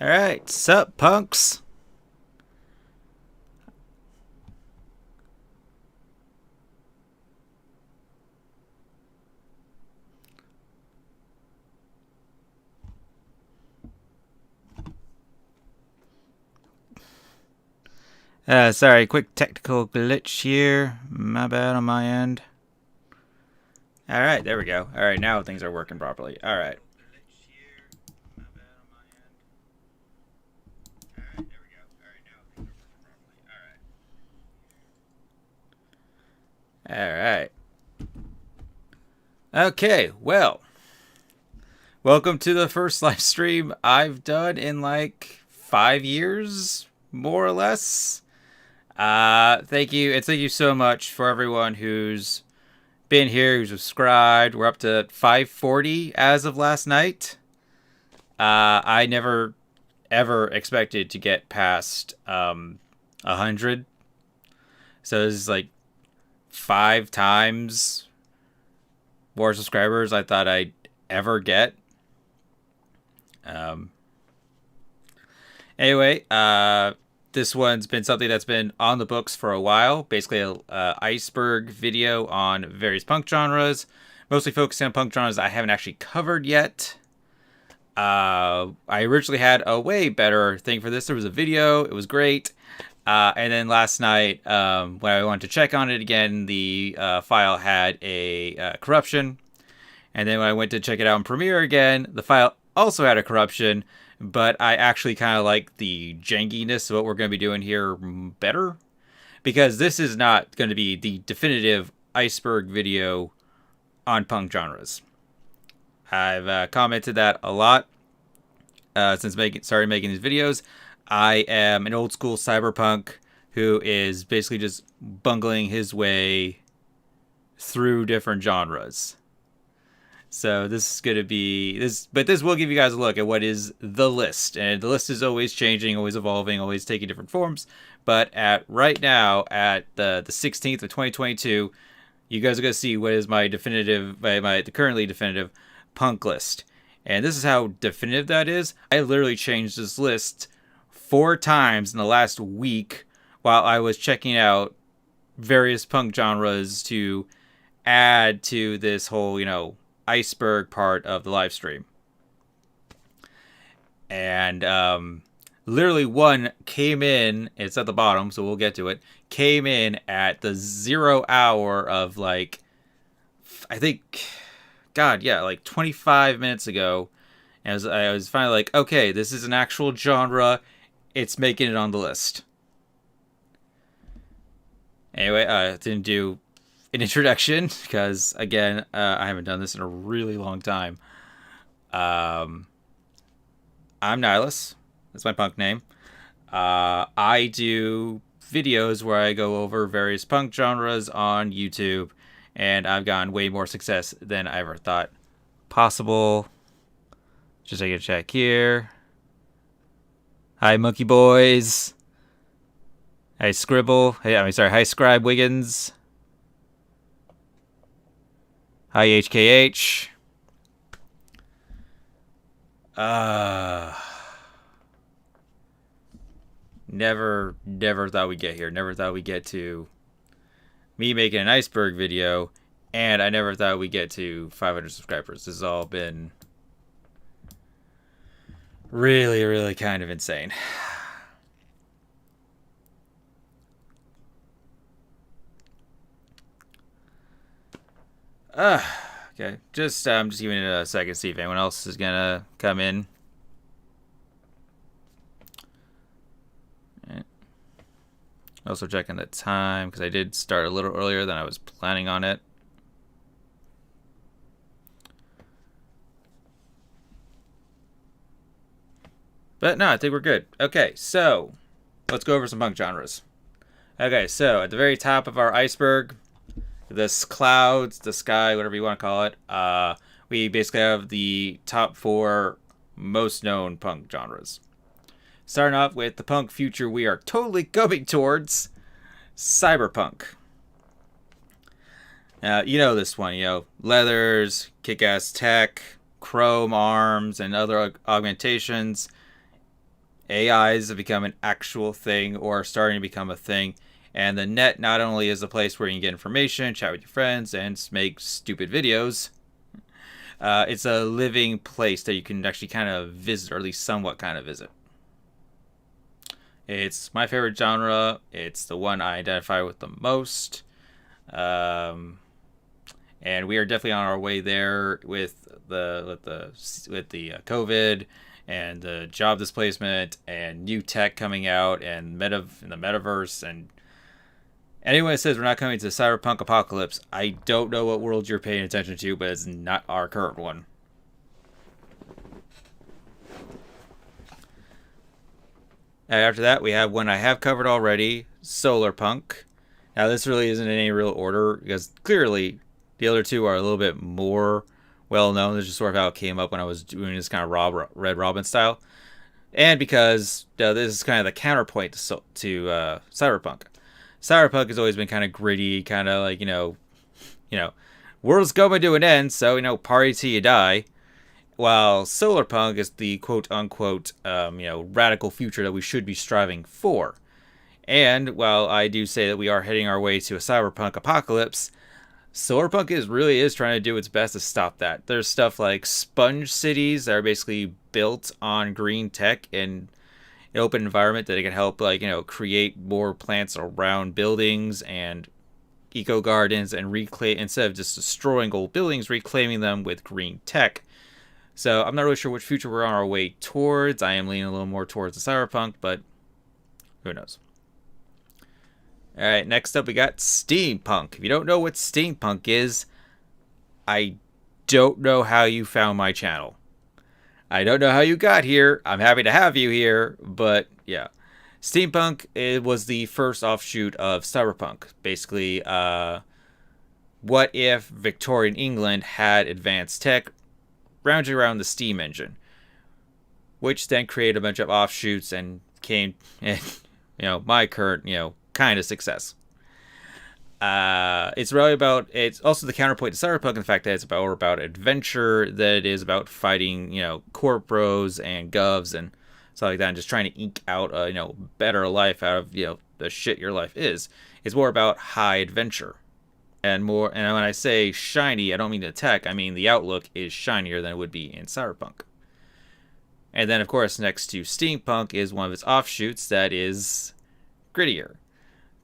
Alright, sup, punks? Sorry, quick technical glitch here. My bad on my end. Alright, there we go. Alright, now things are working properly. Alright. Alright. Okay, well. Welcome to the first live stream I've done in like 5 years, more or less. Thank you, and thank you so much for everyone who's been here, who's subscribed. We're up to 540 as of last night. I never ever expected to get past 100. So this is like 5 times more subscribers I thought I'd ever get. Anyway, this one's been something that's been on the books for a while. Basically, a Iceberg video on various punk genres, mostly focusing on punk genres I haven't actually covered yet. I originally had a way better thing for this. There was a video. It was great. And then last night, when I wanted to check on it again, the file had a corruption. And then when I went to check it out in Premiere again, the file also had a corruption. But I actually kind of like the jankiness of what we're going to be doing here better. Because this is not going to be the definitive Iceberg video on punk genres. I've commented that a lot since started making these videos. I am an old school cyberpunk who is basically just bungling his way through different genres. So this is going to be this, but this will give you guys a look at what is the list, and the list is always changing, always evolving, always taking different forms. But at right now, at the 16th of 2022, you guys are going to see what is my currently definitive punk list, and this is how definitive that is. I literally changed this list 4 times in the last week while I was checking out various punk genres to add to this whole, Iceberg part of the live stream. And literally one came in, it's at the bottom, so we'll get to it, came in at the 0 hour of like 25 minutes ago. And I was finally like, okay, this is an actual genre. It's making it on the list. Anyway, didn't do an introduction because, again, I haven't done this in a really long time. I'm Nihilus. That's my punk name. I do videos where I go over various punk genres on YouTube, and I've gotten way more success than I ever thought possible. Just take a check here. Hi, Monkey Boys. Hi, Scribble. Hi, Scribe Wiggins. Hi, HKH. Never thought we'd get here. Never thought we'd get to me making an Iceberg video, and I never thought we'd get to 500 subscribers. This has all been really, really kind of insane. Okay. I'm just giving it a second, see if anyone else is gonna come in. Right. Also checking the time because I did start a little earlier than I was planning on it. But no, I think we're good. Okay, so let's go over some punk genres. Okay, so at the very top of our iceberg, this clouds, the sky, whatever you want to call it, we basically have the top 4 most known punk genres. Starting off with the punk future we are totally going towards, cyberpunk. You know this one, leathers, kick-ass tech, chrome arms, and other augmentations. AIs have become an actual thing or are starting to become a thing. And the net not only is a place where you can get information, chat with your friends, and make stupid videos, it's a living place that you can actually kind of visit, or at least somewhat kind of visit. It's my favorite genre. It's the one I identify with the most. And we are definitely on our way there with the COVID and the job displacement and new tech coming out and the metaverse. And anyone that says we're not coming to the cyberpunk apocalypse, I don't know what world you're paying attention to, but it's not our current one. After that, we have one I have covered already, Solar Punk. Now, this really isn't in any real order because clearly the other two are a little bit more well known. This is just sort of how it came up when I was doing this kind of Red Robin style, and because this is kind of the counterpoint to Cyberpunk. Cyberpunk has always been kind of gritty, kind of like world's going to an end, so party till you die. While Solar Punk is the quote-unquote, radical future that we should be striving for. And while I do say that we are heading our way to a cyberpunk apocalypse, Solar Punk really is trying to do its best to stop that. There's stuff like sponge cities that are basically built on green tech and an open environment that it can help, create more plants around buildings and eco gardens and reclaim, instead of just destroying old buildings, reclaiming them with green tech. So I'm not really sure which future we're on our way towards. I am leaning a little more towards the cyberpunk, but who knows. All right, next up we got steampunk. If you don't know what steampunk is, I don't know how you found my channel. I don't know how you got here. I'm happy to have you here, but yeah. Steampunk, it was the first offshoot of cyberpunk. Basically, what if Victorian England had advanced tech rounded around the steam engine, which then created a bunch of offshoots and came, my current, kind of success. It's really about, it's also the counterpoint to cyberpunk in the fact that it's more about adventure than it is about fighting, corporos and govs and stuff like that, and just trying to eke out a, better life out of, the shit your life is. It's more about high adventure. And when I say shiny, I don't mean the tech. I mean the outlook is shinier than it would be in cyberpunk. And then, of course, next to steampunk is one of its offshoots that is grittier.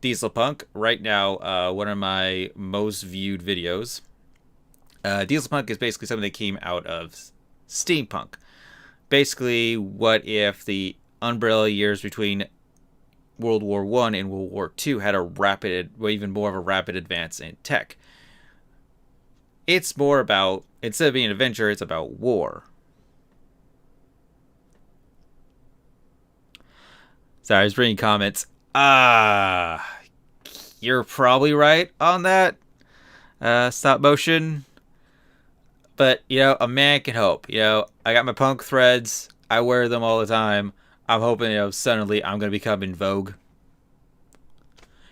Dieselpunk, right now, one of my most viewed videos. Dieselpunk is basically something that came out of steampunk. Basically, what if the umbrella years between World War I and World War II had even more of a rapid advance in tech. It's more about, instead of being an adventure, it's about war. Sorry, I was reading comments. You're probably right on that. Stop motion. But, a man can hope. I got my punk threads. I wear them all the time. I'm hoping, suddenly I'm going to become in vogue.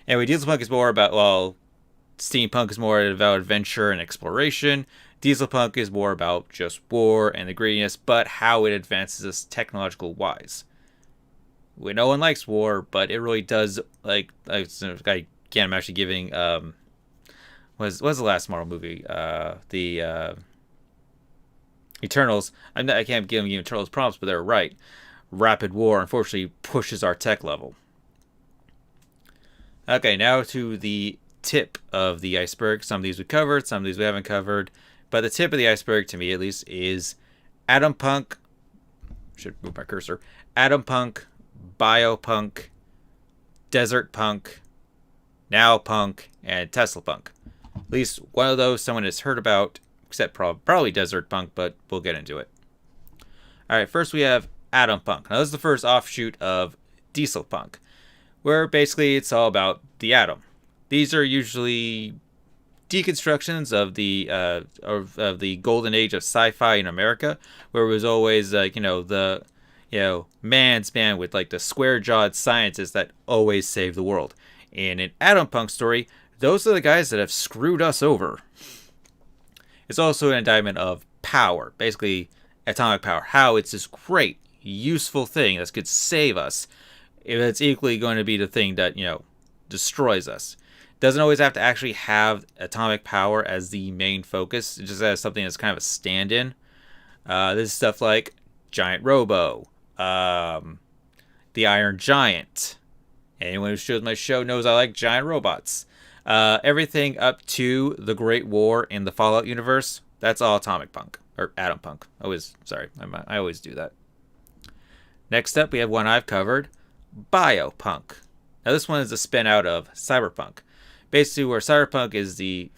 Anyway, Dieselpunk is more about, steampunk is more about adventure and exploration. Dieselpunk is more about just war and the grittiness, but how it advances us technological-wise. No one likes war, but it really does, again, I'm actually giving, what was the last Marvel movie? The Eternals. I can't give them Eternals prompts, but they're right. Rapid war, unfortunately, pushes our tech level. Okay, now to the tip of the iceberg. Some of these we covered, some of these we haven't covered. But the tip of the iceberg, to me at least, is atom punk. Should move my cursor. Atom punk, biopunk, desert punk, now punk, and Tesla punk. At least one of those someone has heard about, except probably desert punk, but we'll get into it. Alright, first we have atom punk. Now this is the first offshoot of diesel punk, where basically it's all about the atom. These are usually deconstructions of the golden age of sci-fi in America, where it was always the man's man with the square-jawed scientists that always save the world. In an atom punk story, those are the guys that have screwed us over. It's also an indictment of power, basically atomic power. How it's just great. useful thing that could save us, if it's equally going to be the thing that, destroys us. It doesn't always have to actually have atomic power as the main focus. It just has something that's kind of a stand-in. This is stuff like Giant Robo, the Iron Giant. Anyone who shows my show knows I like giant robots. Everything up to the Great War in the Fallout universe, that's all atomic punk. Or atom punk. I always do that. Next up, we have one I've covered, biopunk. Now this one is a spin out of cyberpunk. Basically, where cyberpunk is the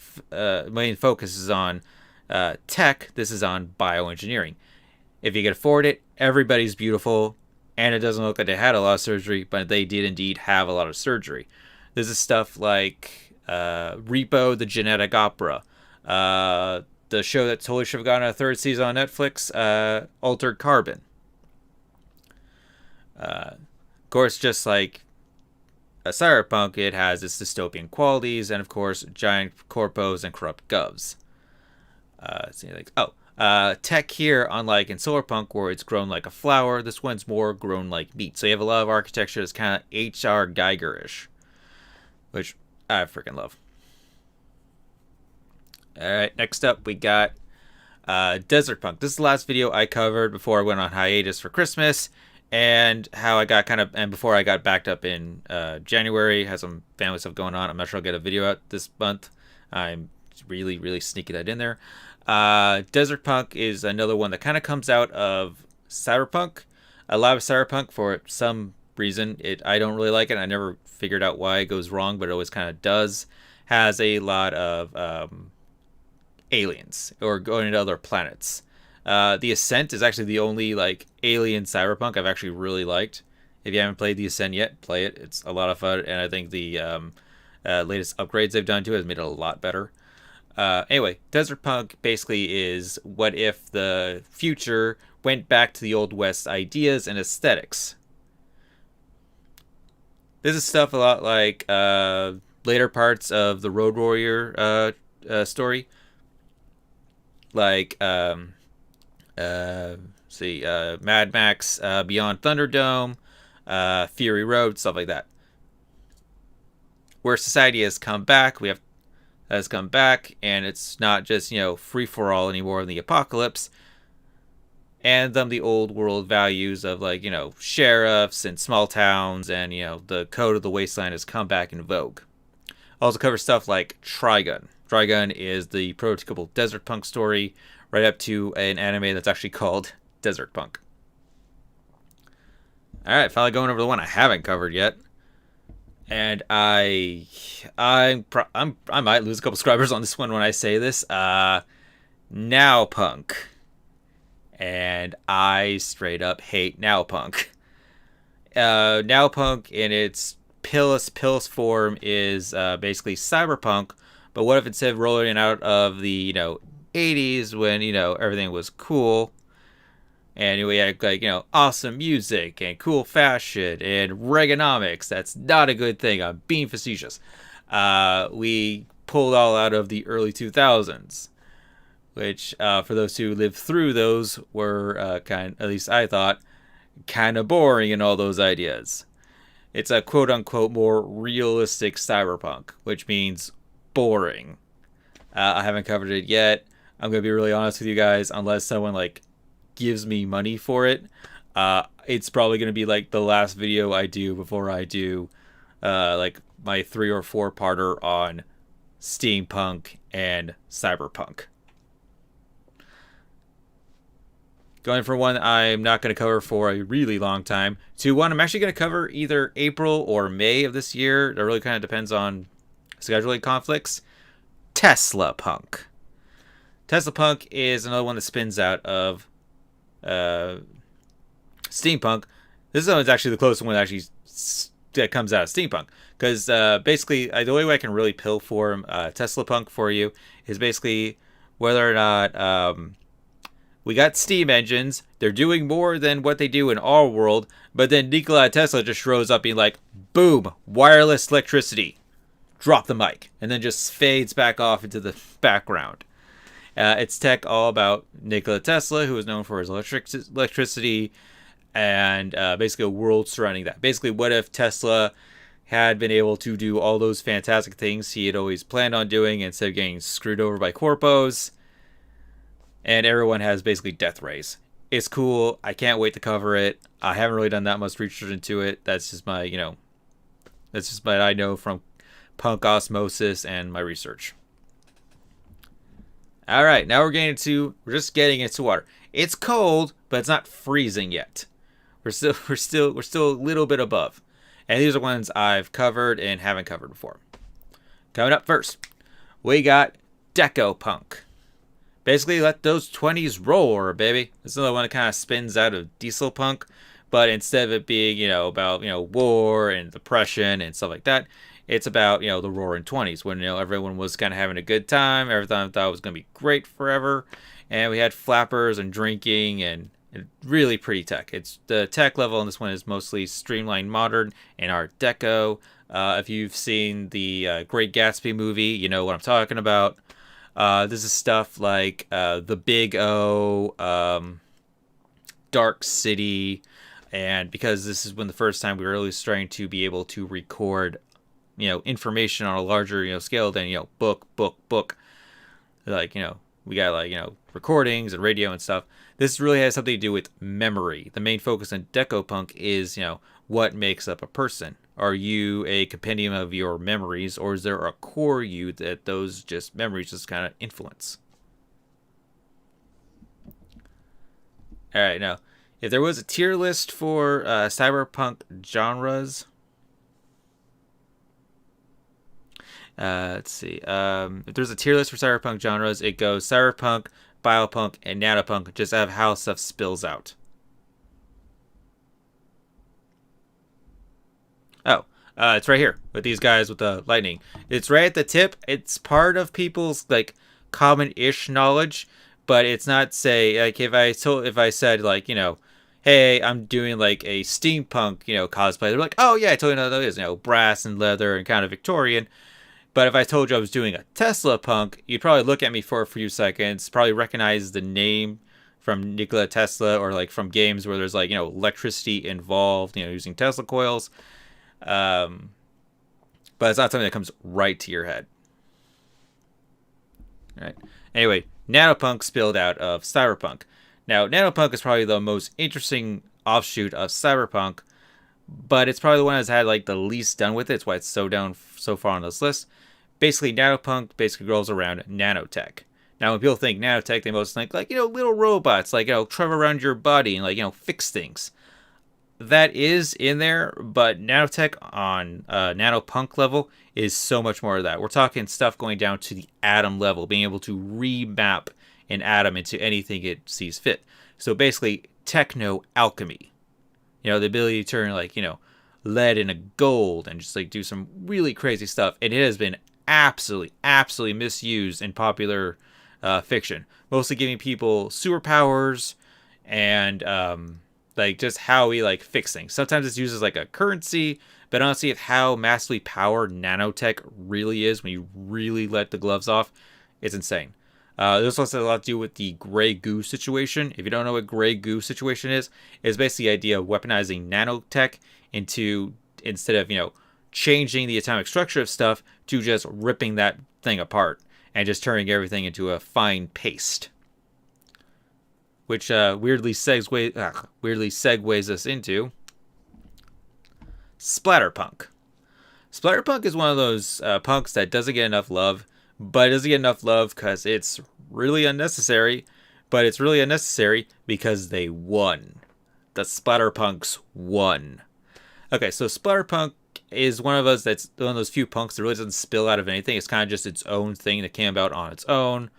main focus is on tech, this is on bioengineering. If you can afford it, everybody's beautiful, and it doesn't look like they had a lot of surgery, but they did indeed have a lot of surgery. This is stuff like Repo, the Genetic Opera, the show that totally should have gotten a third season on Netflix, Altered Carbon. Of course, just like a cyberpunk, it has its dystopian qualities, and of course, giant corpos and corrupt govs. Tech here, unlike in solarpunk where it's grown like a flower, this one's more grown like meat. So you have a lot of architecture that's kind of H.R. Geiger-ish, which I freaking love. Alright, next up we got Desert Punk. This is the last video I covered before I went on hiatus for Christmas, and how I got before I got backed up in January. Had some family stuff going on. I'm not sure I'll get a video out this month. I'm really sneaking that in there. Desert Punk is another one that kind of comes out of cyberpunk. A lot of cyberpunk, for some reason, I don't really like it. I never figured out why it goes wrong, but it always kind of does. Has a lot of aliens or going into other planets. The Ascent is actually the only alien cyberpunk I've actually really liked. If you haven't played The Ascent yet, play it. It's a lot of fun, and I think the latest upgrades they've done to it has made it a lot better. Anyway, Desert Punk basically is what if the future went back to the Old West ideas and aesthetics. This is stuff a lot like later parts of the Road Warrior story. Like, Mad Max Beyond Thunderdome, Fury Road, stuff like that. Where society has come back, and it's not just, free for all anymore in the apocalypse. And the old world values of sheriffs and small towns and the code of the wasteland has come back in vogue. Also covers stuff like Trigun. Trigun is the prototypical Desert Punk story, right up to an anime that's actually called Desert Punk. All right, finally going over the one I haven't covered yet. And I might lose a couple subscribers on this one when I say this. Now Punk. And I straight up hate Now Punk. Now Punk in its pillest form is basically cyberpunk, but what if instead of rolling out of the 80s when everything was cool, and we had awesome music and cool fashion and Reaganomics. That's not a good thing. I'm being facetious. We pulled all out of the early 2000s, which for those who lived through those were at least I thought, kind of boring in all those ideas. It's a quote-unquote more realistic cyberpunk, which means boring. I haven't covered it yet. I'm going to be really honest with you guys, unless someone gives me money for it, it's probably going to be the last video I do before I do my 3 or 4 parter on steampunk and cyberpunk. Going from one I'm not going to cover for a really long time to one I'm actually going to cover either April or May of this year. It really kind of depends on scheduling conflicts. Tesla Punk. Tesla Punk is another one that spins out of steampunk. This one is actually the closest one that comes out of steampunk, because basically the only way I can really pill for Tesla Punk for you is basically whether or not we got steam engines. They're doing more than what they do in our world, but then Nikola Tesla just shows up being like, boom, wireless electricity, drop the mic, and then just fades back off into the background. It's tech all about Nikola Tesla, who is known for his electricity, and basically a world surrounding that. Basically, what if Tesla had been able to do all those fantastic things he had always planned on doing instead of getting screwed over by corpos, and everyone has basically death rays. It's cool. I can't wait to cover it. I haven't really done that much research into it. That's just my, that's just what I know from punk osmosis and my research. All right, now we're just getting into water. It's cold, but it's not freezing yet. We're still a little bit above. And these are ones I've covered and haven't covered before. Coming up first, we got Deco Punk. Basically, let those 20s roar, baby. This is another one that kind of spins out of diesel punk, but instead of it being, about, war and depression and stuff like that, it's about, the roaring 20s when, everyone was kind of having a good time. Everyone thought it was going to be great forever. And we had flappers and drinking and really pretty tech. It's the tech level on this one is mostly streamlined modern and Art Deco. If you've seen the Great Gatsby movie, you know what I'm talking about. This is stuff like the Big O, Dark City, and because this is when the first time we were really starting to be able to record, information on a larger, scale than, book. Like, we got like, recordings and radio and stuff. This really has something to do with memory. The main focus on Deco Punk is, what makes up a person. Are you a compendium of your memories, or is there a core you that those just memories just kind of influence? All right, now, if there was a tier list for cyberpunk genres, let's see. If there's a tier list for cyberpunk genres, it goes cyberpunk, biopunk, and nanopunk, just out of how stuff spills out. Oh, it's right here with these guys with the lightning. It's right at the tip. It's part of people's like common-ish knowledge, but it's not say like if I said like hey, I'm doing like a steampunk cosplay. They're like, oh yeah, I totally know that is brass and leather and kind of Victorian. But if I told you I was doing a Tesla punk, you'd probably look at me for a few seconds, probably recognize the name from Nikola Tesla or like from games where there's like electricity involved, using Tesla coils. But it's not something that comes right to your head. All right. Anyway, nanopunk spilled out of cyberpunk. Now, nanopunk is probably the most interesting offshoot of cyberpunk, but it's probably the one that's had like the least done with it. It's why it's so down so far on this list. Basically, nanopunk basically goes around nanotech. Now, when people think nanotech, they most think like little robots, like travel around your body and like fix things. That is in there, but nanotech on nanopunk level is so much more of that. We're talking stuff going down to the atom level, being able to remap an atom into anything it sees fit. So basically, techno alchemy. The ability to turn like lead into gold and just like do some really crazy stuff. And it has been absolutely misused in popular fiction, mostly giving people superpowers and like just how we like fix things. Sometimes it's used as like a currency, but honestly, of how massively powered nanotech really is when you really let the gloves off, it's insane. This also has a lot to do with the gray goo situation. If you don't know what gray goo situation is, it's basically the idea of weaponizing nanotech into, instead of, changing the atomic structure of stuff, to just ripping that thing apart and just turning everything into a fine paste. Which weirdly segues us into splatterpunk. Splatterpunk is one of those punks that doesn't get enough love, but it doesn't get enough love because it's really unnecessary, but it's really unnecessary because they won. The splatterpunks won. Okay, so splatterpunk is one of that's one of those few punks that really doesn't spill out of anything. It's kind of just its own thing that came about on its own.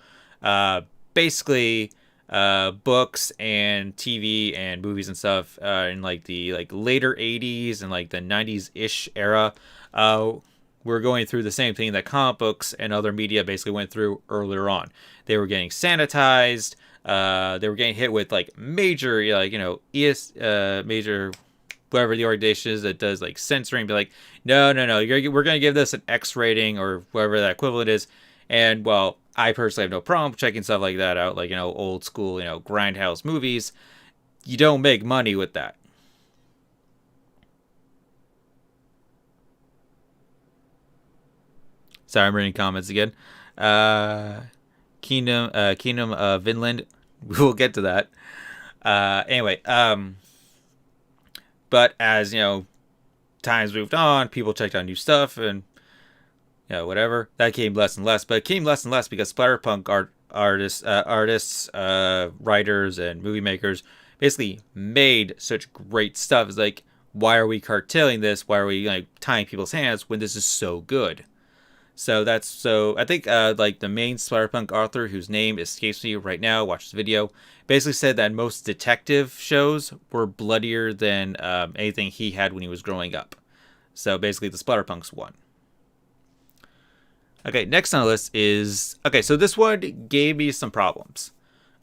Basically, books and TV and movies and stuff in like the later 80s and like the 90s ish era, we're going through the same thing that comic books and other media basically went through earlier on. They were getting sanitized. They were getting hit with like major major whatever the organization is that does like censoring. Be like, no, we're going to give this an X rating or whatever that equivalent is. And well, I personally have no problem checking stuff like that out, like, old school, grindhouse movies. You don't make money with that. Sorry, I'm reading comments again. Uh, Kingdom of Vinland. We'll get to that. Anyway, but as you know, times moved on, people checked out new stuff, and whatever. That came less and less, but it came less and less because splatterpunk artists, writers, and movie makers basically made such great stuff. It's like, why are we curtailing this? Why are we like tying people's hands when this is so good? So I think like the main splatterpunk author, whose name escapes me right now, watch this video, basically said that most detective shows were bloodier than anything he had when he was growing up. So basically, the splatterpunks won. Okay, next on the list is okay. So this one gave me some problems.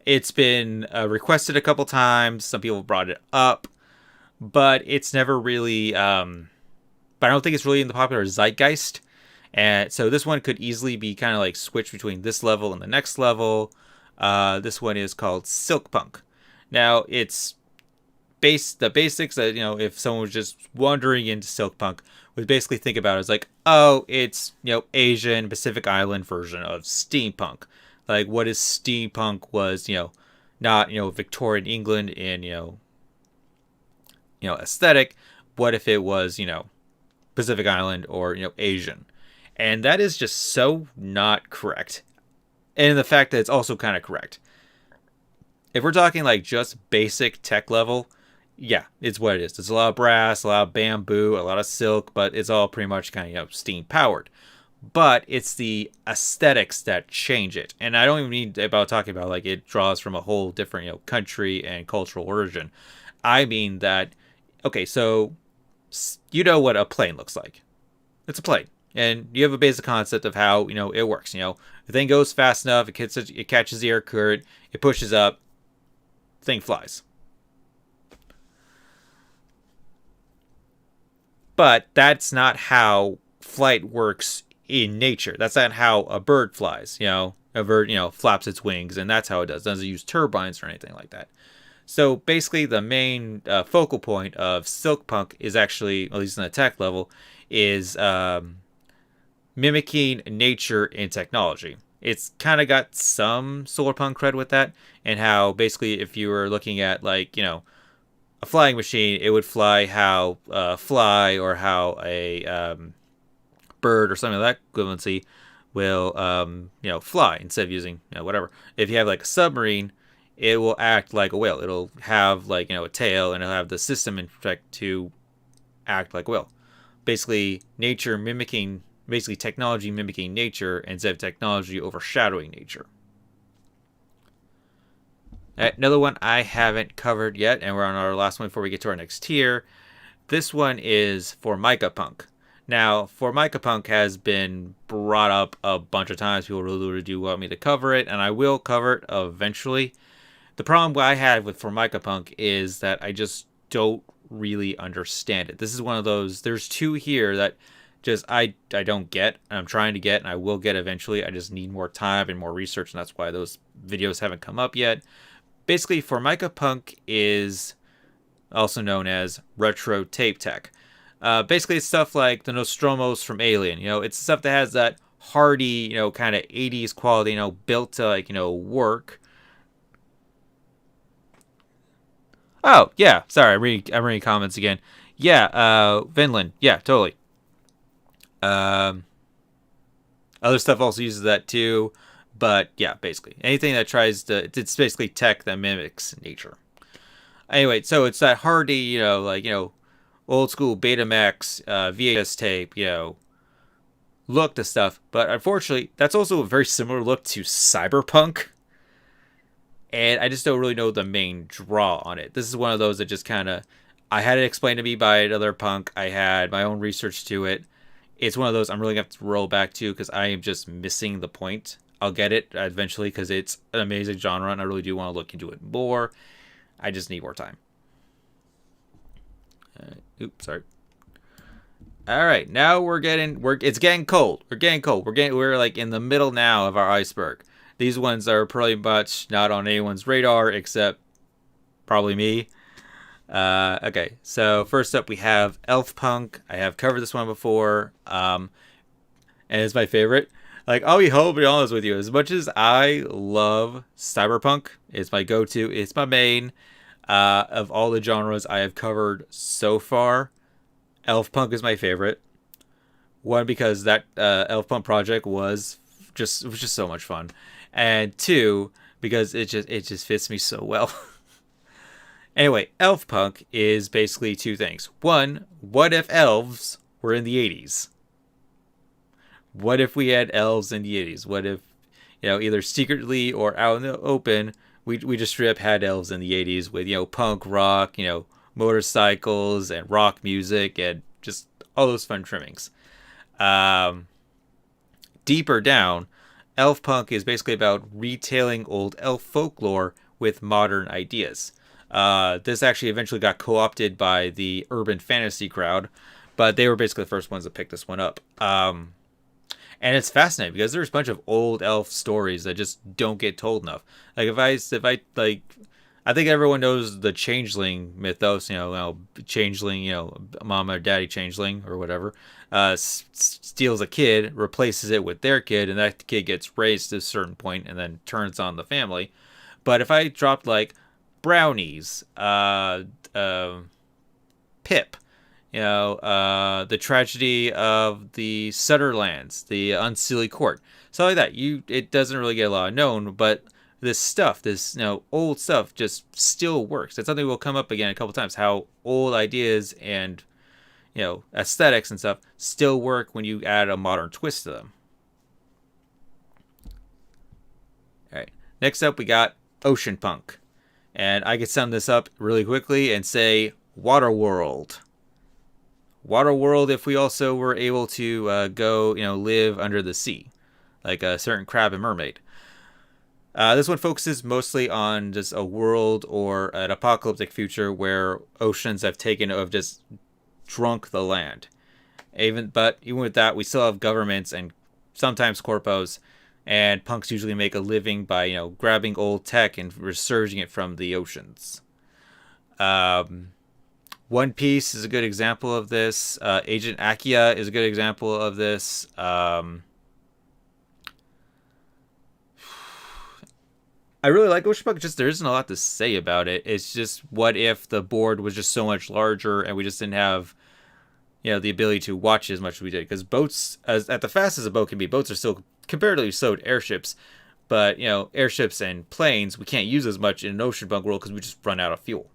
It's been requested a couple times. Some people brought it up, but it's never really. But I don't think it's really in the popular zeitgeist. And so this one could easily be kind of like switched between this level and the next level. This one is called Silk Punk. Now it's the basics that, if someone was just wandering into Silk Punk, would basically think about it as like, oh, it's Asian Pacific Island version of steampunk. Like, what is steampunk was not Victorian England in aesthetic. What if it was Pacific Island or Asian? And that is just so not correct. And the fact that it's also kind of correct. If we're talking like just basic tech level, yeah, it's what it is. It's a lot of brass, a lot of bamboo, a lot of silk, but it's all pretty much kind of steam powered. But it's the aesthetics that change it. And I don't even mean about talking about like it draws from a whole different country and cultural origin. I mean that, okay, so you know what a plane looks like. It's a plane. And you have a basic concept of how, it works. The thing goes fast enough, it catches the air current, it pushes up, thing flies. But that's not how flight works in nature. That's not how a bird flies. A bird, flaps its wings, and that's how it does. It doesn't use turbines or anything like that. So basically, the main focal point of Silk Punk is actually, at least on the tech level, is mimicking nature and technology. It's kind of got some solar punk cred with that, and how basically if you were looking at like a flying machine, it would fly how fly or how a bird or something of that equivalency will fly instead of using whatever. If you have like a submarine, it will act like a whale. It'll have like a tail, and it'll have the system in fact to act like a whale. Basically, technology mimicking nature instead of technology overshadowing nature. Another one I haven't covered yet, and we're on our last one before we get to our next tier. This one is Formica Punk. Now, Formica Punk has been brought up a bunch of times. People really do want me to cover it, and I will cover it eventually. The problem I have with Formica Punk is that I just don't really understand it. This is one of those, there's two here that just I don't get, and I'm trying to get, and I will get eventually. I just need more time and more research, and that's why those videos haven't come up yet. Basically, Formica Punk is also known as retro tape tech. Basically, it's stuff like the Nostromos from Alien. It's stuff that has that hardy, kind of 80s quality, built to like, work. Oh, yeah. Sorry, I'm reading comments again. Yeah, Vinland. Yeah, totally. Other stuff also uses that too. But yeah, basically anything that tries to, it's basically tech that mimics nature. Anyway, so it's that hardy, old school Betamax, VHS tape, look to stuff. But unfortunately, that's also a very similar look to cyberpunk. And I just don't really know the main draw on it. This is one of those that just kind of, I had it explained to me by another punk. I had my own research to it. It's one of those I'm really going to have to roll back to because I am just missing the point. I'll get it eventually because it's an amazing genre and I really do want to look into it more. I just need more time. Oops, sorry. All right, now it's getting cold. We're like in the middle now of our iceberg. These ones are pretty much not on anyone's radar except probably me. Okay, so first up we have Elf Punk. I have covered this one before. And and it's my favorite. Like, I'll be wholly honest with you. As much as I love cyberpunk, it's my go-to. It's my main. Of all the genres I have covered so far, elf punk is my favorite. One, because that elf punk project was just so much fun, and two, because it just fits me so well. Anyway, elf punk is basically two things. One, what if elves were in the 80s? What if we had elves in the 80s? What if, either secretly or out in the open, we just straight up had elves in the 80s with, punk rock, motorcycles and rock music and just all those fun trimmings. Um, Deeper down, elf punk is basically about retelling old elf folklore with modern ideas. This actually eventually got co-opted by the urban fantasy crowd, but they were basically the first ones to pick this one up. And it's fascinating because there's a bunch of old elf stories that just don't get told enough. Like if I like, I think everyone knows the changeling mythos. Changeling, mama or daddy changeling or whatever, steals a kid, replaces it with their kid, and that kid gets raised to a certain point and then turns on the family. But if I dropped like brownies, Pip, the tragedy of the Sutterlands, the Unseelie Court, stuff like that. It doesn't really get a lot known, but this stuff, this old stuff, just still works. It's something we'll come up again a couple times. How old ideas and aesthetics and stuff still work when you add a modern twist to them. All right, next up we got ocean punk, and I could sum this up really quickly and say Waterworld. Waterworld, if we also were able to go, live under the sea, like a certain crab and mermaid. This one focuses mostly on just a world or an apocalyptic future where oceans have just drunk the land. Even with that, we still have governments and sometimes corpos, and punks usually make a living by grabbing old tech and resurging it from the oceans. One Piece is a good example of this. Agent Akia is a good example of this. I really like Ocean Punk. Just there isn't a lot to say about it. It's just, what if the board was just so much larger and we just didn't have, the ability to watch as much as we did? Because boats, at the fastest a boat can be, boats are still comparatively slow to airships. But airships and planes we can't use as much in an Ocean Punk world because we just run out of fuel.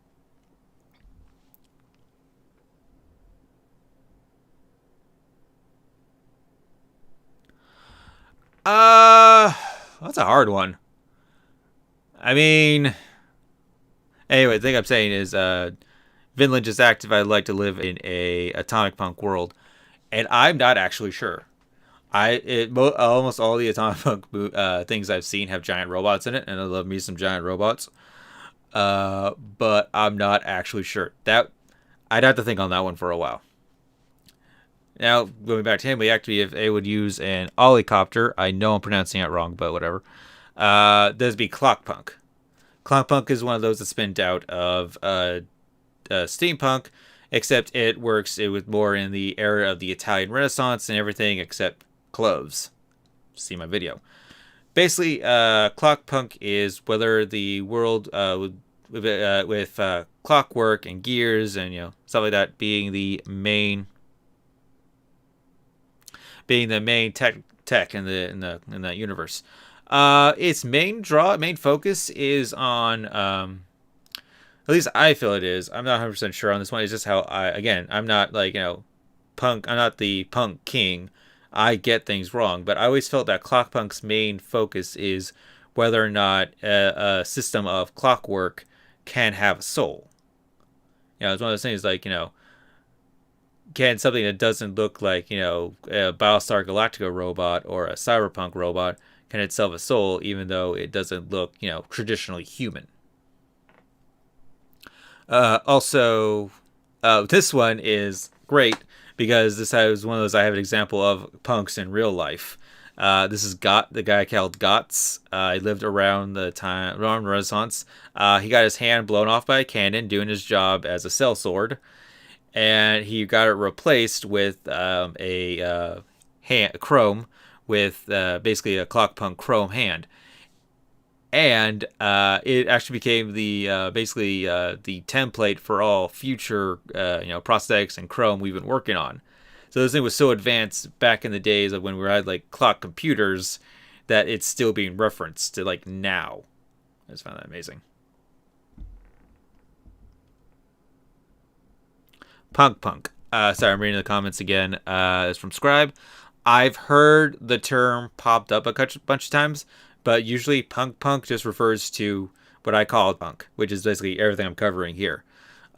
That's a hard one. I mean, anyway, the thing I'm saying is, Vinland just active. I'd like to live in a atomic punk world, and I'm not actually sure. Almost all the atomic punk things I've seen have giant robots in it, and I love me some giant robots. But I'm not actually sure. That I'd have to think on that one for a while. Now, going back to him, if they would use an olicopter, I know I'm pronouncing it wrong, but whatever. There'd be Clockpunk. Clockpunk is one of those that's spun out of steampunk, except it was more in the era of the Italian Renaissance and everything except clothes. See my video. Basically, Clockpunk is whether the world with clockwork and gears and stuff like that being the main tech in the universe. Its main focus is on, at least I feel it is. I'm not 100% sure on this one. It's just how I'm not punk. I'm not the punk king. I get things wrong, but I always felt that Clockpunk's main focus is whether or not a system of clockwork can have a soul. It's one of those things can something that doesn't look like, a Battlestar Galactica robot or a cyberpunk robot, can itself a soul, even though it doesn't look, traditionally human. Also, this one is great because this is one of those I have an example of punks in real life. This is the guy called Gotts. He lived around the Renaissance. He got his hand blown off by a cannon doing his job as a sellsword, and he got it replaced with a chrome with basically a clockpunk chrome hand, and it actually became the basically the template for all future prosthetics and chrome we've been working on. So this thing was so advanced back in the days of when we had like clock computers that it's still being referenced to like now. I just found that amazing. Punk. Sorry, I'm reading the comments again. It's from Scribe. I've heard the term popped up a bunch of times, but usually punk just refers to what I call punk, which is basically everything I'm covering here.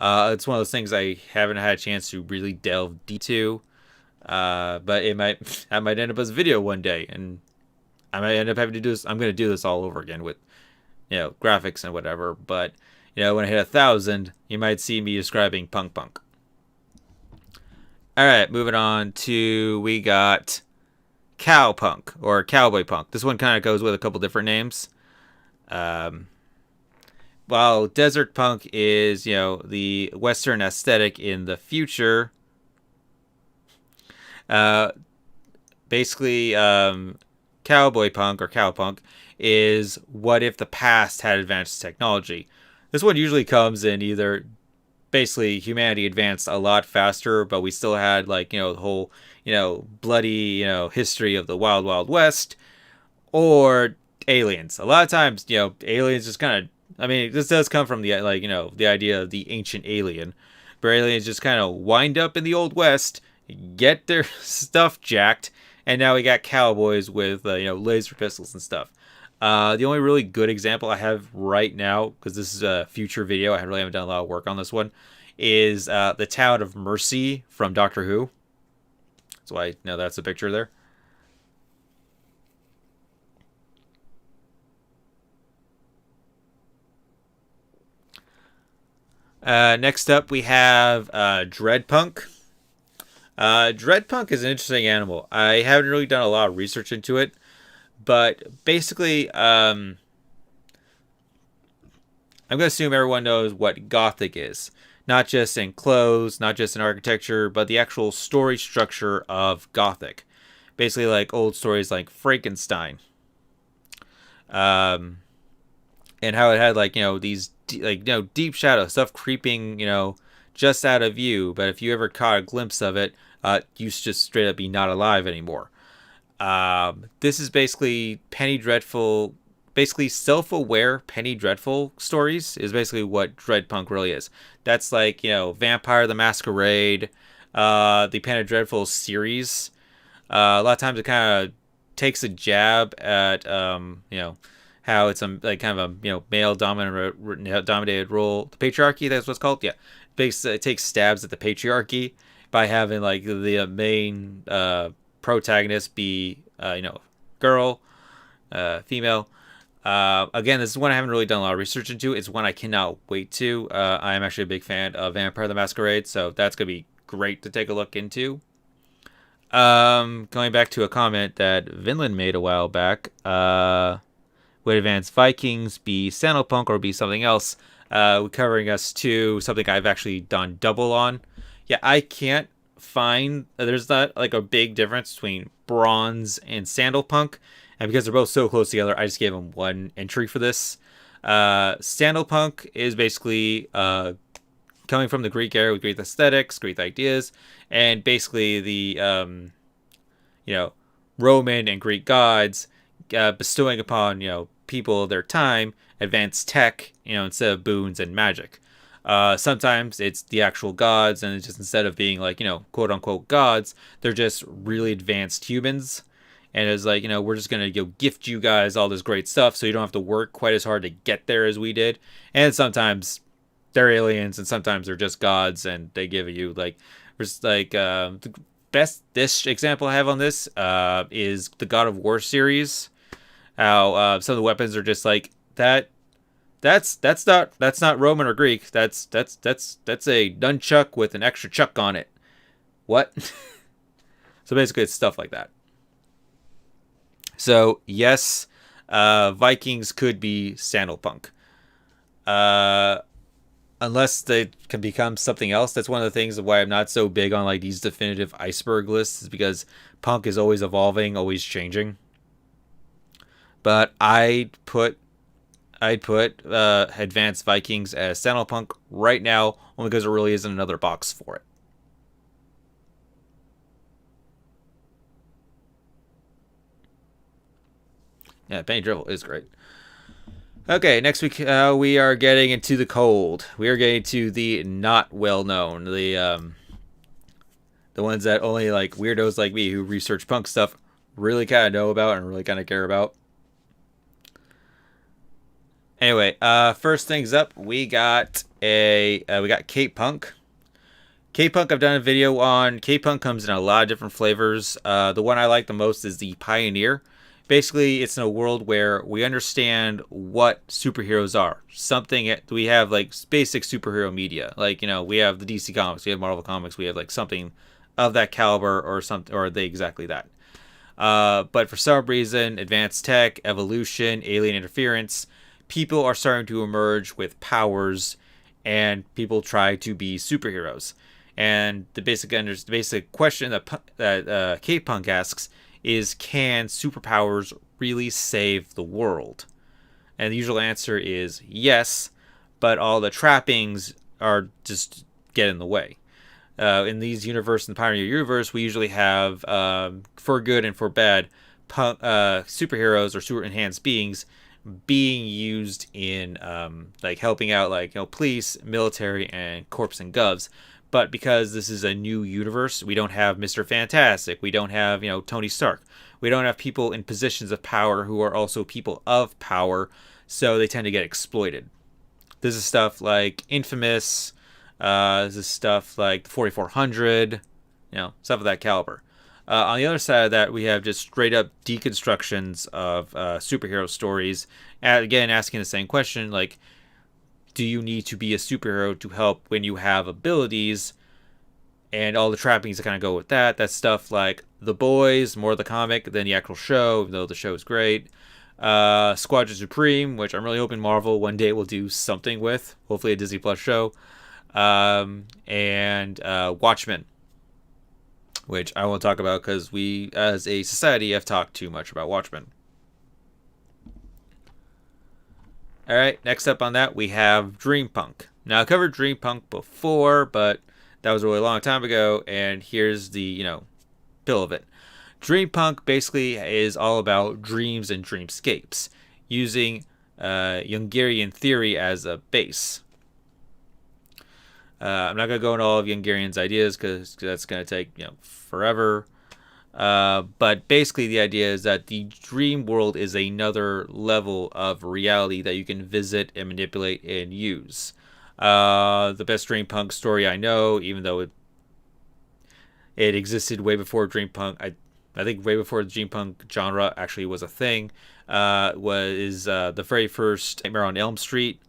It's one of those things I haven't had a chance to really delve into, but I might end up as a video one day, and I might end up having to do this. I'm going to do this all over again with graphics and whatever. But when I hit 1,000, you might see me describing punk. All right, moving on to we got cowpunk or cowboy punk. This one kind of goes with a couple different names. While desert punk is the Western aesthetic in the future, basically cowboy punk or cowpunk is what if the past had advanced technology. This one usually comes in either basically humanity advanced a lot faster, but we still had like the whole bloody history of the wild west, or aliens. A lot of times aliens just kind of, I mean, this does come from the the idea of the ancient alien, where aliens just kind of wind up in the old west, get their stuff jacked, and now we got cowboys with laser pistols and stuff. The only really good example I have right now, because this is a future video, I really haven't done a lot of work on this one, is the town of Mercy from Doctor Who. That's why that's a picture there. Next up, we have Dreadpunk. Dreadpunk is an interesting animal. I haven't really done a lot of research into it, but basically, I'm going to assume everyone knows what Gothic is. Not just in clothes, not just in architecture, but the actual story structure of Gothic. Basically like old stories like Frankenstein. And how it had these deep shadow stuff creeping, just out of view. But if you ever caught a glimpse of it, you just straight up be not alive anymore. This is basically Penny Dreadful, basically self-aware Penny Dreadful stories is basically what Dreadpunk really is. That's like, Vampire the Masquerade, the Penny Dreadful series. A lot of times it kind of takes a jab at, how it's like kind of a, male dominated role. The patriarchy, that's what's called? Yeah. Basically, it takes stabs at the patriarchy by having like the main protagonist be girl, female. Again, this is one I haven't really done a lot of research into. It's one I cannot wait to. I am actually a big fan of Vampire the Masquerade, so that's gonna be great to take a look into. Going back to a comment that Vinland made a while back, would Advanced Vikings be Sandalpunk or be something else? Covering us to something I've actually done double on. Yeah, I can't find, there's not like a big difference between Bronze and Sandalpunk, and because they're both so close together, I just gave them one entry for this. Sandalpunk is basically coming from the Greek era with Greek aesthetics, Greek ideas, and basically the Roman and Greek gods bestowing upon people of their time advanced tech, instead of boons and magic. Sometimes it's the actual gods, and it's just instead of being like quote unquote gods, they're just really advanced humans. And it's like, we're just going to gift you guys all this great stuff so you don't have to work quite as hard to get there as we did. And sometimes they're aliens, and sometimes they're just gods, and they give you the best this example I have on this is the God of War series. How some of the weapons are just like that. That's not Roman or Greek. That's a nunchuck with an extra chuck on it. What? So basically, it's stuff like that. So yes, Vikings could be Sandalpunk. Unless they can become something else. That's one of the things of why I'm not so big on like these definitive Iceberg lists, is because Punk is always evolving, always changing. But I'd put Advanced Vikings as Sentinel Punk right now, only because there really isn't another box for it. Yeah, Penny Drivel is great. Okay, next week we are getting into the cold. We are getting to the not well known, the ones that only like weirdos like me who research punk stuff really kind of know about and really kind of care about. Anyway, first things up, we got Cape Punk. Cape Punk, I've done a video on. Cape Punk comes in a lot of different flavors. The one I like the most is the Pioneer. Basically, it's in a world where we understand what superheroes are. We have like basic superhero media. Like, we have the DC Comics, we have Marvel Comics, we have like something of that caliber or something, or they exactly that. But for some reason, advanced tech, evolution, alien interference, people are starting to emerge with powers, and people try to be superheroes. And the basic question that Cape Punk asks is, can superpowers really save the world? And the usual answer is yes, but all the trappings are just get in the way. In these universe, in the Pioneer universe, we usually have, for good and for bad, superheroes or super enhanced beings being used in like helping out, like police, military, and corps and govs. But because this is a new universe, we don't have Mr. Fantastic. We don't have, Tony Stark. We don't have people in positions of power who are also people of power, so they tend to get exploited. This is stuff like Infamous. This is stuff like the 4400, stuff of that caliber. On the other side of that, we have just straight up deconstructions of superhero stories. Again, asking the same question, like, do you need to be a superhero to help when you have abilities? And all the trappings that kind of go with that. That's stuff like The Boys, more of the comic than the actual show, even though the show is great. Squadron Supreme, which I'm really hoping Marvel one day will do something with. Hopefully a Disney Plus show. And Watchmen, which I won't talk about because we, as a society, have talked too much about Watchmen. Alright, next up on that, we have Dream Punk. Now, I covered Dream Punk before, but that was a really long time ago, and here's the, pill of it. Dream Punk basically is all about dreams and dreamscapes, using Jungian theory as a base. I'm not going to go into all of Jungarian's ideas because that's going to take forever. But basically the idea is that the dream world is another level of reality that you can visit and manipulate and use. The best dream punk story I know, even though it existed way before dream punk, I think way before the dream punk genre actually was a thing, was the very first Nightmare on Elm Street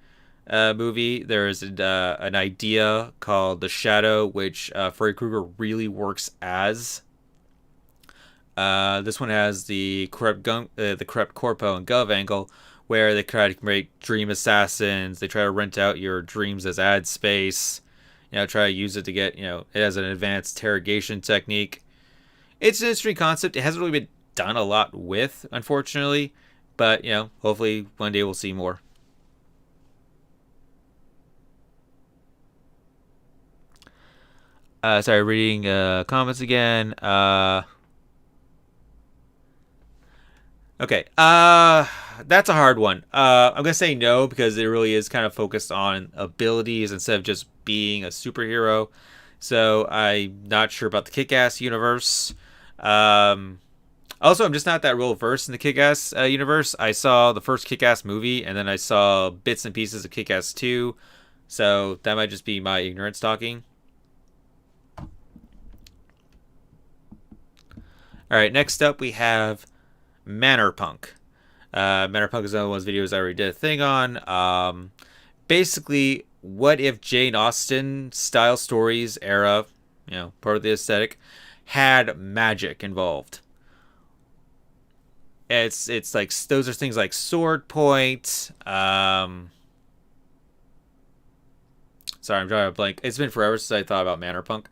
movie. There is an idea called the Shadow, which Freddy Krueger really works as. This one has the corrupt corpo and gov angle, where they try to create dream assassins. They try to rent out your dreams as ad space. Try to use it to get, it has an advanced interrogation technique. It's an interesting concept. It hasn't really been done a lot with, unfortunately, but hopefully one day we'll see more. Sorry, reading comments again. Okay, that's a hard one. I'm gonna say no because it really is kind of focused on abilities instead of just being a superhero. So I'm not sure about the Kick-Ass universe. Also, I'm just not that real versed in the Kick-Ass universe. I saw the first Kick-Ass movie, and then I saw bits and pieces of Kick-Ass 2. So that might just be my ignorance talking. Alright, next up we have Manor Punk. Manor Punk is another one of those videos I already did a thing on. Basically, what if Jane Austen style stories era, part of the aesthetic, had magic involved? It's like, those are things like Sword Point. Sorry, I'm drawing a blank. It's been forever since I thought about Manor Punk.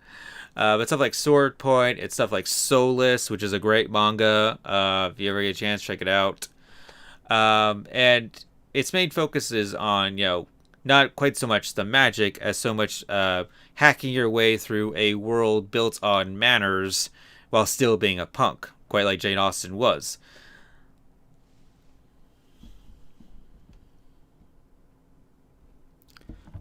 But stuff like Sword Point, it's stuff like Soulless, which is a great manga. If you ever get a chance, check it out. And its main focus is on, not quite so much the magic as so much hacking your way through a world built on manners while still being a punk, quite like Jane Austen was.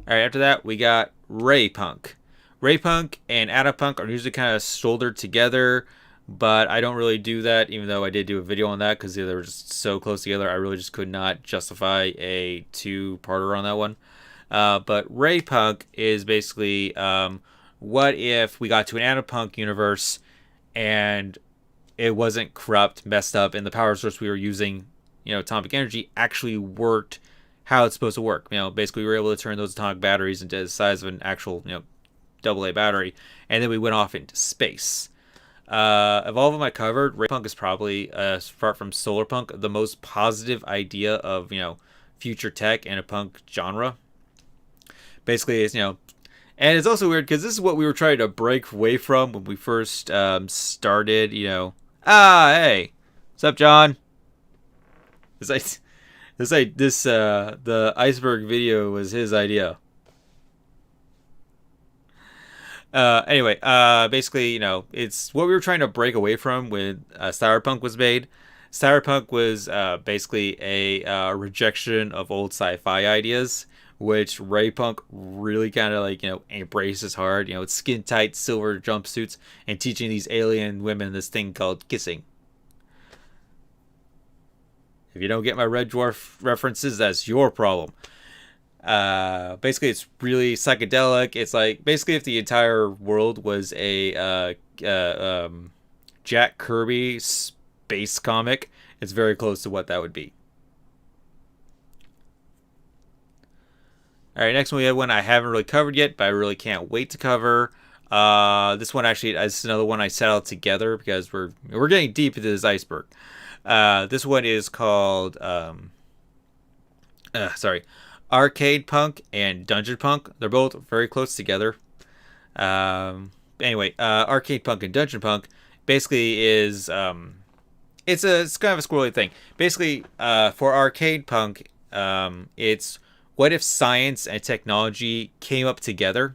All right, after that, we got Ray Punk. Ray Punk and Ada Punk are usually kind of shouldered together, but I don't really do that, even though I did do a video on that because they were just so close together. I really just could not justify a two-parter on that one. But Ray Punk is basically what if we got to an Ada Punk universe and it wasn't corrupt, messed up, and the power source we were using, atomic energy, actually worked how it's supposed to work. Basically we were able to turn those atomic batteries into the size of an actual, AA battery, and then we went off into space. Of all of them I covered, Ray Punk is probably, apart from Solar Punk, the most positive idea of, future tech and a punk genre. Basically, it's, and it's also weird because this is what we were trying to break away from when we first started, hey, what's up, John? The Iceberg video was his idea. Anyway, basically, it's what we were trying to break away from when Cyberpunk was made. Cyberpunk was basically a rejection of old sci-fi ideas, which Ray Punk really kind of embraces hard. It's skin tight silver jumpsuits and teaching these alien women this thing called kissing. If you don't get my Red Dwarf references, that's your problem. Basically, it's really psychedelic. It's like basically if the entire world was a Jack Kirby space comic, it's very close to what that would be. All right, next one we have one I haven't really covered yet, but I really can't wait to cover. This one actually is another one I set out together because we're getting deep into this iceberg. This one is called Arcade Punk and Dungeon Punk. They're both very close together. Anyway, Arcade Punk and Dungeon Punk basically is it's kind of a squirrely thing. Basically, for Arcade Punk, it's what if science and technology came up together.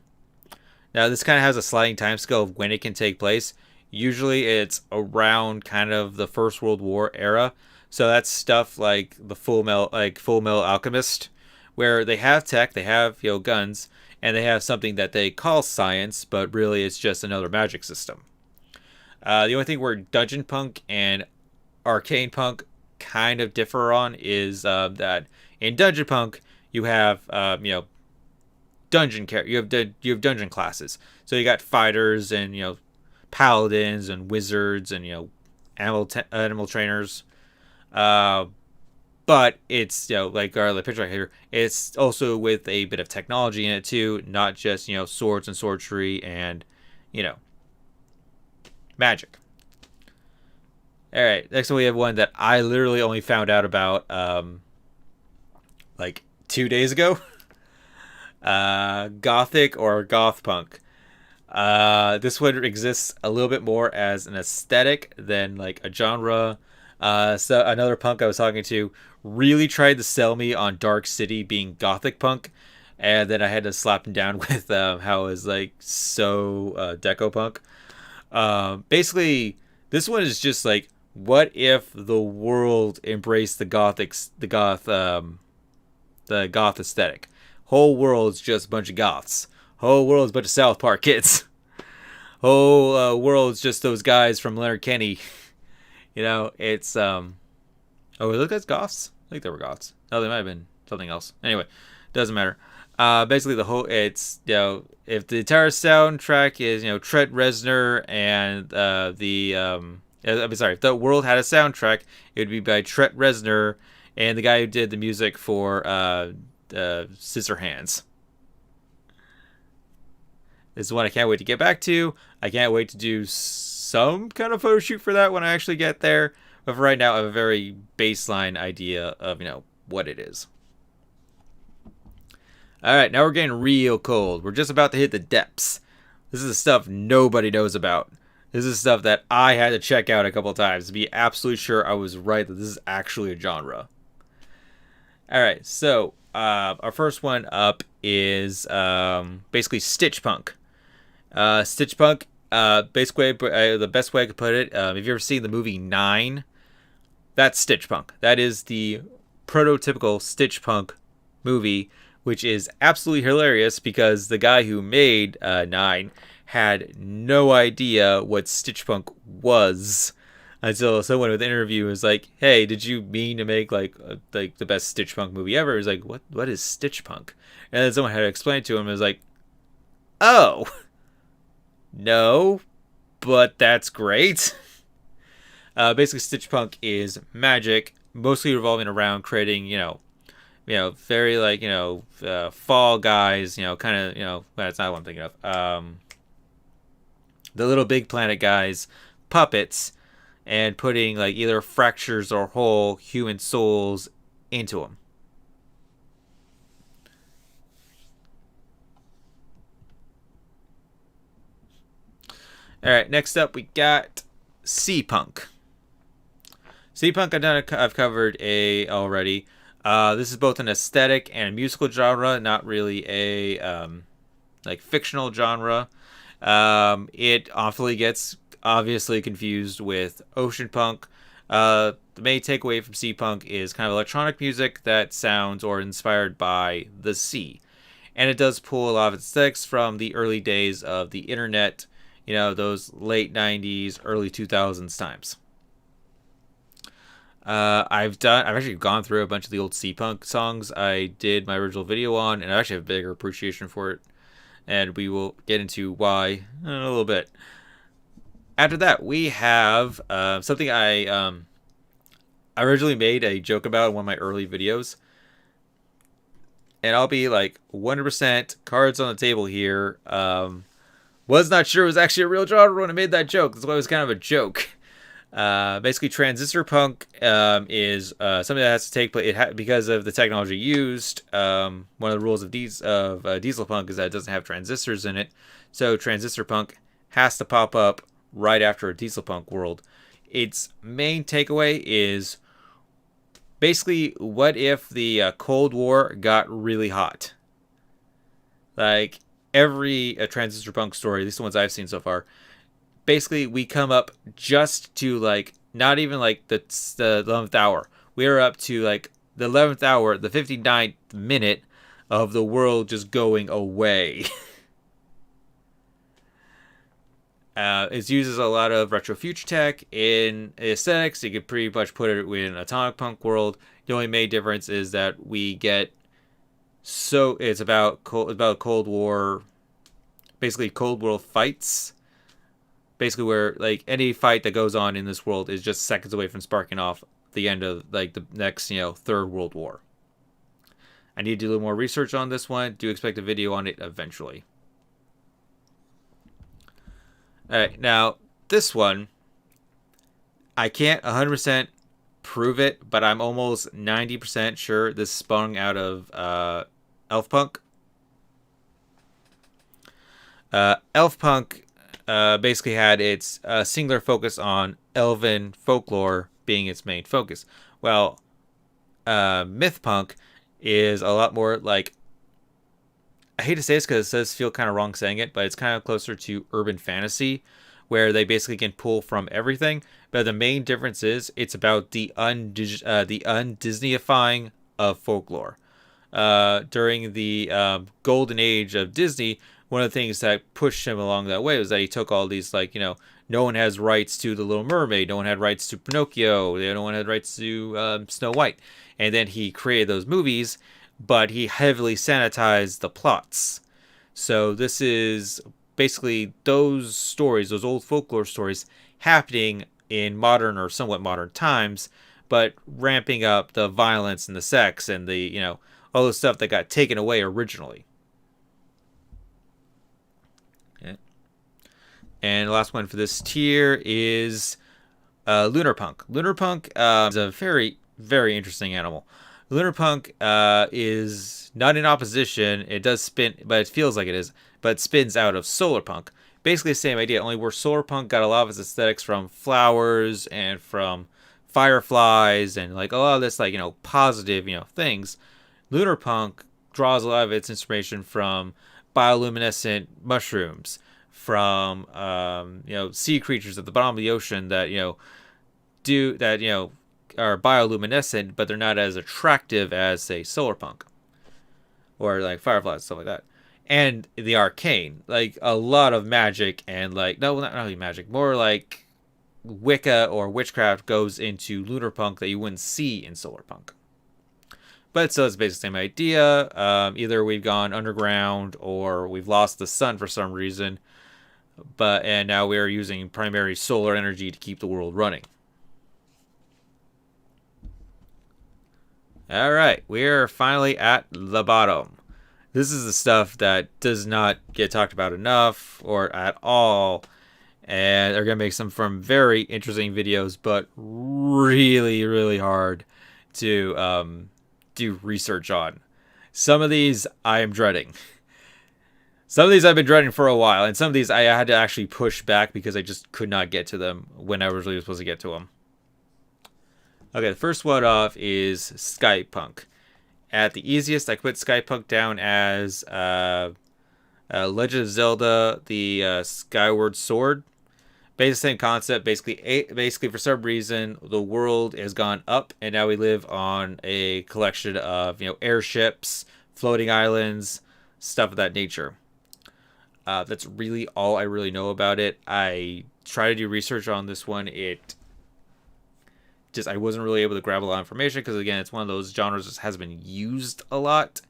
Now, this kind of has a sliding time scale of when it can take place. Usually, it's around kind of the First World War era. So that's stuff like the Full Metal Alchemist, where they have tech, they have guns, and they have something that they call science, but really it's just another magic system. The only thing where Dungeon Punk and Arcade Punk kind of differ on is that in Dungeon Punk you have dungeon dungeon classes. So you got fighters and paladins and wizards and animal trainers. But it's like the picture right here. It's also with a bit of technology in it too, not just swords and sorcery and magic. All right, next one we have one that I literally only found out about like 2 days ago. Gothic or goth punk. This one exists a little bit more as an aesthetic than like a genre. So another punk I was talking to really tried to sell me on Dark City being gothic punk, and then I had to slap him down with how it was like so deco punk. Basically, this one is just like, what if the world embraced the goth aesthetic? Whole world's just a bunch of goths. Whole world's a bunch of South Park kids. Whole world's just those guys from Leonard Kenny. It's oh, were those guys goths? I think they were goths. No, they might have been something else. Anyway, doesn't matter. Basically the whole it's if the entire soundtrack is Trent Reznor and if the world had a soundtrack, it would be by Trent Reznor and the guy who did the music for Scissorhands. This is one I can't wait to get back to. I can't wait to do some kind of photo shoot for that when I actually get there. But for right now, I have a very baseline idea of, what it is. All right, now we're getting real cold. We're just about to hit the depths. This is the stuff nobody knows about. This is stuff that I had to check out a couple of times to be absolutely sure I was right that this is actually a genre. All right, so our first one up is basically Stitch Punk. Stitch Punk, basically, the best way I could put it, if you ever seen the movie Nine, that's Stitch Punk. That is the prototypical Stitch Punk movie, which is absolutely hilarious because the guy who made Nine had no idea what Stitch Punk was until someone with an interview was like, "Hey, did you mean to make like the best Stitch Punk movie ever?" He was like, "What is Stitch Punk?" And then someone had to explain it to him. And was like, "Oh, no, but that's great." Basically, Stitch Punk is magic, mostly revolving around creating, very like Fall Guys, kind of that's not what I'm thinking of. The Little Big Planet guys, puppets, and putting like either fractures or whole human souls into them. All right, next up we got Sea Punk. Sea Punk I've covered already. This is both an aesthetic and a musical genre, not really a like fictional genre. It awfully gets obviously confused with ocean punk. The main takeaway from sea punk is kind of electronic music that sounds or inspired by the sea, and it does pull a lot of aesthetics from the early days of the internet. Those late '90s, early 2000s times. I've actually gone through a bunch of the old sea punk songs I did my original video on, and I actually have a bigger appreciation for it. And we will get into why in a little bit. After that, we have something I originally made a joke about in one of my early videos. And I'll be like 100% cards on the table here. Was not sure it was actually a real genre when I made that joke. That's why it was kind of a joke. Basically, transistor punk is something that has to take place because of the technology used. One of the rules of diesel punk is that it doesn't have transistors in it, so transistor punk has to pop up right after a diesel punk world. Its main takeaway is basically, what if the Cold War got really hot? Like every transistor punk story, at least the ones I've seen so far, basically we come up just to like not even like the 11th hour. We are up to like the 11th hour, the 59th minute of the world just going away. It uses a lot of retro future tech in aesthetics. You could pretty much put it in an atomic punk world. The only main difference is that we get it's about Cold War, basically Cold War fights. Basically, where like any fight that goes on in this world is just seconds away from sparking off the end of like the next Third World War. I need to do a little more research on this one. Do expect a video on it eventually. All right, now this one, I can't 100% prove it, but I'm almost 90% sure this sprung out of elf punk. Elf punk basically had its singular focus on elven folklore being its main focus. Well, myth punk is a lot more like, I hate to say this because it does feel kind of wrong saying it, but it's kind of closer to urban fantasy, where they basically can pull from everything. But the main difference is it's about the undisneyifying of folklore. During the golden age of Disney, one of the things that pushed him along that way was that he took all these, like, no one has rights to The Little Mermaid, no one had rights to Pinocchio, no one had rights to Snow White. And then he created those movies, but he heavily sanitized the plots. So this is basically those stories, those old folklore stories, happening in modern or somewhat modern times, but ramping up the violence and the sex and the, all the stuff that got taken away originally. Okay. And the last one for this tier is Lunar Punk. Lunar Punk is a very, very interesting animal. Lunar Punk is not in opposition. It does spin, but it feels like it is. But it spins out of Solar Punk. Basically the same idea, only where solar punk got a lot of its aesthetics from flowers and from fireflies and like a lot of this like positive things. Lunar punk draws a lot of its inspiration from bioluminescent mushrooms, from sea creatures at the bottom of the ocean that do that are bioluminescent, but they're not as attractive as say solar punk or like fireflies, stuff like that. And the arcane, like a lot of magic and like no, not really magic, more like Wicca or witchcraft goes into lunar punk that you wouldn't see in solar punk. But so it's basically the same idea. Either we've gone underground or we've lost the sun for some reason, and now we are using primary solar energy to keep the world running. All right, we are finally at the bottom. This is the stuff that does not get talked about enough or at all. And they're going to make some from very interesting videos, but really, really hard to do research on. Some of these I am dreading. Some of these I've been dreading for a while, and some of these I had to actually push back because I just could not get to them when I was really supposed to get to them. Okay, the first one off is Skypunk. At the easiest, I put Skypunk down as Legend of Zelda: The Skyward Sword. Basically, same concept. Basically, for some reason, the world has gone up, and now we live on a collection of airships, floating islands, stuff of that nature. That's really all I really know about it. I tried to do research on this one. I wasn't really able to grab a lot of information because again, it's one of those genres that has been used a lot,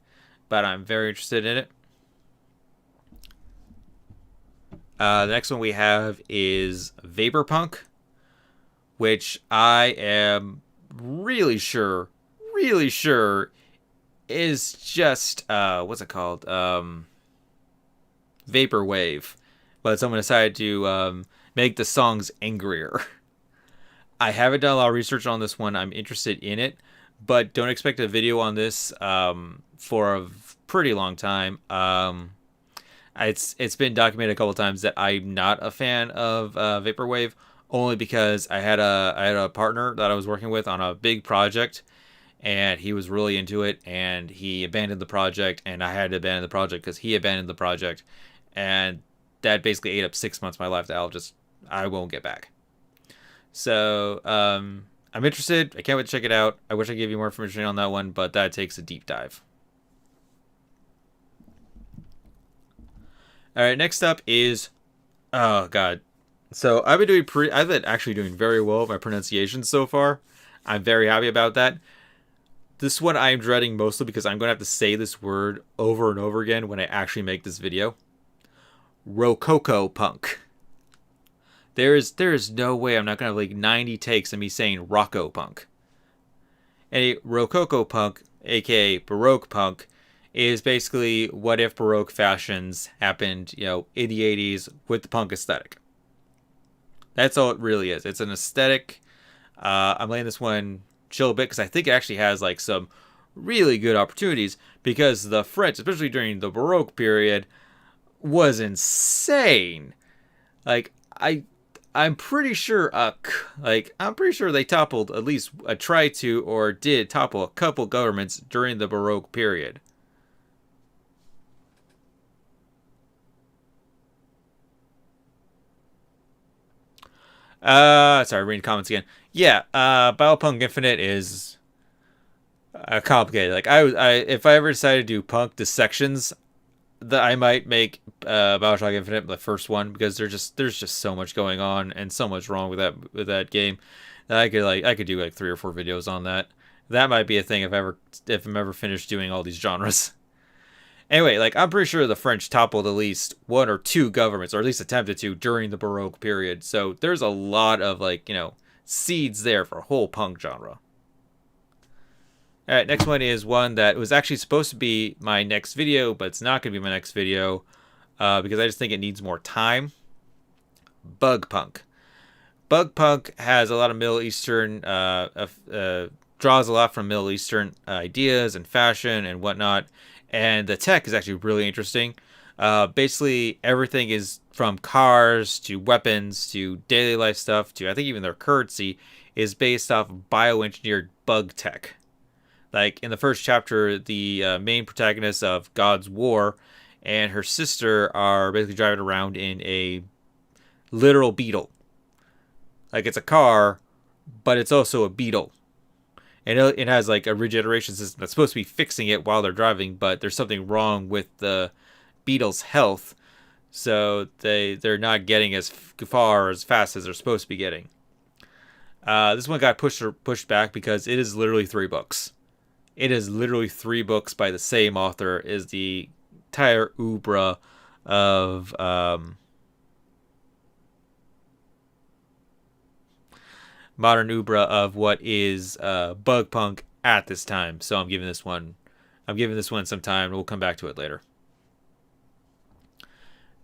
but I'm very interested in it. The next one we have is Vaporpunk, which I am really sure is just what's it called? Vaporwave, but someone decided to make the songs angrier. I haven't done a lot of research on this one. I'm interested in it, but don't expect a video on this for a pretty long time. It's been documented a couple times that I'm not a fan of Vaporwave, only because I had a partner that I was working with on a big project, and he was really into it, and he abandoned the project, and I had to abandon the project because he abandoned the project, and that basically ate up 6 months of my life that I won't get back. So I'm interested. I can't wait to check it out. I wish I could give you more information on that one, but that takes a deep dive. All right, next up is, oh god. So I've been actually doing very well with my pronunciation so far. I'm very happy about that. This one I'm dreading mostly because I'm going to have to say this word over and over again when I actually make this video. Rococo punk. There is no way I'm not going to have like 90 takes of me saying Rocco punk. And Rococo punk, aka Baroque punk, is basically what if Baroque fashions happened, in the 80s with the punk aesthetic. That's all it really is. It's an aesthetic. I'm letting this one chill a bit because I think it actually has like some really good opportunities because the French, especially during the Baroque period, was insane. Like I'm pretty sure they toppled at least tried to or did topple a couple governments during the Baroque period. Sorry, reading comments again. Yeah, Biopunk Infinite is complicated. Like if I ever decided to do punk dissections, that I might make Bioshock Infinite the first one because there's just so much going on and so much wrong with that game that I could do like 3 or 4 videos on that. That might be a thing if I'm ever finished doing all these genres. Anyway, like I'm pretty sure the French toppled at least 1 or 2 governments, or at least attempted to during the Baroque period. So there's a lot of seeds there for a whole punk genre. All right, next one is one that was actually supposed to be my next video, but it's not going to be my next video because I just think it needs more time. Bug punk. Bug punk has a lot of Middle Eastern, draws a lot from Middle Eastern ideas and fashion and whatnot, and the tech is actually really interesting. Basically, everything is from cars to weapons to daily life stuff to I think even their currency is based off of bioengineered bug tech. Like in the first chapter, the main protagonist of God's War and her sister are basically driving around in a literal beetle. Like it's a car, but it's also a beetle. And it has like a regeneration system that's supposed to be fixing it while they're driving, but there's something wrong with the beetle's health, so they're not getting as far as fast as they're supposed to be getting. This one got pushed back because it is literally 3 books. It is literally 3 books by the same author as the entire oeuvre of modern oeuvre of what is bug punk at this time. So I'm giving this one some time. We'll come back to it later.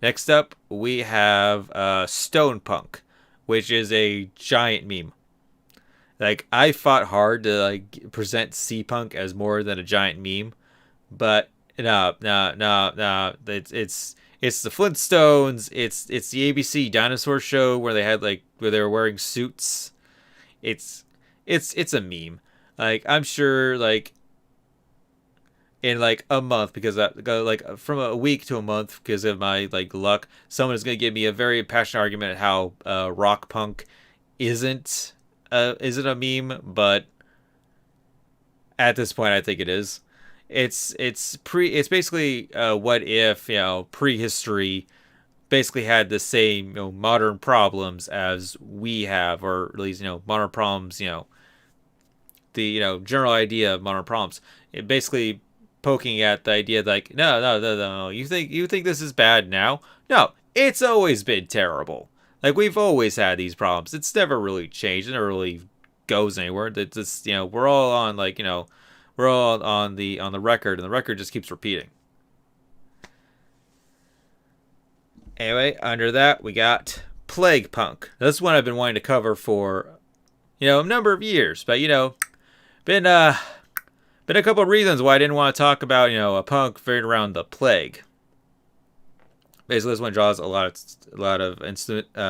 Next up, we have Stone Punk, which is a giant meme. Like I fought hard to like present C Punk as more than a giant meme, but no. It's the Flintstones. It's the ABC dinosaur show where they had like where they were wearing suits. It's it's a meme. Like I'm sure like in like a month because like from a week to a month because of my like luck, someone is gonna give me a very passionate argument at how rock punk isn't a meme, but at this point I think it is. It's basically what if prehistory basically had the same modern problems as we have, or at least modern problems, the general idea of modern problems. It basically poking at the idea like no, you think this is bad now? No, it's always been terrible. Like we've always had these problems. It's never really changed. It never really goes anywhere. It's just we're all on we're all on the record, and the record just keeps repeating. Anyway, under that we got Plague Punk. This is one I've been wanting to cover for a number of years, but been been a couple of reasons why I didn't want to talk about a punk veered around the plague. Basically, this one draws a lot of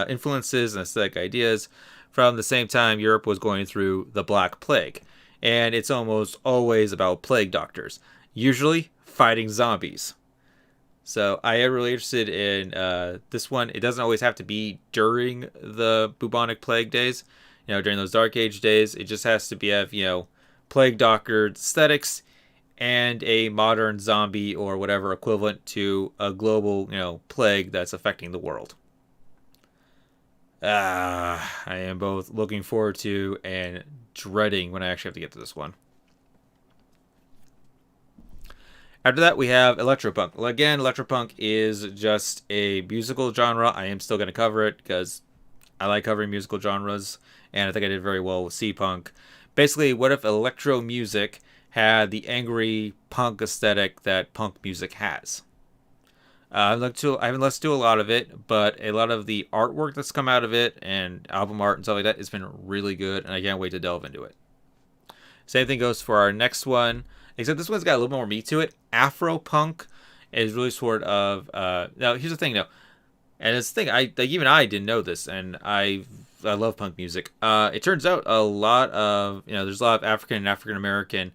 influences and aesthetic ideas from the same time Europe was going through the Black Plague, and it's almost always about plague doctors, usually fighting zombies. So I am really interested in this one. It doesn't always have to be during the bubonic plague days, during those Dark Age days. It just has to be plague doctor aesthetics and a modern zombie or whatever equivalent to a global plague that's affecting the world. I am both looking forward to and dreading when I actually have to get to this one. After that, we have electropunk. Well, again, electropunk is just a musical genre. I am still going to cover it because I like covering musical genres, and I think I did very well with C-punk. Basically, what if electro music had the angry punk aesthetic that punk music has? I haven't listened to a lot of it, but a lot of the artwork that's come out of it and album art and stuff like that has been really good, and I can't wait to delve into it. Same thing goes for our next one, except this one's got a little more meat to it. Afro punk is really sort of now. Here's the thing, though, and it's the thing even I didn't know this, and I love punk music. It turns out a lot of there's a lot of African and African American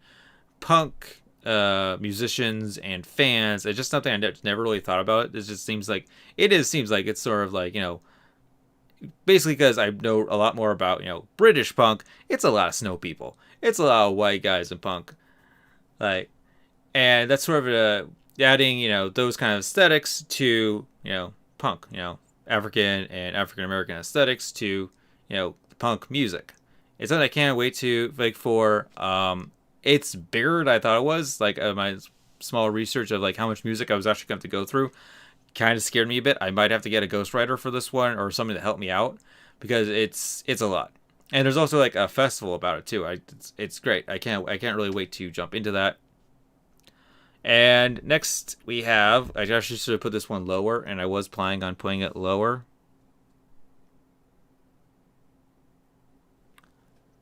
punk musicians and fans. It's just something I never really thought about. It just seems like it's sort of like basically because I know a lot more about British punk. It's a lot of snow people. It's a lot of white guys in punk, like, and that's sort of adding those kind of aesthetics to punk. African and African American aesthetics to punk music. It's something I can't wait to for. It's bigger than I thought it was. Like my small research of like how much music I was actually going to go through kind of scared me a bit. I might have to get a ghostwriter for this one or somebody to help me out because it's a lot. And there's also like a festival about it too. It's great. I can't really wait to jump into that. And next we have, I actually should have put this one lower, and I was planning on putting it lower.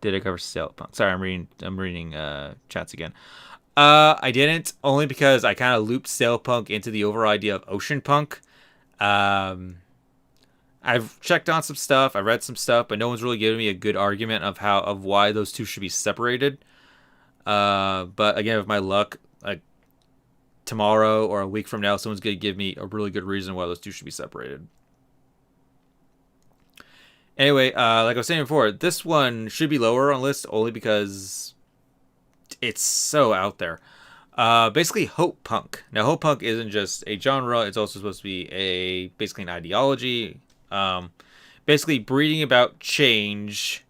Did I cover Stealth Punk? Sorry, I'm reading chats again. I didn't, only because I kind of looped sail punk into the overall idea of ocean punk. Um, I've checked on some stuff, I read some stuff, but no one's really given me a good argument of why those two should be separated. But again, with my luck, like tomorrow or a week from now, someone's gonna give me a really good reason why those two should be separated. Anyway, like I was saying before, this one should be lower on the list only because it's so out there. Basically, hope punk. Now, hope punk isn't just a genre; it's also supposed to be a basically an ideology. Um, Basically, breeding about change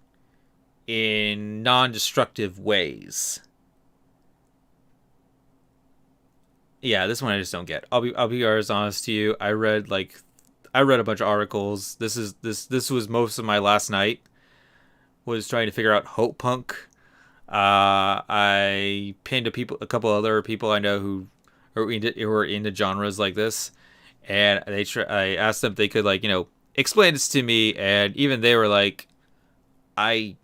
in non-destructive ways. Yeah, this one I just don't get. I'll be honest to you. I read a bunch of articles. This was most of my last night was trying to figure out hope punk. I pinned a couple other people I know who are into genres like this, and I asked them if they could explain this to me, and even they were like, I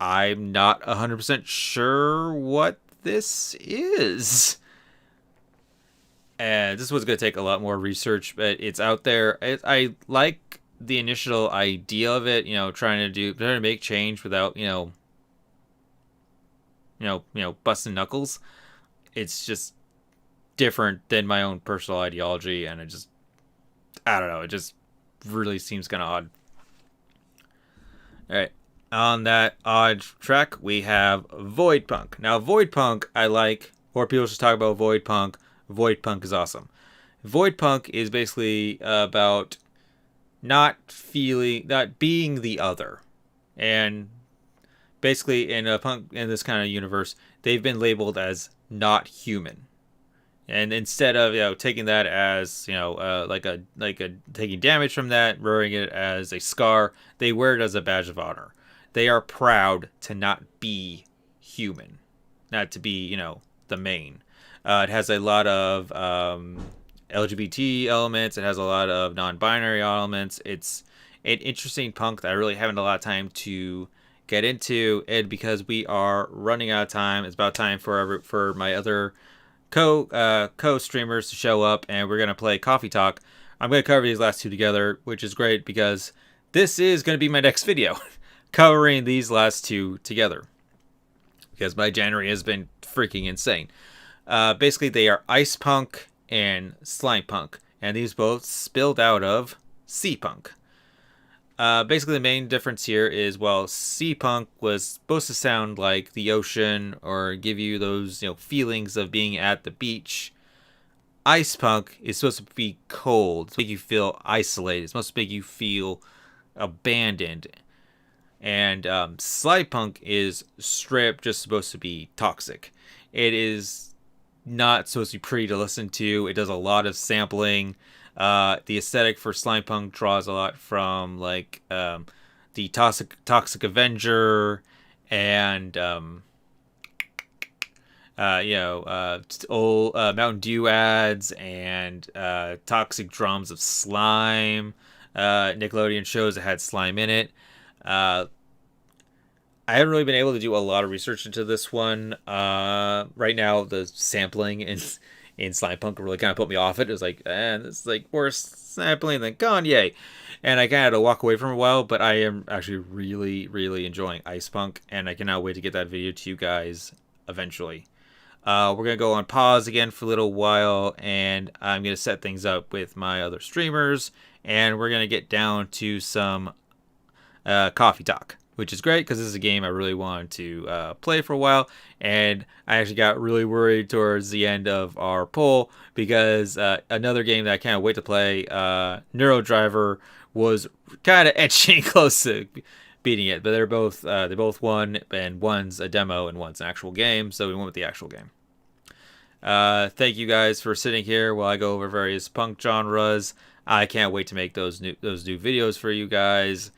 I'm not 100% sure what this is. And this was going to take a lot more research, but it's out there. I like the initial idea of it, trying to make change without, busting knuckles. It's just different than my own personal ideology, and I don't know, it just really seems kind of odd. All right. On that odd track, we have Void Punk. Now, Void Punk, I like. More people should talk about Void Punk. Void Punk is awesome. Void Punk is basically about not being the other, and basically in this kind of universe, they've been labeled as not human. And instead of taking that as like a taking damage from that, wearing it as a scar, they wear it as a badge of honor. They are proud to not be human, not to be the main. It has a lot of LGBT elements. It has a lot of non-binary elements. It's an interesting punk that I really haven't a lot of time to get into, and because we are running out of time, it's about time for my other co streamers to show up, and we're gonna play Coffee Talk. I'm gonna cover these last two together, which is great because this is gonna be my next video, covering these last two together. Because my January has been freaking insane. Basically, they are Ice Punk and Slime Punk, and these both spilled out of Sea Punk. Basically, the main difference here is, well, sea punk was supposed to sound like the ocean or give you those feelings of being at the beach. Ice punk is supposed to be cold, it's make you feel isolated. It's supposed to make you feel abandoned. And slide punk is straight up just supposed to be toxic. It is not supposed to be pretty to listen to. It does a lot of sampling. The aesthetic for Slime Punk draws a lot from the Toxic Avenger and old Mountain Dew ads and toxic drums of slime. Nickelodeon shows that had slime in it. Uh, I haven't really been able to do a lot of research into this one. Right now, the sampling in Slime Punk really kind of put me off it. It was like, this is like worse sampling than Kanye. And I kind of had to walk away from it a while, but I am actually really, really enjoying Ice Punk, and I cannot wait to get that video to you guys eventually. We're going to go on pause again for a little while, and I'm going to set things up with my other streamers, and we're going to get down to some Coffee Talk, which is great because this is a game I really wanted to play for a while, and I actually got really worried towards the end of our poll because another game that I can't wait to play, Neuro Driver, was kind of etching close to beating it, but they both won, and one's a demo and one's an actual game, so we went with the actual game. Thank you guys for sitting here while I go over various punk genres. I can't wait to make those new videos for you guys.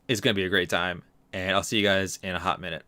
It's gonna be a great time, and I'll see you guys in a hot minute.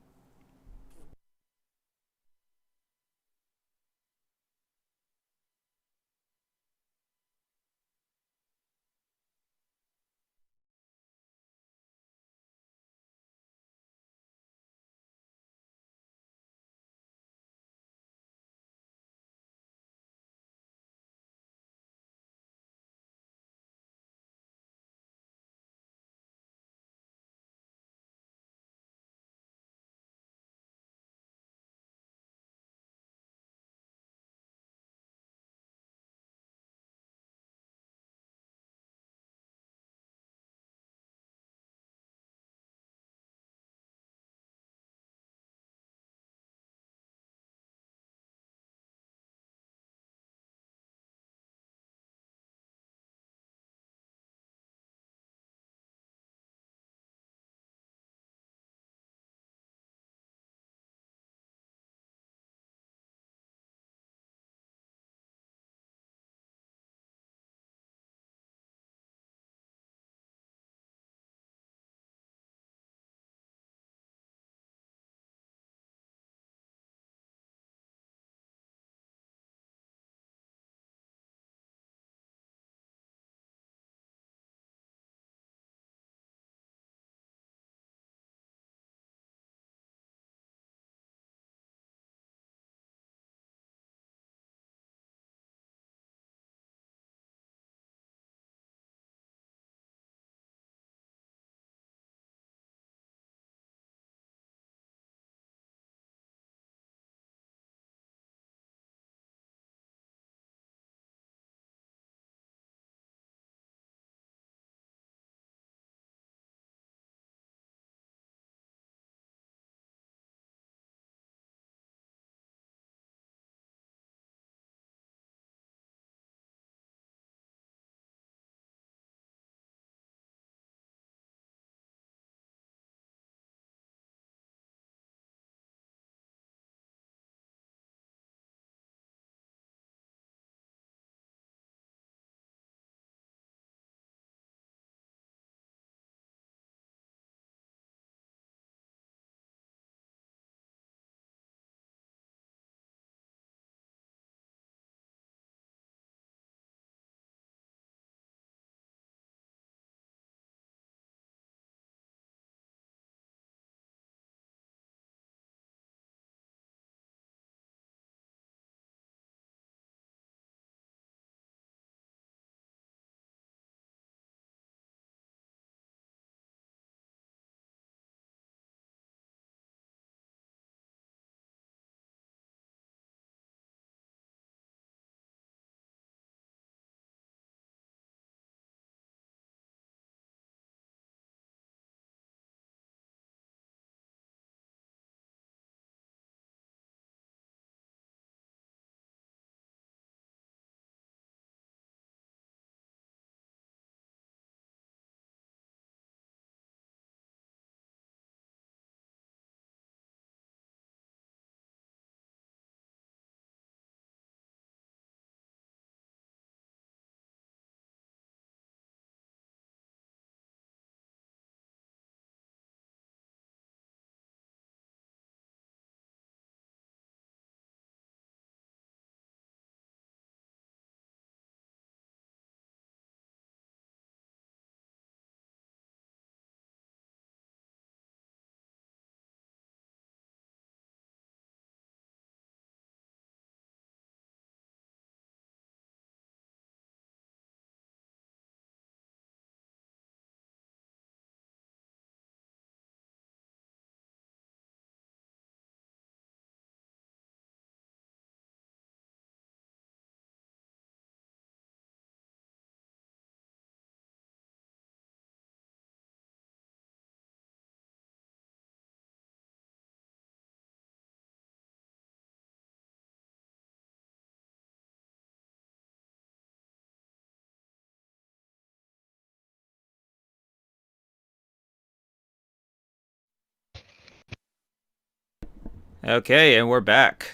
Okay, and we're back.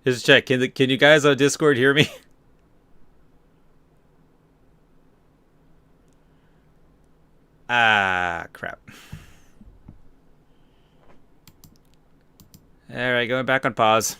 Just check. Can you guys on Discord hear me? Ah, crap. All right, going back on pause.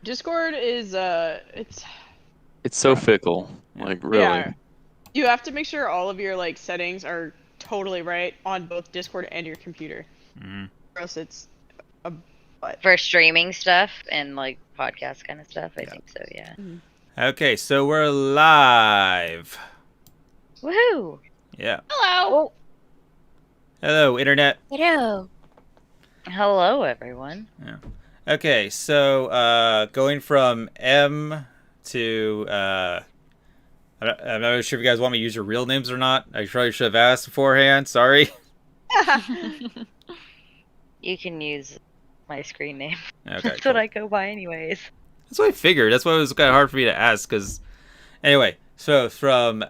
Discord is it's It's so fickle. Yeah. Like yeah. really. You have to make sure all of your like settings are totally right on both Discord and your computer. Mm. Or else it's a butt. For streaming stuff and like podcast kind of stuff, I think so, yeah. Okay, so we're live. Woohoo! Yeah. Hello. Hello, internet. Hello. Hello, everyone. Yeah. Okay, so going from M to I'm not really sure if you guys want me to use your real names or not. I probably should have asked beforehand. Sorry. You can use my screen name. Okay, That's cool. what I go by anyways. That's what I figured. That's why it was kind of hard for me to ask. Because anyway, so from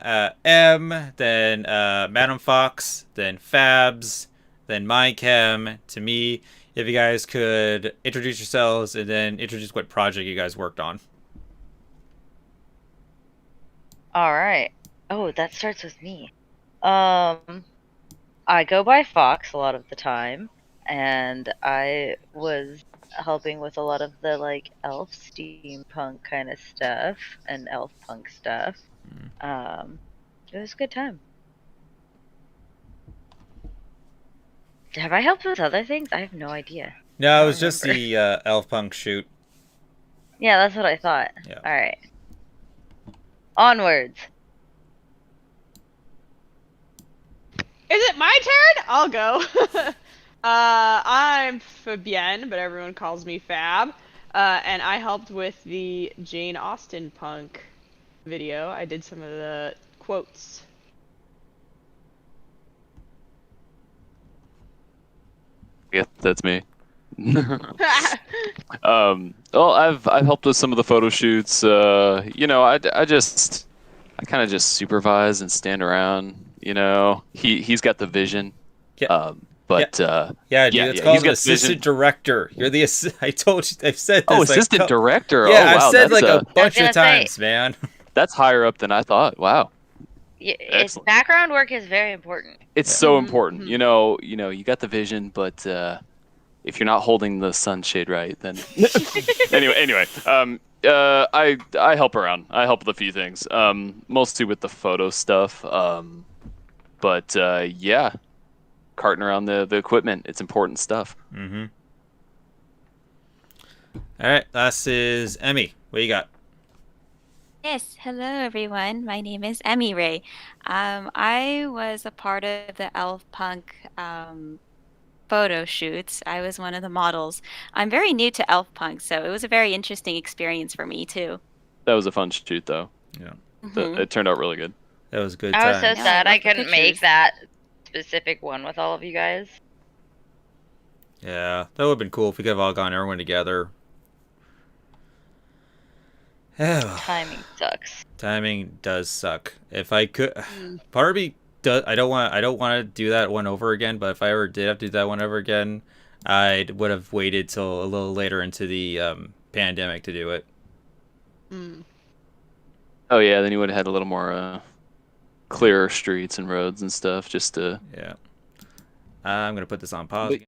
M, then Madam Fox, then Fabs, then MyChem, to me. If you guys could introduce yourselves and then introduce what project you guys worked on. All right. Oh, that starts with me. I go by Fox a lot of the time, and I was helping with a lot of the like elf steampunk kind of stuff and elf punk stuff. It was a good time. Have I helped with other things? I have no idea. No, it was just the Elf Punk shoot. Yeah, that's what I thought. Yeah. All right. Onwards. Is it my turn? I'll go. I'm Fabienne, but everyone calls me Fab. And I helped with the Jane Austen punk video. I did some of the quotes. Yeah, that's me. Well, I've helped with some of the photo shoots. You know, I kind of just supervise and stand around. You know, he's got the vision. Yeah. But yeah, dude, it's called he's an got assistant vision. director. You're the I told you, I've said this. Oh, like, assistant director. Yeah, Oh, wow, I've said that's like a bunch gonna of times, man. that's higher up than I thought. Wow. It's Excellent. background work is very important. It's Yeah. so important. You know, you got the vision, but if you're not holding the sunshade right, then anyway, I help around. I help with a few things, mostly with the photo stuff. But yeah, carting around the equipment. It's important stuff. Mm-hmm. All right, last is Emmy. What you got? Yes, hello everyone. My name is Emmy Ray. I was a part of the Elf Punk photo shoots. I was one of the models. I'm very new to Elf Punk, so it was a very interesting experience for me too. That was a fun shoot, though. Yeah, It turned out really good. that was a good I was so time. Yeah, sad I I love the couldn't make pictures. that specific one with all of you guys. Yeah, that would have been cool if we could have all gone everyone together. Timing sucks. Timing does suck. If I could, part of me does. I don't want to do that one over again. But if I ever did have to do that one over again, I would have waited till a little later into the pandemic to do it. Oh yeah, then you would have had a little more clearer streets and roads and stuff, just to. Yeah. I'm gonna put this on pause. But-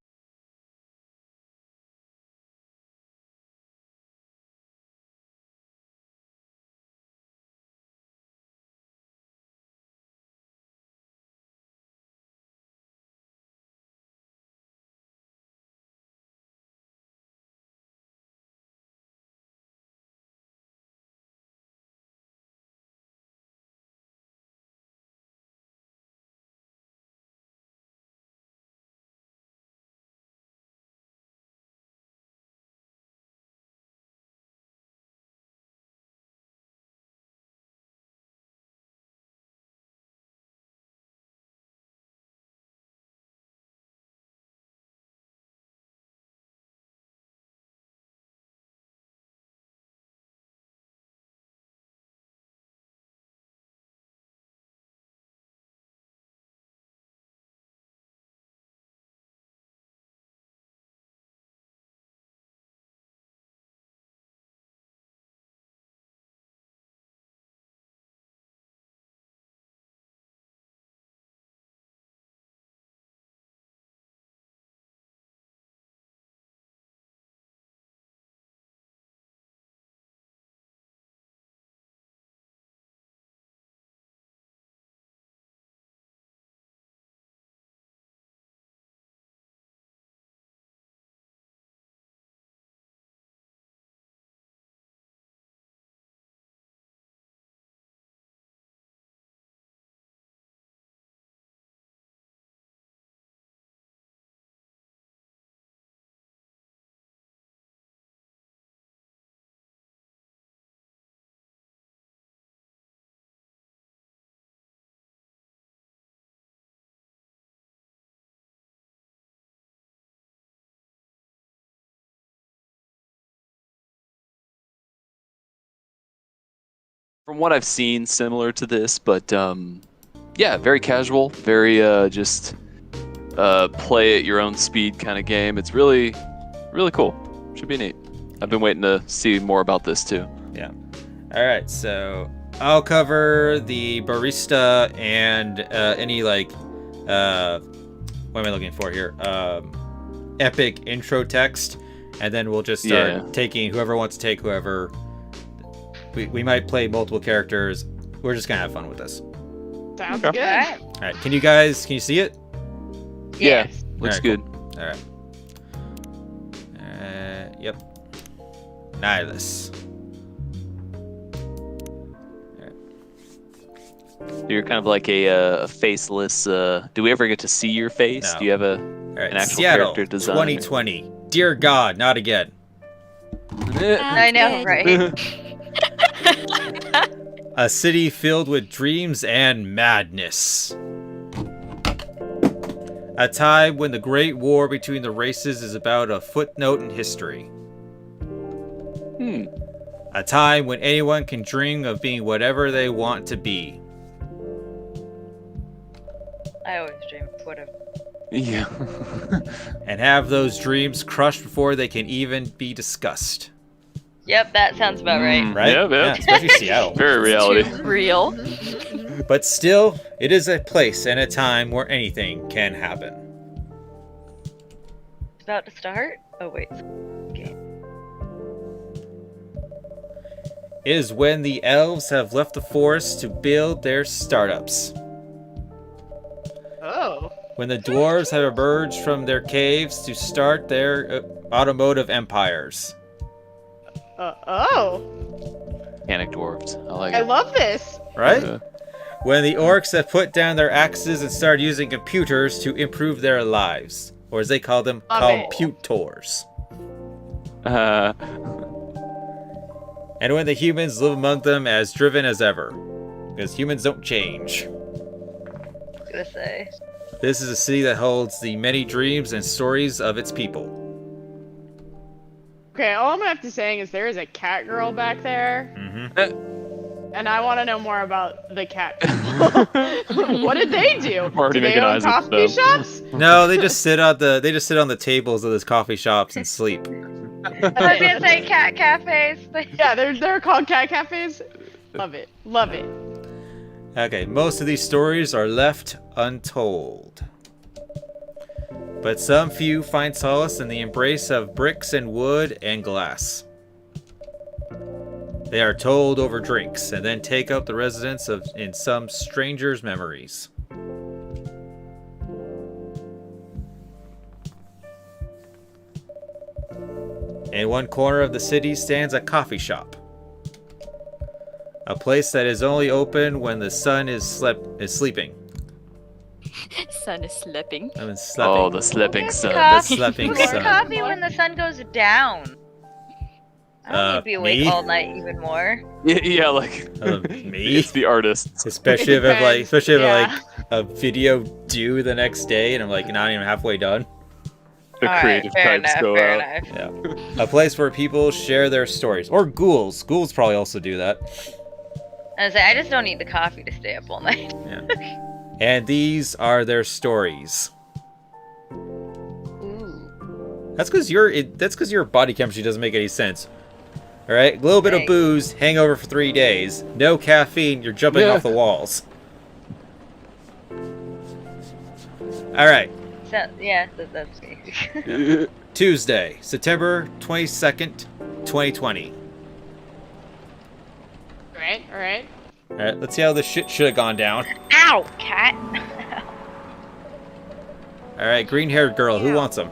From what I've seen, similar to this, but yeah, very casual, very just play at your own speed kind of game. It's really, really cool. Should be neat. I've been waiting to see more about this too. Yeah. All right, so I'll cover the barista and any like what am I looking for here? Epic intro text, and then we'll just start taking whoever wants to take whoever. We might play multiple characters. We're just gonna have fun with this. Sounds Okay. good. All right, can you see it? Yeah, Yes. looks Alright, good. All right. Yep. Nihilus. You're kind of like a faceless. Do we ever get to see your face? No. Do you have All right. an actual Seattle, character design? 2020. Dear God, not again. I know, right? A city filled with dreams and madness. A time when the great war between the races is about a footnote in history. A time when anyone can dream of being whatever they want to be. I always dream whatever. Yeah. And have those dreams crushed before they can even be discussed. Yep, that sounds about right. Right? Yeah. Especially Seattle. Very reality. Real. But still, it is a place and a time where anything can happen. It's about to start? Oh, wait. It is when the elves have left the forest to build their startups. Oh. When the dwarves have emerged from their caves to start their automotive empires. Oh. Panic dwarves. I like I it. love this. Right? Yeah. When the orcs have put down their axes and started using computers to improve their lives. Or as they call them, Love it. computors. Uh, And when the humans live among them as driven as ever. Because humans don't change. I was gonna say. This is a city that holds the many dreams and stories of its people. Okay, all I'm gonna have to say is there is a cat girl back there, and I want to know more about the cat people. What did they do? I'm already Do they making own eyes at coffee them. shops? No, they just sit on the tables of those coffee shops and sleep. I was gonna say cat cafes, but Yeah, they're called cat cafes. Love it. Love it. Okay, most of these stories are left untold. But some few find solace in the embrace of bricks and wood and glass. They are told over drinks and then take up the residence in some stranger's memories. In one corner of the city stands a coffee shop. A place that is only open when the sun is sleeping. Sun is slipping. I mean, sleeping. Oh, the slipping sun. The sleeping Who gets sun. coffee when the sun goes down? I don't need to be awake me? all night even more. Yeah, like Me? it's the artists. Especially if I Depends. Yeah. a video due the next day and I'm like not even halfway done. The All creative right, fair types enough, go fair out. enough. Yeah. A place where people share their stories. Or ghouls. Ghouls probably also do that. I just don't need the coffee to stay up all night. Yeah. And these are their stories. Ooh. That's because your body chemistry doesn't make any sense. All right, a little bit of Right. booze, hangover for 3 days, no caffeine, you're jumping Yeah. off the walls. All right, So, yeah, that's me. Tuesday, September 22nd, 2020. All right. All right, let's see how this shit should have gone down. Ow, cat! All right, green-haired girl, who Ew. wants them?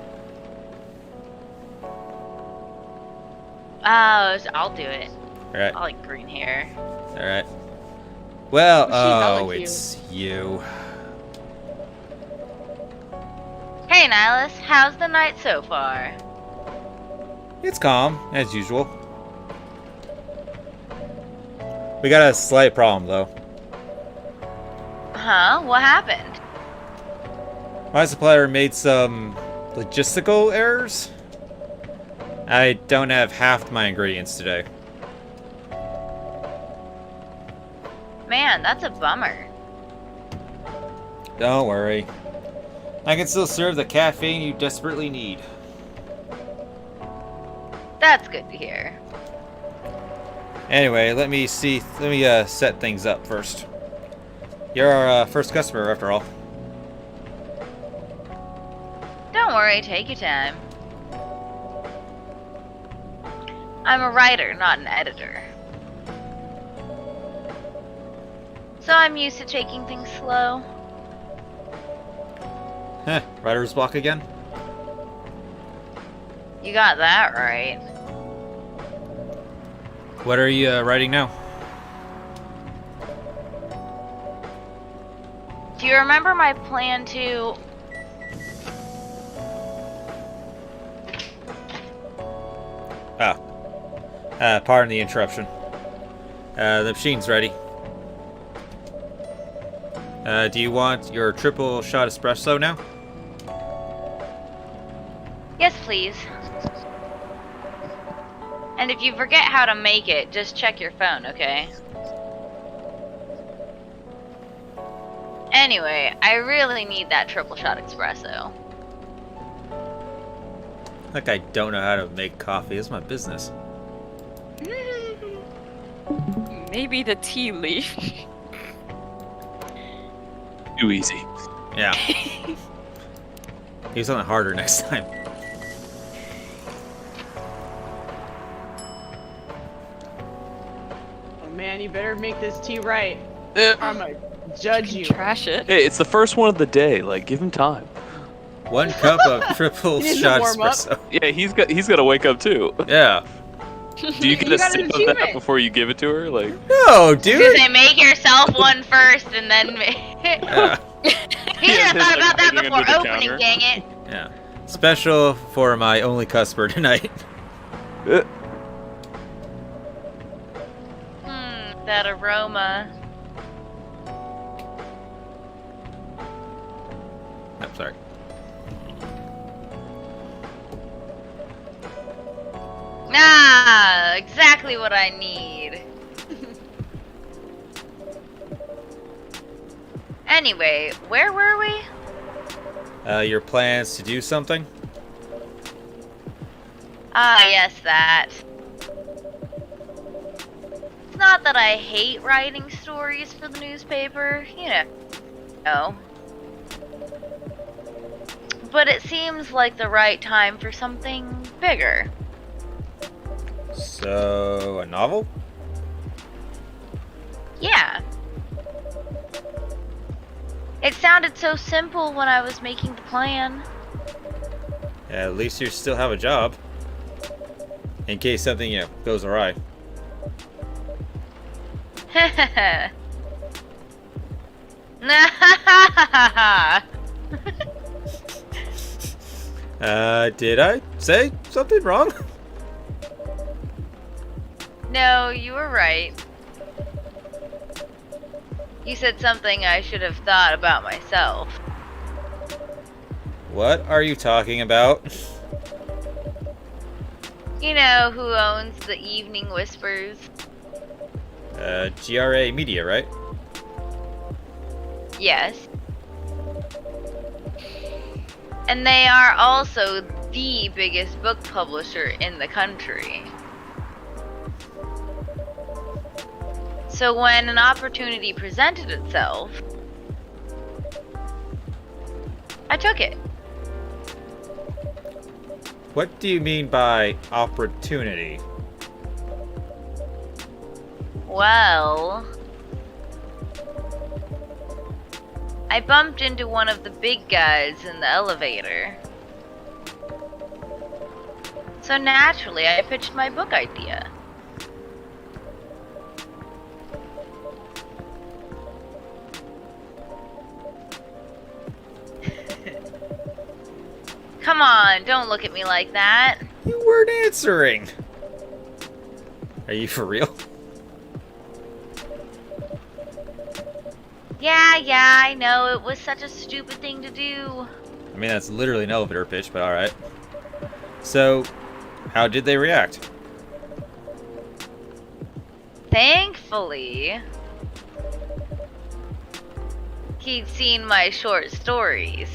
I'll do it. All right, I like green hair. all right. Well, She's hella oh, cute. it's you. Hey, Nihilus, how's the night so far? It's calm, as usual. We got a slight problem, though. Huh? What happened? My supplier made some logistical errors. I don't have half my ingredients today. Man, that's a bummer. Don't worry. I can still serve the caffeine you desperately need. That's good to hear. Anyway, let me set things up first. You're our first customer, after all. Don't worry, take your time. I'm a writer, not an editor. So I'm used to taking things slow. Heh, writer's block again? You got that right. What are you writing now? Do you remember my plan to... Pardon the interruption. The machine's ready. Do you want your triple shot espresso now? Yes, please. And if you forget how to make it, just check your phone, okay? Anyway, I really need that triple shot espresso. Like I don't know how to make coffee. It's my business. Maybe the tea leaf. Too easy. Yeah. Do something harder next time. Oh man, you better make this tea right. Eh. Or I'm gonna judge you. Trash it. Hey, it's the first one of the day. Like, give him time. 1 cup of triple You need to shot warm up. espresso. Yeah, he's got to wake up too. Yeah. Do you get You a got sip an of that achievement. before you give it to her? Like, No, Just dude. say make yourself one first and then... Yeah. He should have thought about that Hiding before under the opening, counter. dang it. Yeah. Special for my only customer tonight. That aroma. I'm sorry. Ah, exactly what I need. Anyway, where were we? Your plans to do something? Ah, yes, that. It's not that I hate writing stories for the newspaper, you know. But it seems like the right time for something bigger. So, a novel? Yeah. It sounded so simple when I was making the plan. At least you still have a job. In case something, goes awry. Did I say something wrong? No, you were right. You said something I should have thought about myself. What are you talking about? You know who owns the Evening Whispers? GRA Media, right? Yes. And they are also the biggest book publisher in the country. So when an opportunity presented itself, I took it. What do you mean by opportunity? Well, I bumped into one of the big guys in the elevator. So naturally, I pitched my book idea. Come on, don't look at me like that. You weren't answering. Are you for real? Yeah, I know. It was such a stupid thing to do. I mean, that's literally an elevator pitch, but alright. So, how did they react? Thankfully, he'd seen my short stories.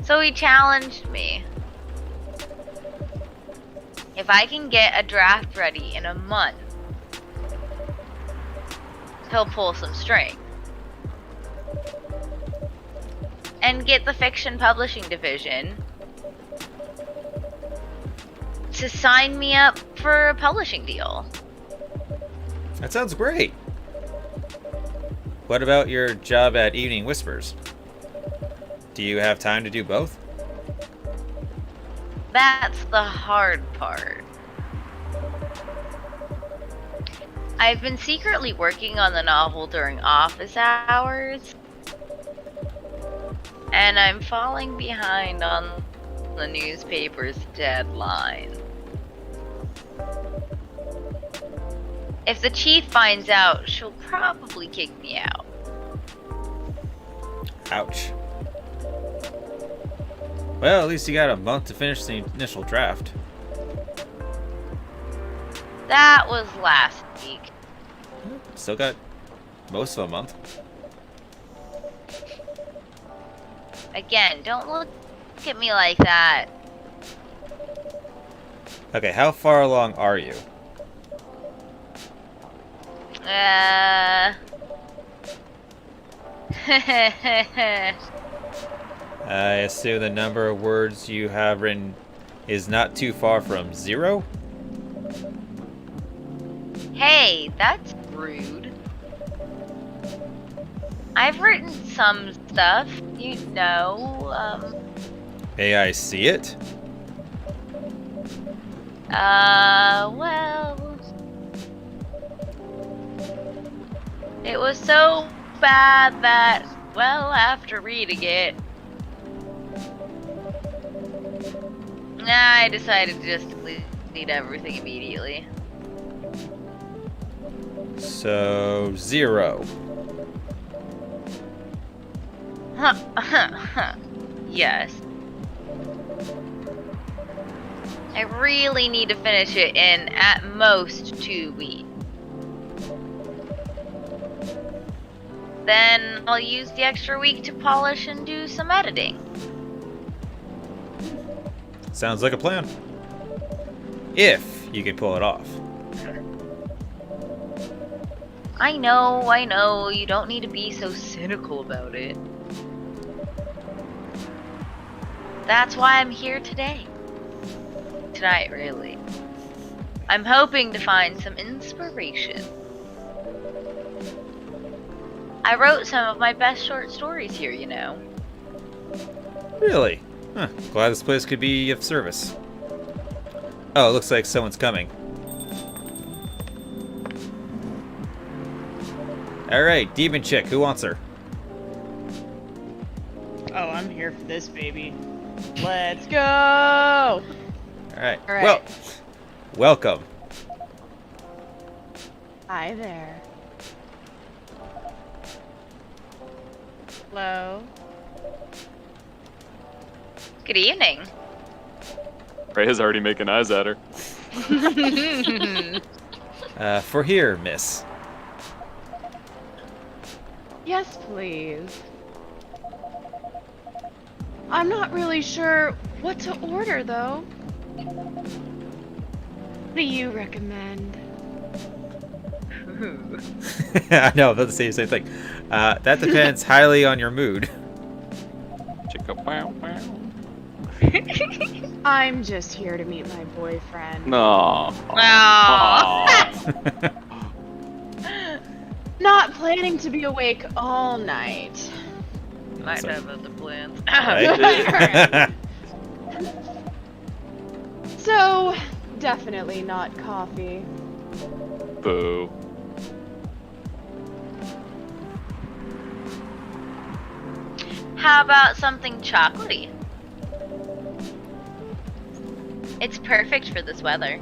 So he challenged me. If I can get a draft ready in a month, he'll pull some string. And get the fiction publishing division to sign me up for a publishing deal. That sounds great. What about your job at Evening Whispers? Do you have time to do both? That's the hard part. I've been secretly working on the novel during office hours, and I'm falling behind on the newspaper's deadline. If the chief finds out, she'll probably kick me out. Ouch. Well, at least you got a month to finish the initial draft. That was last week. Still got most of a month. Again, don't look at me like that. Okay, how far along are you? I assume the number of words you have written is not too far from 0? Hey, that's rude. I've written some stuff, you know, May I see it? well, it was so bad that, well, after reading it, I decided to just delete everything immediately. So, 0. Yes. I really need to finish it in at most 2 weeks. Then I'll use the extra week to polish and do some editing. Sounds like a plan. If you can pull it off. I know. You don't need to be so cynical about it. That's why I'm here today. Tonight, really. I'm hoping to find some inspiration. I wrote some of my best short stories here, you know. Really? Huh. Glad this place could be of service. Oh, it looks like someone's coming. Alright, demon chick, who wants her? Oh, I'm here for this, baby. Let's go! Alright. All right. Well, welcome. Hi there. Hello. Good evening. Rhea's already making eyes at her. For here, miss. Yes, please. I'm not really sure what to order, though. What do you recommend? I know, about to say the same thing. That depends highly on your mood. Chicka wow wow. I'm just here to meet my boyfriend. No. Aw. Not planning to be awake all night. Might Sorry. have other plans. Right? So, definitely not coffee. Boo. How about something chocolatey? It's perfect for this weather.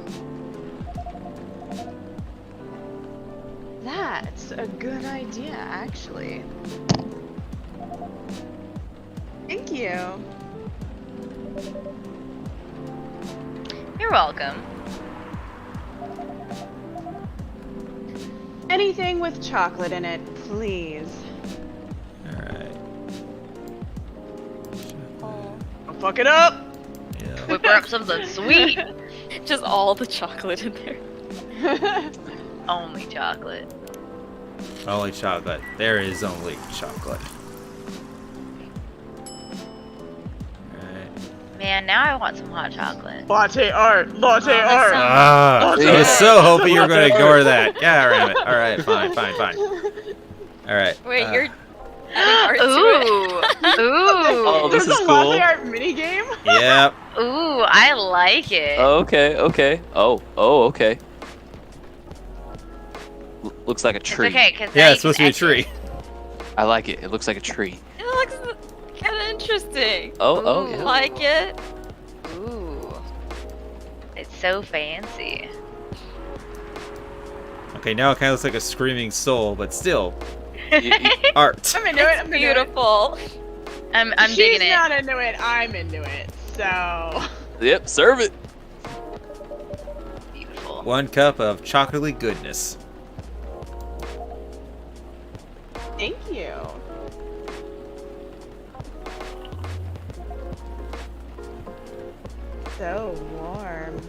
That's a good idea, actually. Thank you. You're welcome. Anything with chocolate in it, please. Alright. Don't fuck it up! Yeah. Whip her up something sweet. Just all the chocolate in there. Only chocolate. Only chocolate. There is only chocolate. Alright. Man, now I want some hot chocolate. Latte art! Latte Oh, art! Ah, Latte I was art. so hoping you were going to Latte ignore art. that. Yeah, damn it. Alright, fine. Alright. Wait, you're adding art to Ooh. it. Ooh. Oh, this There's is a cool. latte art minigame? Yep. Ooh, I like it. Okay. Oh, okay. Looks like a It's tree. okay, because Yeah, it's supposed to be a tree. I like it. It looks like a tree. It looks kind of interesting. Oh, Ooh. yeah. Like it? Ooh. It's so fancy. Okay, now it kind of looks like a screaming soul, but still, You- art. I'm into it, I'm into it. Beautiful. I'm She's digging it. not into it, I'm into it. So... Yep, serve it. Beautiful. One cup of chocolatey goodness. Thank you. So warm.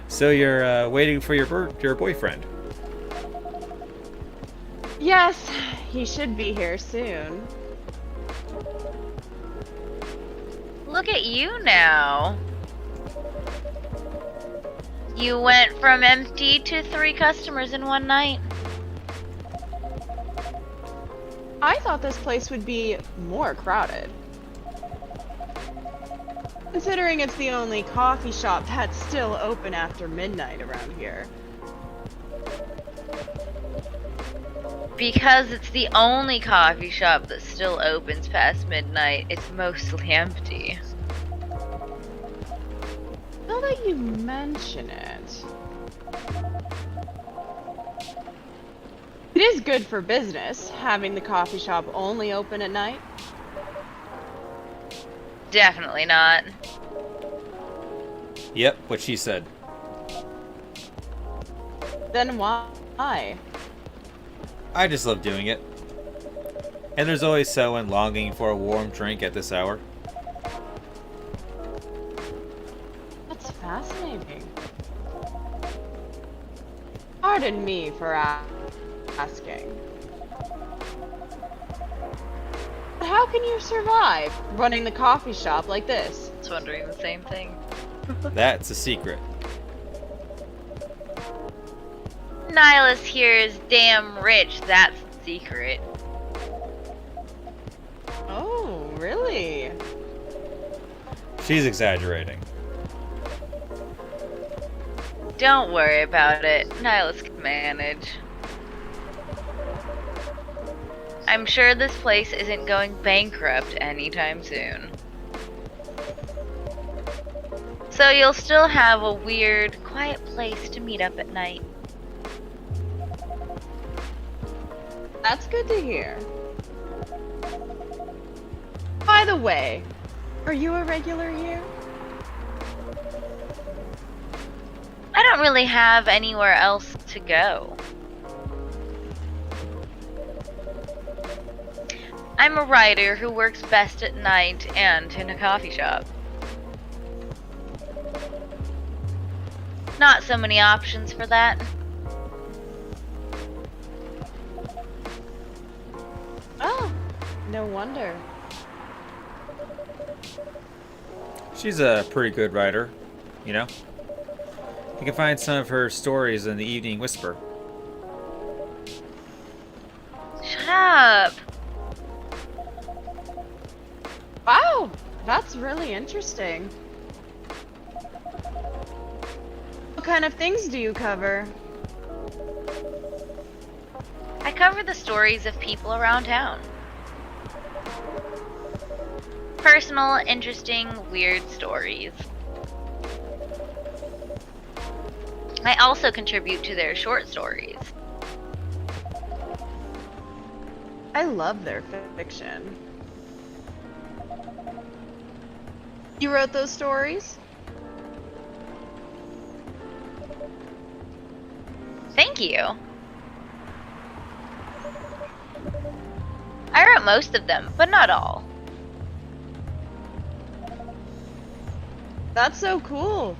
So you're waiting for your boyfriend. Yes, he should be here soon. Look at you now. You went from empty to 3 customers in one night. I thought this place would be more crowded. Considering it's the only coffee shop that's still open after midnight around here. Because it's the only coffee shop that still opens past midnight, it's mostly empty. Now that you mention it. It is good for business, having the coffee shop only open at night. Definitely not. Yep, what she said. Then why? I just love doing it. And there's always someone longing for a warm drink at this hour. That's fascinating. pardon me for asking. But how can you survive running the coffee shop like this? I was wondering the same thing. That's a secret. Nihilus here is damn rich, that's the secret. Oh, really? She's exaggerating. Don't worry about it, Nihilus can manage. I'm sure this place isn't going bankrupt anytime soon. So you'll still have a weird, quiet place to meet up at night. That's good to hear. By the way, are you a regular here? I don't really have anywhere else to go. I'm a writer who works best at night and in a coffee shop. Not so many options for that. Oh, no wonder. She's a pretty good writer, you know? You can find some of her stories in the Evening Whisper. Shut up! Wow, that's really interesting. What kind of things do you cover? I cover the stories of people around town. Personal, interesting, weird stories. I also contribute to their short stories. I love their fiction. You wrote those stories? Thank you. I wrote most of them, but not all. That's so cool.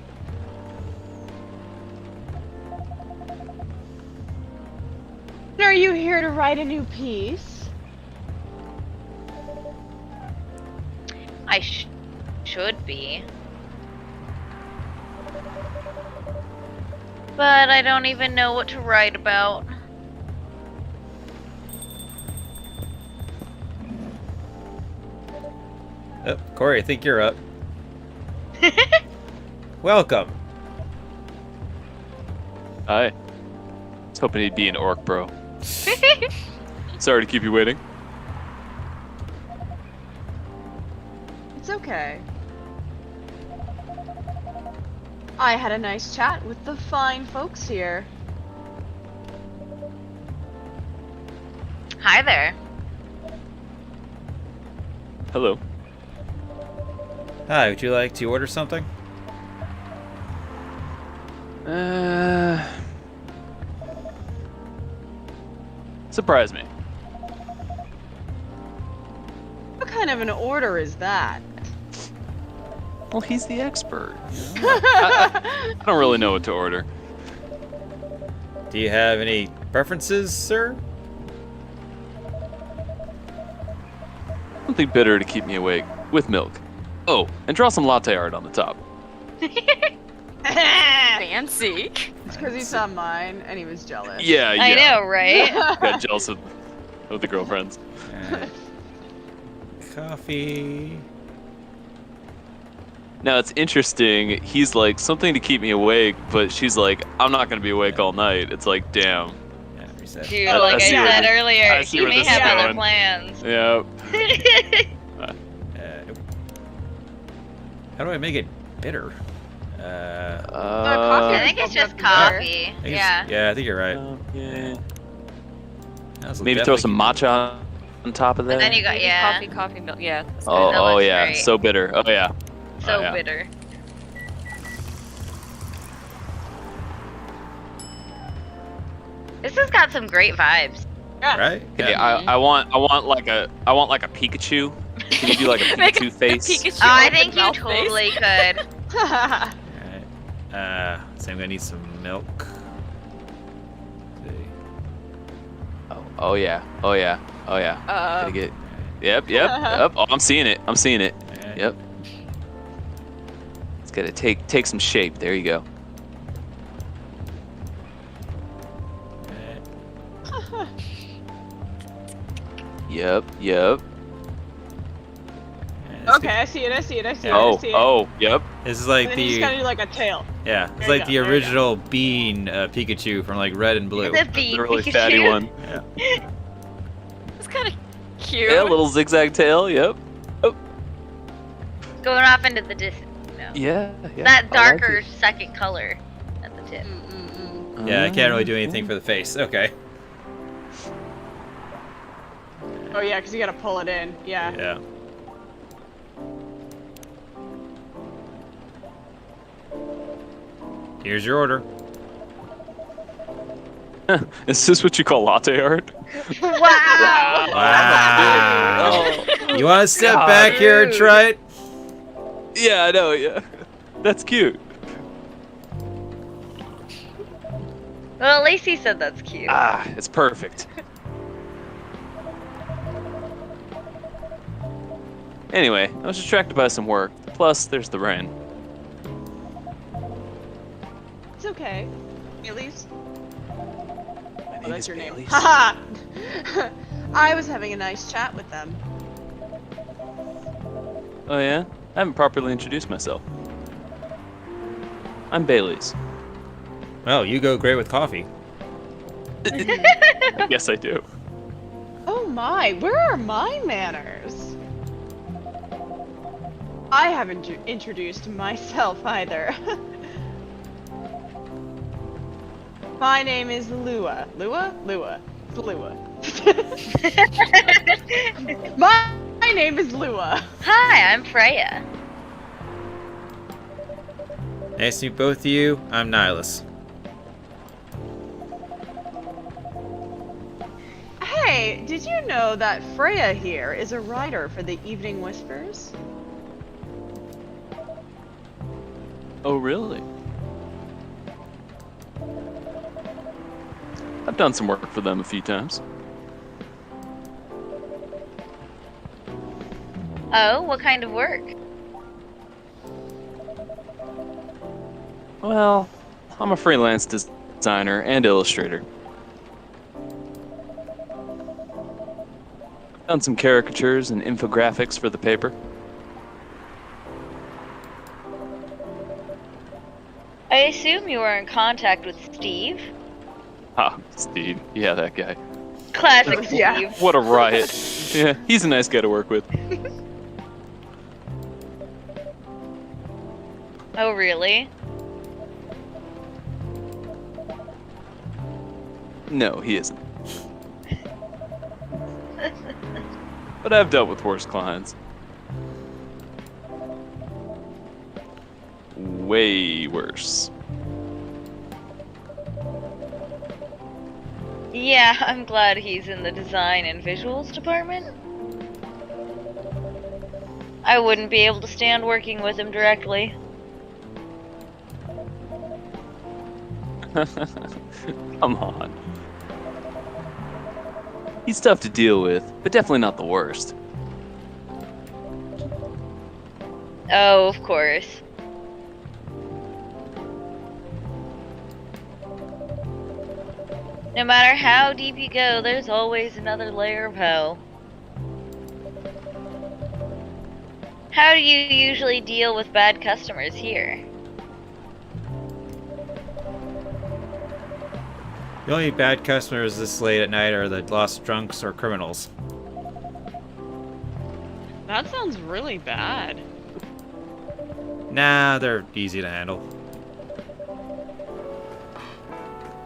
Are you here to write a new piece? I should be. But I don't even know what to write about. Oh, Corey, I think you're up. Welcome. Hi. I was hoping he'd be an orc, bro. Sorry to keep you waiting. It's okay. I had a nice chat with the fine folks here. Hi there. Hello. Hi, would you like to order something? Surprise me. What kind of an order is that? Well, he's the expert. You know? I don't really know what to order. Do you have any preferences, sir? Something bitter to keep me awake, with milk. Oh, and draw some latte art on the top. Fancy. It's because he saw mine and he was jealous. Yeah, yeah. I know, right? Got jealous of the girlfriends. Coffee. Now it's interesting. He's like something to keep me awake, but she's like, I'm not gonna be awake all night. It's like, damn. Yeah, reset. Dude, I like I see where said this- earlier, I see he where may this is have other going. plans. Yeah. Nope. How do I make it bitter? coffee. I think it's just Bitter. coffee. I think Yeah. yeah, I think you're right. Yeah. That was Maybe throw definitely- some matcha on top of that. And then you got, Maybe yeah, coffee, milk. Yeah. That's oh, good. That oh looks yeah, great. so bitter. Oh yeah. so Oh, yeah. bitter. This has got some great vibes. Right? Okay, Yeah. I want like a Pikachu. Can you do like a Make Pikachu face? Pikachu Oh, I open think you mouth face. totally could. Alright. So I'm gonna need some milk. Oh yeah. Oh yeah. Oh yeah. Gotta get. Yep. Yep. Oh, I'm seeing it. I'm seeing it. Okay. Yep. It's gotta take some shape. There you go. Okay. Yep. Yep. Okay, I see it. I see it. I see it. I Oh. see it. Oh. Yep. This is And like then you just the gotta do like a tail. yeah, it's There like you the go, there you go. original bean Pikachu from like Red and Blue. The bee The really Pikachu. fatty one. Yeah. It's kind of cute. Yeah. Little zigzag tail. Yep. Going off into the distance. No. Yeah. Yeah. That I like darker it. second color at the tip. Yeah, I can't really do anything for the face. Okay. Oh yeah, because you gotta pull it in. Yeah. Yeah. Here's your order. Is this what you call latte art? Wow! Wow. Oh. You want to step God. back here and try it? Yeah, I know. Yeah. That's cute. Well, Lacey said that's cute. Ah, it's perfect. Anyway, I was distracted by some work. Plus, there's the rain. It's okay. Bailey's. My Oh, name that's is your name. Bailey's. Haha! I was having a nice chat with them. Oh yeah? I haven't properly introduced myself. I'm Bailey's. Well, you go great with coffee. Yes, I do. Oh my, where are my manners? I haven't introduced myself either. My name is Lua. Lua? Lua. It's Lua. My name is Lua. Hi, I'm Freya. Nice to meet both of you. I'm Nihilus. Hey, did you know that Freya here is a writer for the Evening Whispers? Oh, really? I've done some work for them a few times. Oh, what kind of work? Well, I'm a freelance designer and illustrator. I've done some caricatures and infographics for the paper. I assume you were in contact with Steve. Ah, Steve. Yeah, that guy. Classic Steve. Yeah. What a riot. Yeah, he's a nice guy to work with. Oh, really? No, he isn't. But I've dealt with worse clients. Way worse. Yeah, I'm glad he's in the design and visuals department. I wouldn't be able to stand working with him directly. Come on. He's tough to deal with, but definitely not the worst. Oh, of course. No matter how deep you go, there's always another layer of hell. How do you usually deal with bad customers here? The only bad customers this late at night are the lost drunks or criminals. That sounds really bad. Nah, they're easy to handle.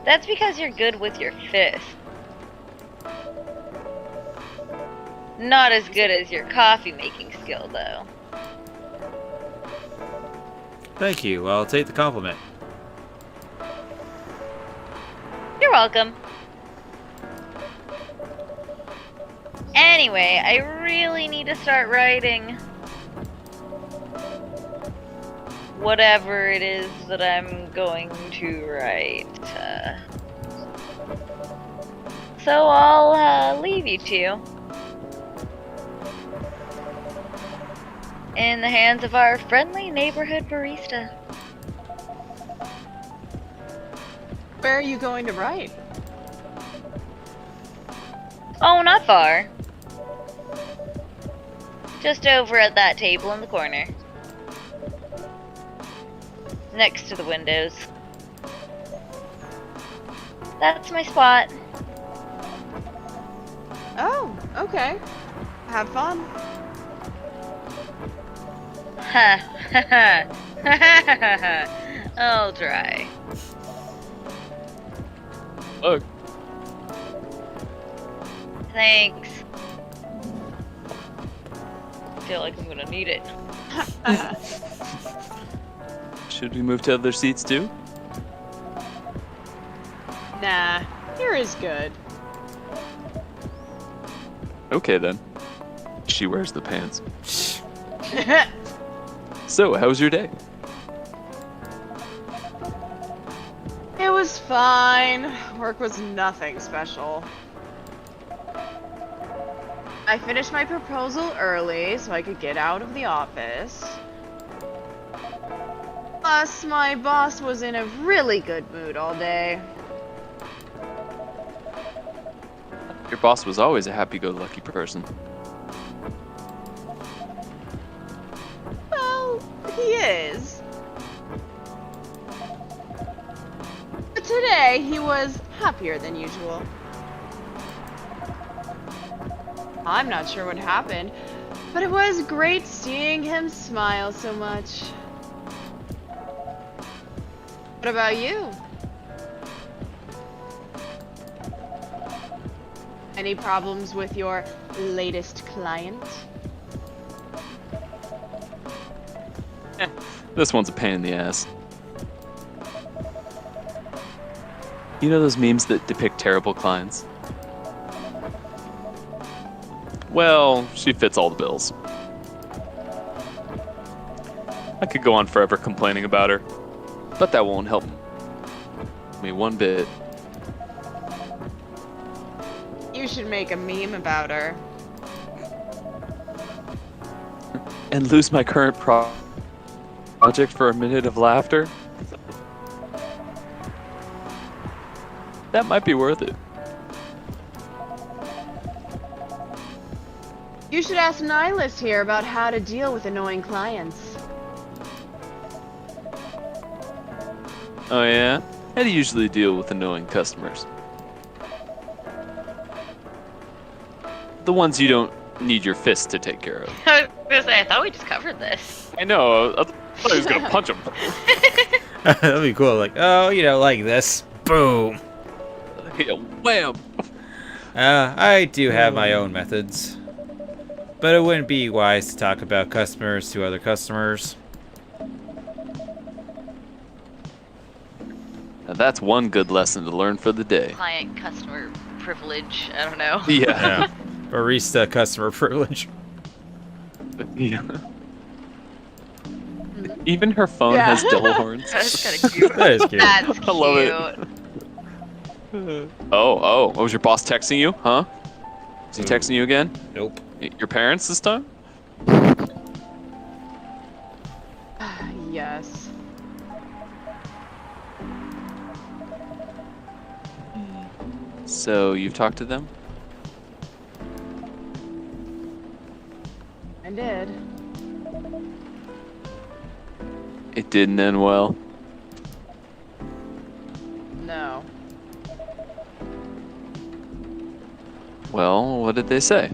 That's because you're good with your fist. Not as good as your coffee making skill, though. Thank you. I'll take the compliment. You're welcome. Anyway, I really need to start writing whatever it is that I'm going to write. So I'll leave you two in the hands of our friendly neighborhood barista. Where are you going to write? Oh, not far. Just over at that table in the corner. Next to the windows. That's my spot. Oh, okay. Have fun. Ha ha ha ha ha ha. I'll try. Look. Thanks. I feel like I'm gonna need it. Should we move to other seats too? Nah, here is good. Okay then. She wears the pants. So, how was your day? It was fine. Work was nothing special. I finished my proposal early so I could get out of the office. Plus, my boss was in a really good mood all day. Your boss was always a happy-go-lucky person. Well, he is. But today, he was happier than usual. I'm not sure what happened, but it was great seeing him smile so much. What about you? Any problems with your latest client? This one's a pain in the ass. You know those memes that depict terrible clients? Well, she fits all the bills. I could go on forever complaining about her, but that won't help me one bit. You should make a meme about her. And lose my current project for a minute of laughter? That might be worth it. You should ask Nihilist here about how to deal with annoying clients. Oh yeah? How do you usually deal with annoying customers? The ones you don't need your fist to take care of. I was gonna say, I thought we just covered this. I know, I thought he was gonna punch him. That'd be cool. Like, oh, you know, like this. Boom. Yeah, wham! I do have my own methods. But it wouldn't be wise to talk about customers to other customers. Now that's one good lesson to learn for the day. Client customer privilege, I don't know. Yeah. Barista customer privilege. Yeah. Even her phone Yeah. has devil horns. That's kind of cute. That is cute. That's cute. I love it. Oh, was your boss texting you? Huh? Is he texting you again? Nope. Your parents this time? Yes. So you've talked to them? I did. It didn't end well. No. Well, what did they say?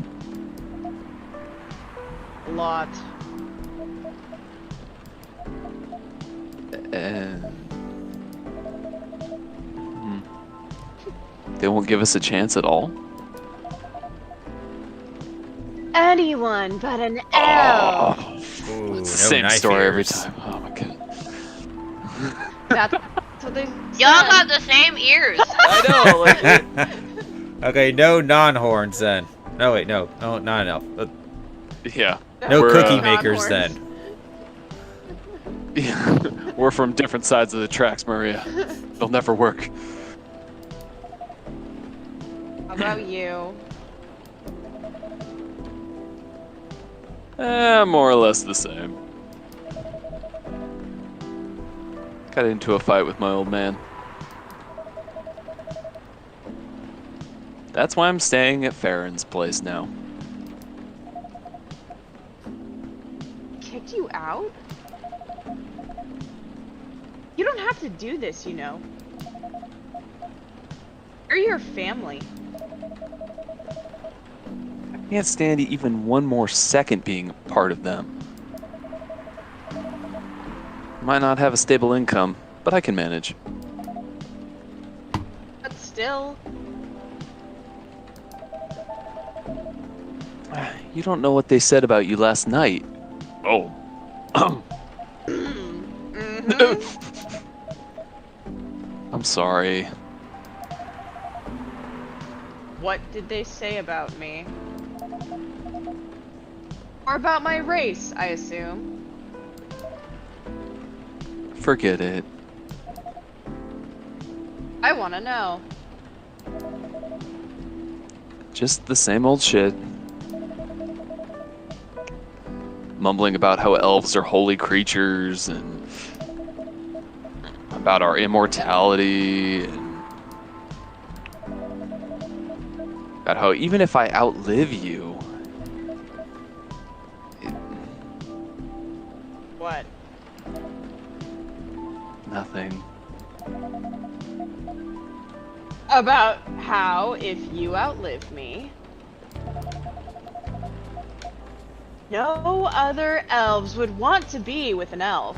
A lot. They won't give us a chance at all? Anyone but an elf. Ooh, It's the no same knife story every ears. time. Oh my god. That's what they Y'all said. got the same ears. I know, Okay, no non-horns then. No, wait, no, not enough. yeah. No We're, cookie uh, makers non-horns. then. We're from different sides of the tracks, Maria. They'll never work. How about you? More or less the same. Got into a fight with my old man. That's why I'm staying at Farron's place now. Kicked you out? You don't have to do this, you know. They're your family. I can't stand even one more second being part of them. Might not have a stable income, but I can manage. But still. You don't know what they said about you last night. Oh. Mm-hmm. I'm sorry. What did they say about me? Or about my race, I assume. Forget it. I want to know. Just the same old shit. Mumbling about how elves are holy creatures and about our immortality and about how even if I outlive you, What? nothing. About how, if you outlive me, no other elves would want to be with an elf.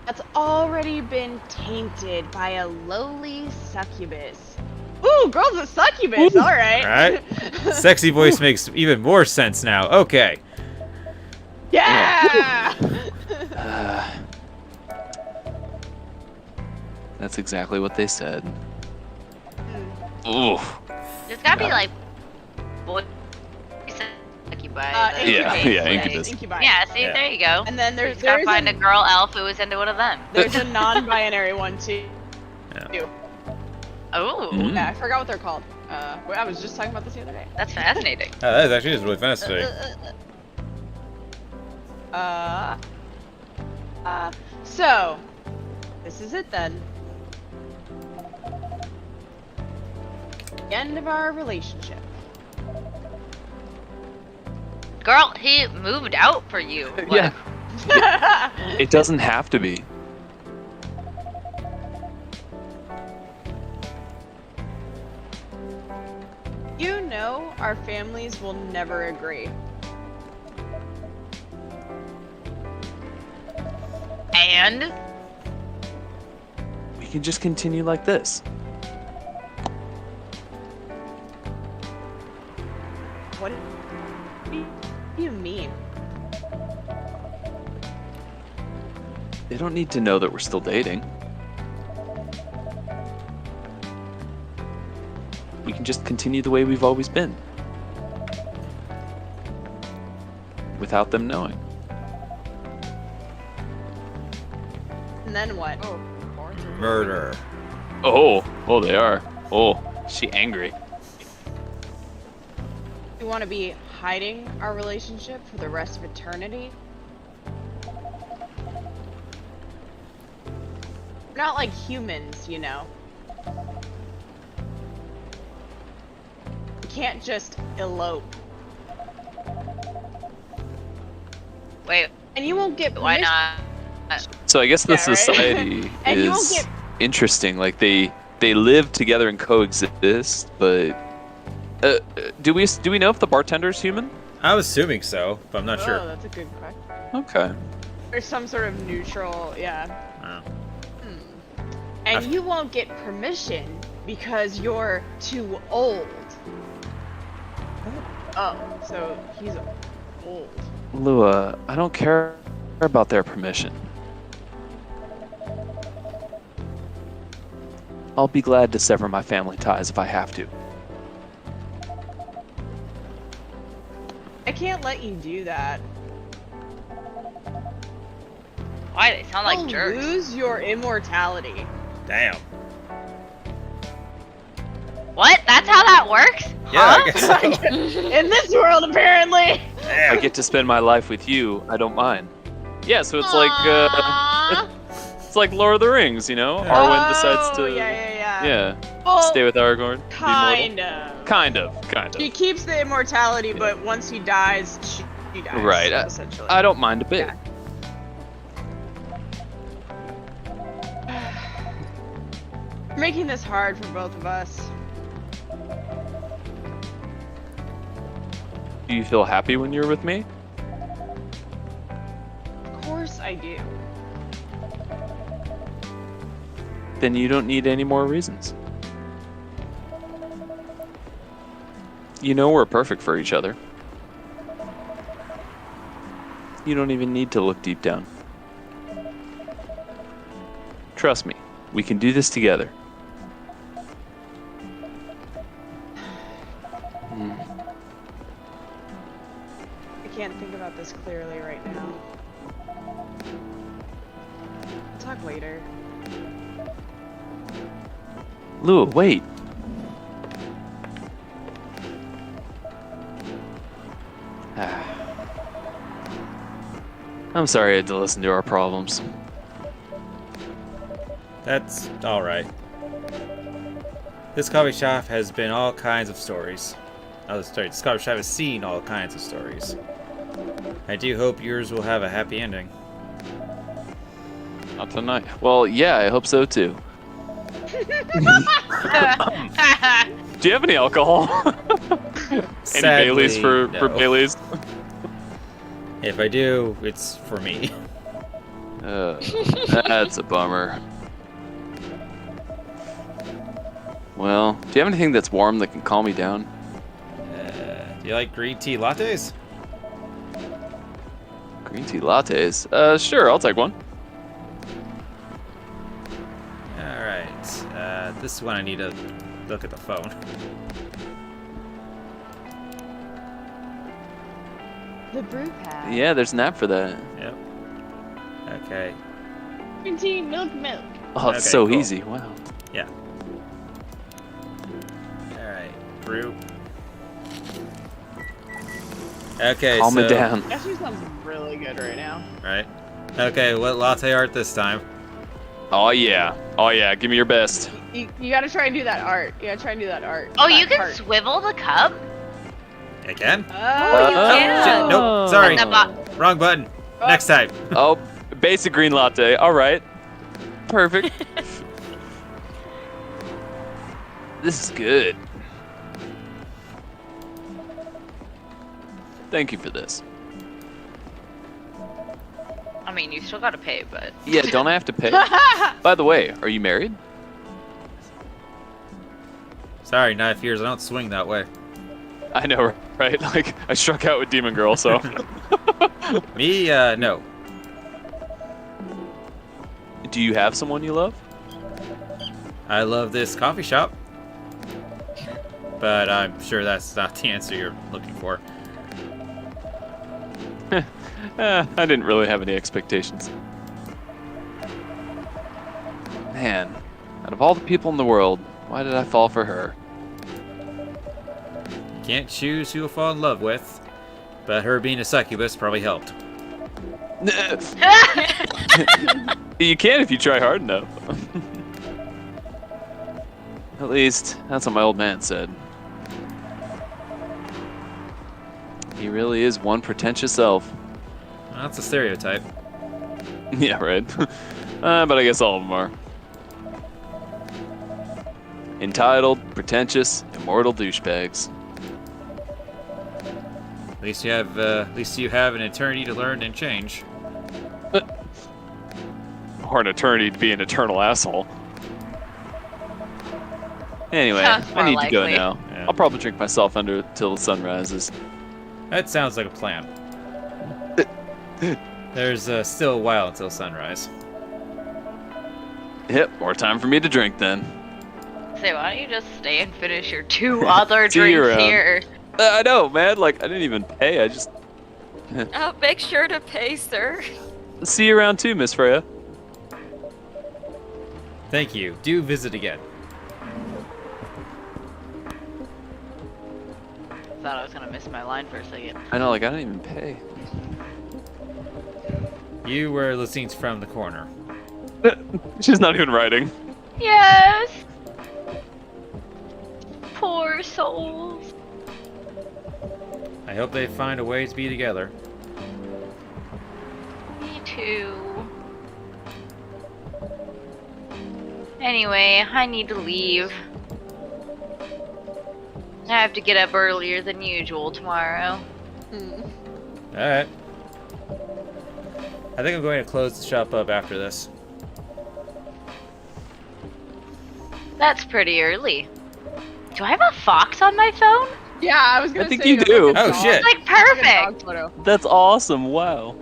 That's already been tainted by a lowly succubus. Ooh, girl's a succubus, alright. Alright. Sexy voice makes even more sense now. Okay. Yeah! That's exactly what they said. Ooh. There's gotta be like boy succubi. Yeah, Incubus. incubus. Incubi. Yeah, see, Yeah. there you go. And then Just gotta find a girl elf who was into one of them. there's a non-binary one too. Yeah. Oh, Mm. Yeah, I forgot what they're called. I was just talking about this the other day. that's fascinating. That is actually really fascinating. So, this is it then. The end of our relationship. Girl, he moved out for you. Yeah. It doesn't have to be. You know our families will never agree. And We can just continue like this. What do you mean? They don't need to know that we're still dating. We can just continue the way we've always been. Without them knowing. And then what? Murder. Oh, they are. Oh, she angry. You want to be hiding our relationship for the rest of eternity? We're not like humans, you know. We can't just elope. wait, And you won't get why permission- not? So I guess the Yeah, right? society And you won't is get- interesting. Like they live together and coexist, but do we know if the bartender's human? I was assuming so, but I'm not Oh, sure. that's a good question. Okay. There's some sort of neutral, yeah. Oh. And I've- you won't get permission because you're too old. Oh, so he's old. Lua, I don't care about their permission. I'll be glad to sever my family ties if I have to. I can't let you do that. Why? They sound like You'll jerks. lose your immortality. Damn. What? That's how that works? Yeah, Huh? I guess so. In this world, apparently. I get to spend my life with you. I don't mind. Yeah, so it's like Aww. it's like Lord of the Rings, you know. Arwen decides to Yeah. stay with Aragorn. Be Kind immortal. of. Kind of. He keeps the immortality, but once he dies, she dies. Right. Essentially. I don't mind a bit. Yeah. You're making this hard for both of us. Do you feel happy when you're with me? Of course I do. Then you don't need any more reasons. You know we're perfect for each other. You don't even need to look deep down. Trust me, we can do this together. I can't think about this clearly right now. We'll talk later. Lua, wait. I'm sorry I had to listen to our problems. That's alright. This coffee shop has been all kinds of stories. This coffee shop has seen all kinds of stories. I do hope yours will have a happy ending. Not tonight. Well, yeah, I hope so too. Do you have any alcohol? Any Sadly, Baileys for no. Baileys? If I do, it's for me. That's a bummer. Well, do you have anything that's warm that can calm me down? Do you like green tea lattes? Green tea lattes? Sure, I'll take one. Alright. This one I need to look at the phone. The brew pad. Yeah, there's an app for that. Yep. Okay. Green tea, milk. Oh, it's Okay, so cool. easy. Wow. Yeah. Alright. Brew. Okay, Calm so... it down. Actually sounds really good right now. Right. Okay, what latte art this time? Oh yeah. Oh yeah. Give me your best. You gotta try and do that art. You gotta try and do that art. Oh, That you can part. swivel the cup? I can? Oh, you Oh, can. shit, nope, sorry. And the Wrong button. Oh. Next time. Oh, basic green latte. All right. Perfect. This is good. Thank you for this. I mean, you still gotta pay, but... Yeah, don't I have to pay? By the way, are you married? Sorry, knife ears, I don't swing that way. I know, right? Like, I struck out with Demon Girl, so. Me, no. Do you have someone you love? I love this coffee shop. But I'm sure that's not the answer you're looking for. I didn't really have any expectations. Man, out of all the people in the world, why did I fall for her? You can't choose who you'll fall in love with, but her being a succubus probably helped. You can if you try hard enough. At least, that's what my old man said. He really is one pretentious elf. Well, that's a stereotype. Yeah, right. But I guess all of them are. Entitled, pretentious, immortal douchebags. At least you have an eternity to learn and change. Or an eternity to be an eternal asshole. Anyway, Sounds I more need to go likely. now. Yeah. I'll probably drink myself under till the sun rises. That sounds like a plan. There's still a while until sunrise. Yep, more time for me to drink then. Say, why don't you just stay and finish your 2 other See you drinks around. here? I know, man. Like, I didn't even pay. I just... Oh, make sure to pay, sir. See you around too, Miss Freya. Thank you. Do visit again. thought I was gonna miss my line for a second. I know, like I didn't even pay. You were listening from the corner. She's not even writing. Yes. Poor souls. I hope they find a way to be together. Me too. Anyway, I need to leave. I have to get up earlier than usual tomorrow. Alright. I think I'm going to close the shop up after this. That's pretty early. Do I have a fox on my phone? Yeah, I was gonna I think say you it do. looks like a Oh, dog. shit. It's like It's like a dog perfect. photo. That's awesome. Wow.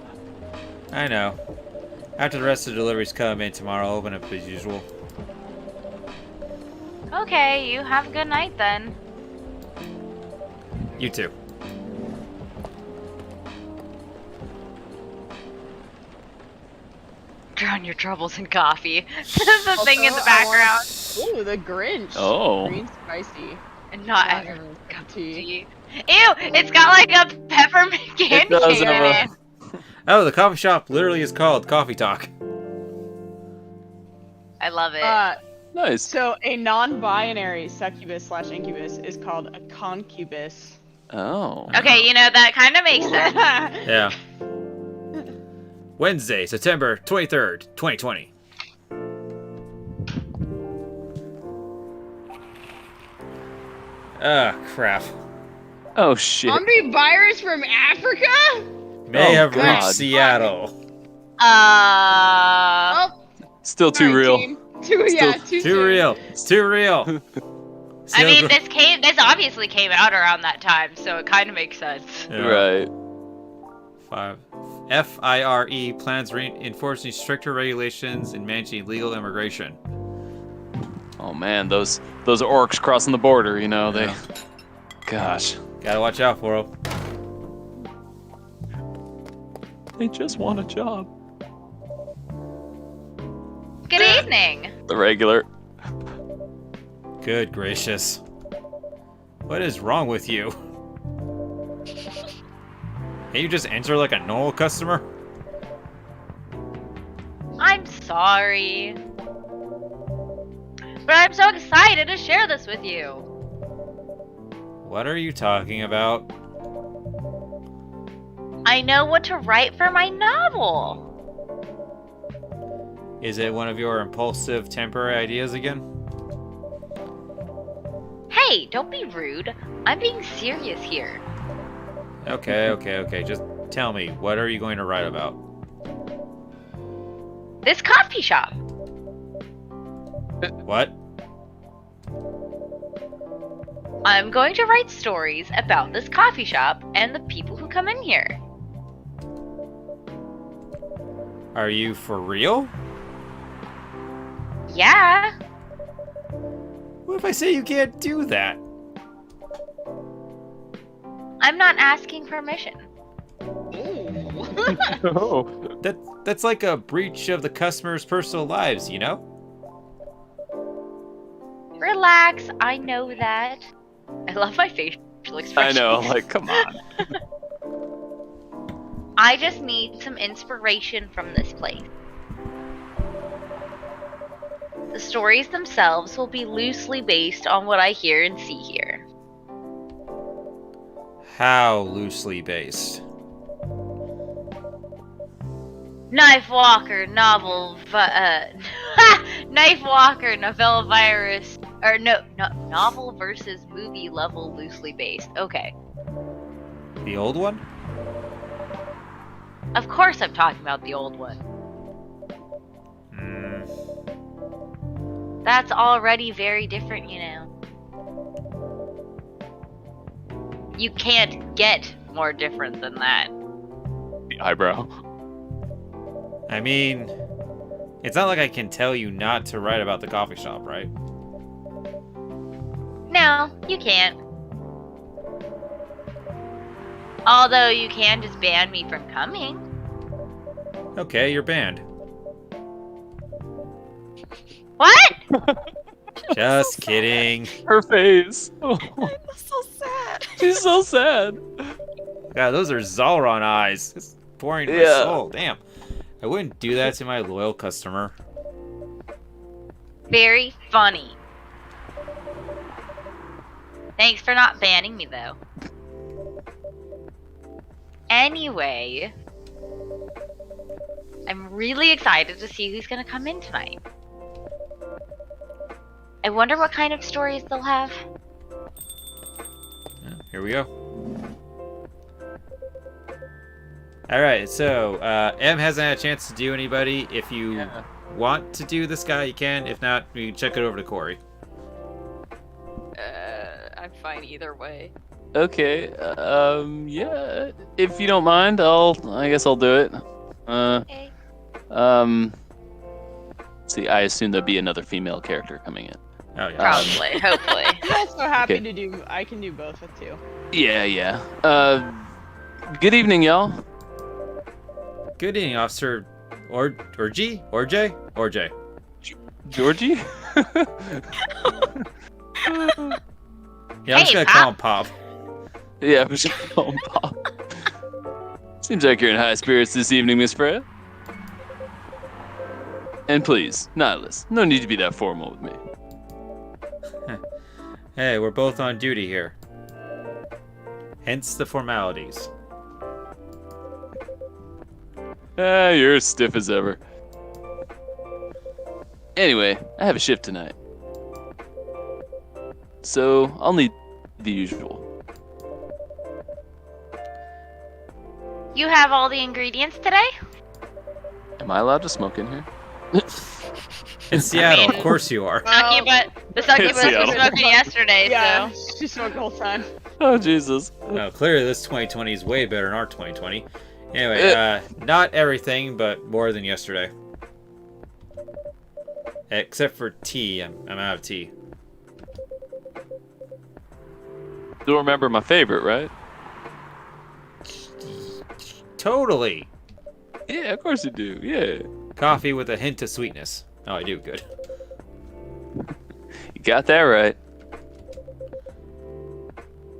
I know. After the rest of the deliveries come in tomorrow, I'll open up as usual. Okay, you have a good night then. You too. Drown your troubles in coffee. The thing in the Also, background. Ooh, the Grinch. Oh. Green spicy. And not Not everyone's everyone's cup of tea. tea. Ew, it's got like a peppermint candy does cane have in a- it. Oh, the coffee shop literally is called Coffee Talk. I love it. Nice. So a non-binary succubus/incubus is called a concubus. Oh. Okay, you know, that kind of makes sense. Yeah. Wednesday, September 23rd, 2020. Ah, crap. Oh shit. Zombie virus from Africa? May Oh, have God. reached Seattle. Oh, Still too real. team. Yeah, too Too soon. real. Too real. I mean, Seal- this obviously came out around that time, so it kind of makes sense. Yeah. Right. FIRE plans enforcing stricter regulations in managing illegal immigration. Oh man, those orcs crossing the border, you know, they. Yeah. Gosh. Gotta watch out for them. They just want a job. Good evening. The regular. Good gracious. What is wrong with you? Can't you just enter like a normal customer? I'm sorry. But I'm so excited to share this with you. What are you talking about? I know what to write for my novel. Is it one of your impulsive temporary ideas again? Hey, don't be rude. I'm being serious here. Okay. Just tell me, what are you going to write about? This coffee shop. What? I'm going to write stories about this coffee shop and the people who come in here. Are you for real? Yeah. What if I say you can't do that? I'm not asking permission. Ooh. Oh. That's like a breach of the customer's personal lives, you know? Relax, I know that. I love my facial expressions. I know, like, come on. I just need some inspiration from this place. The stories themselves will be loosely based on what I hear and see here. How loosely based? Knife Walker, novel, Knife Walker, novella virus, or no, novel versus movie level loosely based. Okay. The old one? Of course I'm talking about the old one. Hmm. That's already very different, you know. You can't get more different than that. The eyebrow. I mean, it's not like I can tell you not to write about the coffee shop, right? No, you can't. Although you can just ban me from coming. Okay, you're banned. What? Just kidding. Her face. Oh. I'm so sad. She's so sad. God, those are Zalron eyes. It's pouring my Yeah. soul. Damn. I wouldn't do that to my loyal customer. Very funny. Thanks for not banning me, though. Anyway, I'm really excited to see who's gonna come in tonight. I wonder what kind of stories they'll have. Yeah, here we go. Alright, so M hasn't had a chance to do anybody. If you want to do this guy, you can. If not, we can check it over to Corey. I'm fine either way. Okay. Yeah. If you don't mind, I guess I'll do it. Okay. See, I assume there'll be another female character coming in. Oh, yeah. Probably, hopefully. I'm also happy Okay. to do. I can do both with you. Yeah. Good evening, y'all. Good evening, Officer Orgy? Orj? Georgie? Yeah, I'm just Hey, gonna call him Pop. Yeah, we should call him Pop. Seems like you're in high spirits this evening, Miss Freya. And please, Nihilus, no need to be that formal with me. Hey, we're both on duty here. Hence the formalities. You're as stiff as ever. Anyway, I have a shift tonight. So, I'll need the usual. You have all the ingredients today? Am I allowed to smoke in here? In Seattle, mean- of course you are. The succubus was Seattle. smoking yesterday, Yeah, so. she smoked the whole time. Oh, Jesus. No, clearly this 2020 is way better than our 2020. Anyway, not everything, but more than yesterday. Except for tea. I'm out of tea. You'll remember my favorite, right? Totally. Yeah, of course you do. Yeah. Coffee with a hint of sweetness. Oh, I do. Good. You got that right.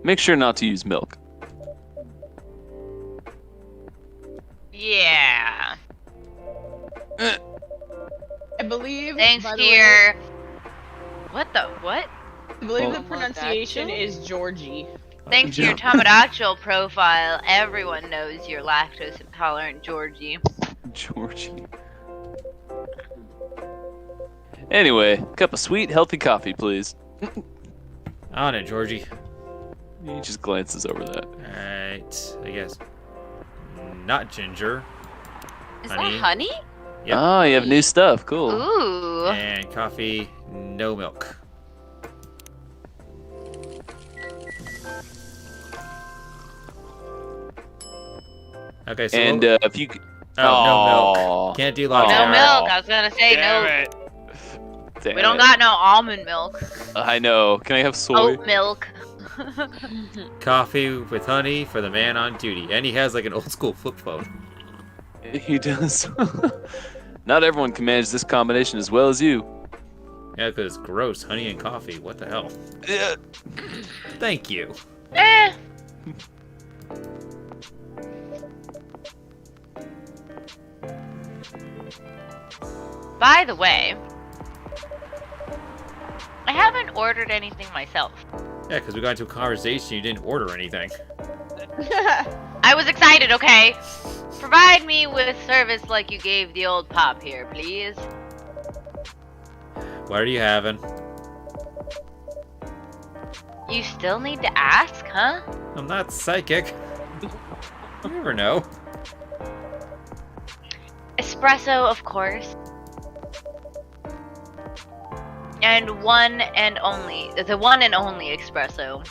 Make sure not to use milk. Yeah. I believe. Thanks, by the way, dear. What the? What? I believe Oh. the pronunciation is Georgie. Thanks to your Tamagotchi profile, everyone knows you're lactose intolerant, Georgie. Georgie. Anyway, cup of sweet, healthy coffee, please. On it, Georgie. He just glances over that. Alright, I guess. Not ginger. Is Honey. that honey? Yep. Oh, you have new stuff. Cool. Ooh. And coffee, no milk. Okay, so And if you... oh, no Aw. milk. Can't do latte. No Damn milk. I was gonna say Damn no. it. Damn We don't it. got no almond milk. I know. Can I have soy? Oat milk. Coffee with honey for the man on duty. And he has like an old school flip phone. He does. Not everyone can manage this combination as well as you. Yeah, because gross. Honey and coffee. What the hell? Yeah. Thank you. Eh. By the way, I haven't ordered anything myself. Yeah, because we got into a conversation. You didn't order anything. I was excited, okay? Provide me with service like you gave the old pop here, please. What are you having? You still need to ask, huh? I'm not psychic. You never know. Espresso, of course. And the one and only espresso.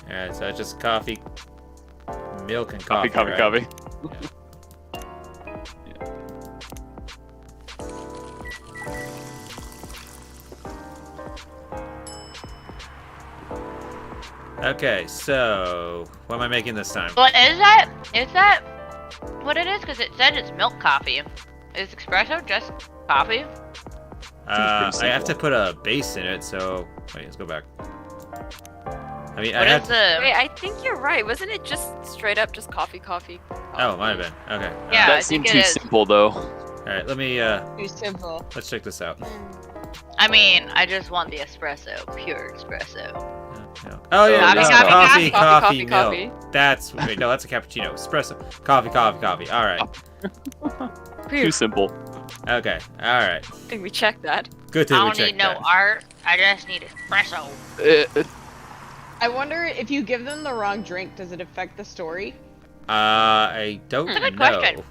Yeah, so it's just coffee, milk, and Coffee, coffee. coffee, right? coffee. Okay, so what am I making this time? What is that? Is that what it is? Because it said it's milk coffee. Is espresso just coffee? I have to simple. put a base in it, so wait, let's go back. I mean, What I had. is the? Wait, I think you're right. Wasn't it just straight up just coffee, coffee? Oh, it might have been. Okay. Yeah, That I seemed think too it is. simple, though. All right. Let me. Too simple. Let's check this out. I mean, I just want the espresso, pure espresso. Oh yeah, Coffee, no, coffee, coffee, coffee, milk. coffee. That's wait, no, that's a cappuccino. Espresso, coffee, coffee, coffee. All right. Too simple. Okay. All right. I think we checked that. Good I thing we don't need checked no that. art. I just need espresso. I wonder if you give them the wrong drink, does it affect the story? I don't That's a good know. question.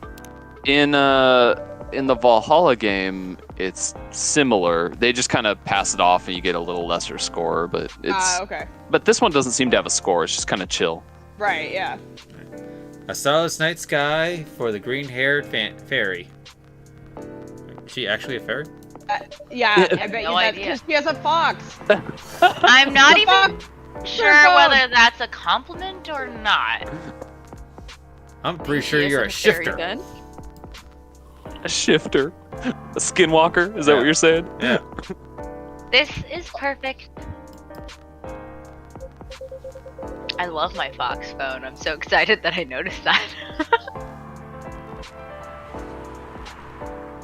In the Valhalla game, it's similar. They just kind of pass it off, and you get a little lesser score. But it's Okay. but this one doesn't seem to have a score. It's just kind of chill. Right, yeah. A starless night sky for the green-haired fairy. Is she actually a fairy? Yeah, I bet No you that idea. because she has a fox. I'm not The even fox. sure Circle. whether that's a compliment or not. I'm pretty sure Yes, you're I'm a fairy shifter. Then. A shifter, a skinwalker. Is that Yeah. what you're saying? Yeah. This is perfect. I love my Fox phone. I'm so excited that I noticed that.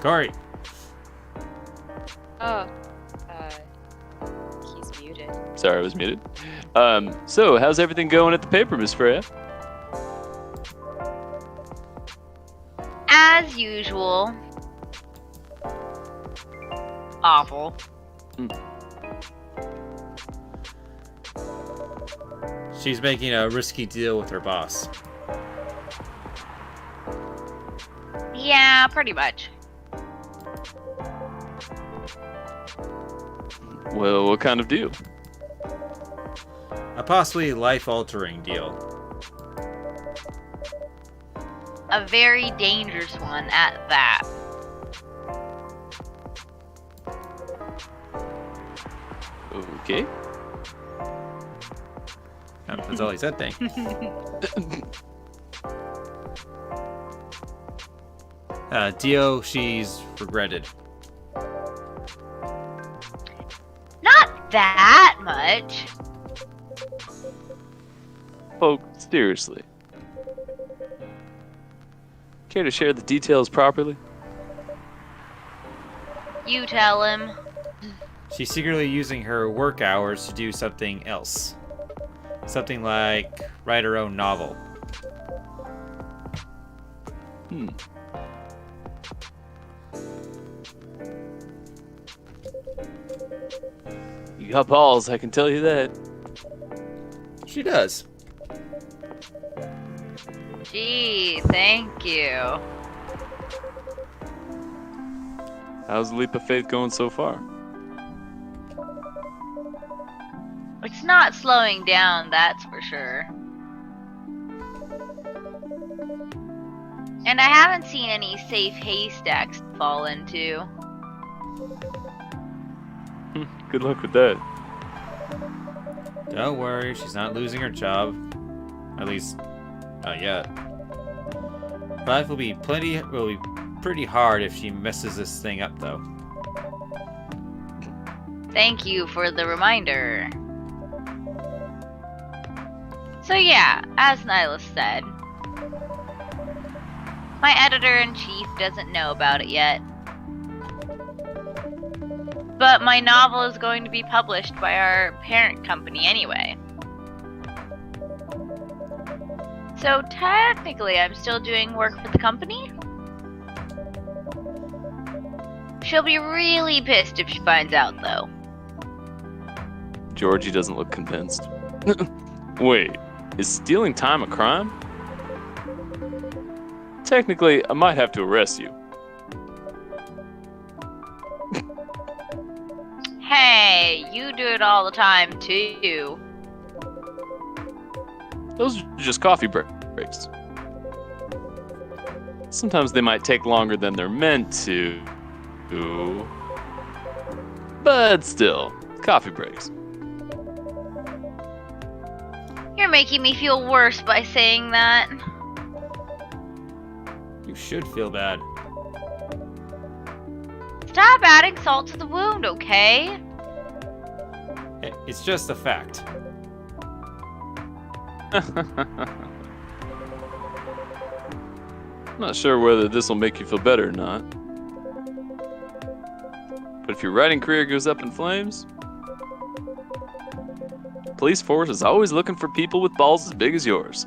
Corey. Oh. He's muted. Sorry, I was muted. So how's everything going at the paper, Miss Freya? As usual. Awful. She's making a risky deal with her boss. Yeah, pretty much. Well, what kind of deal? A possibly life-altering deal. A very dangerous one at that. Okay. Oh, that's all he said, thank Dio, she's regretted. Not that much. Oh, seriously. Care to share the details properly? You tell him. She's secretly using her work hours to do something else. Something like write her own novel. You got balls, I can tell you that. She does. Gee, thank you. How's the leap of faith going so far? It's not slowing down, that's for sure. And I haven't seen any safe haystacks to fall into. Good luck with that. Don't worry, she's not losing her job. At least, not yet. Life will be pretty hard if she messes this thing up, though. Thank you for the reminder. So yeah, as Nihilus said, my editor-in-chief doesn't know about it yet. But my novel is going to be published by our parent company anyway. So technically I'm still doing work for the company. She'll be really pissed if she finds out though. Georgie doesn't look convinced. Wait, is stealing time a crime? Technically, I might have to arrest you. Hey, you do it all the time too. Those are just coffee breaks. Sometimes they might take longer than they're meant to. But still, coffee breaks. You're making me feel worse by saying that. You should feel bad. Stop adding salt to the wound, okay? It's just a fact. Not sure whether this will make you feel better or not. But if your writing career goes up in flames, the police force is always looking for people with balls as big as yours.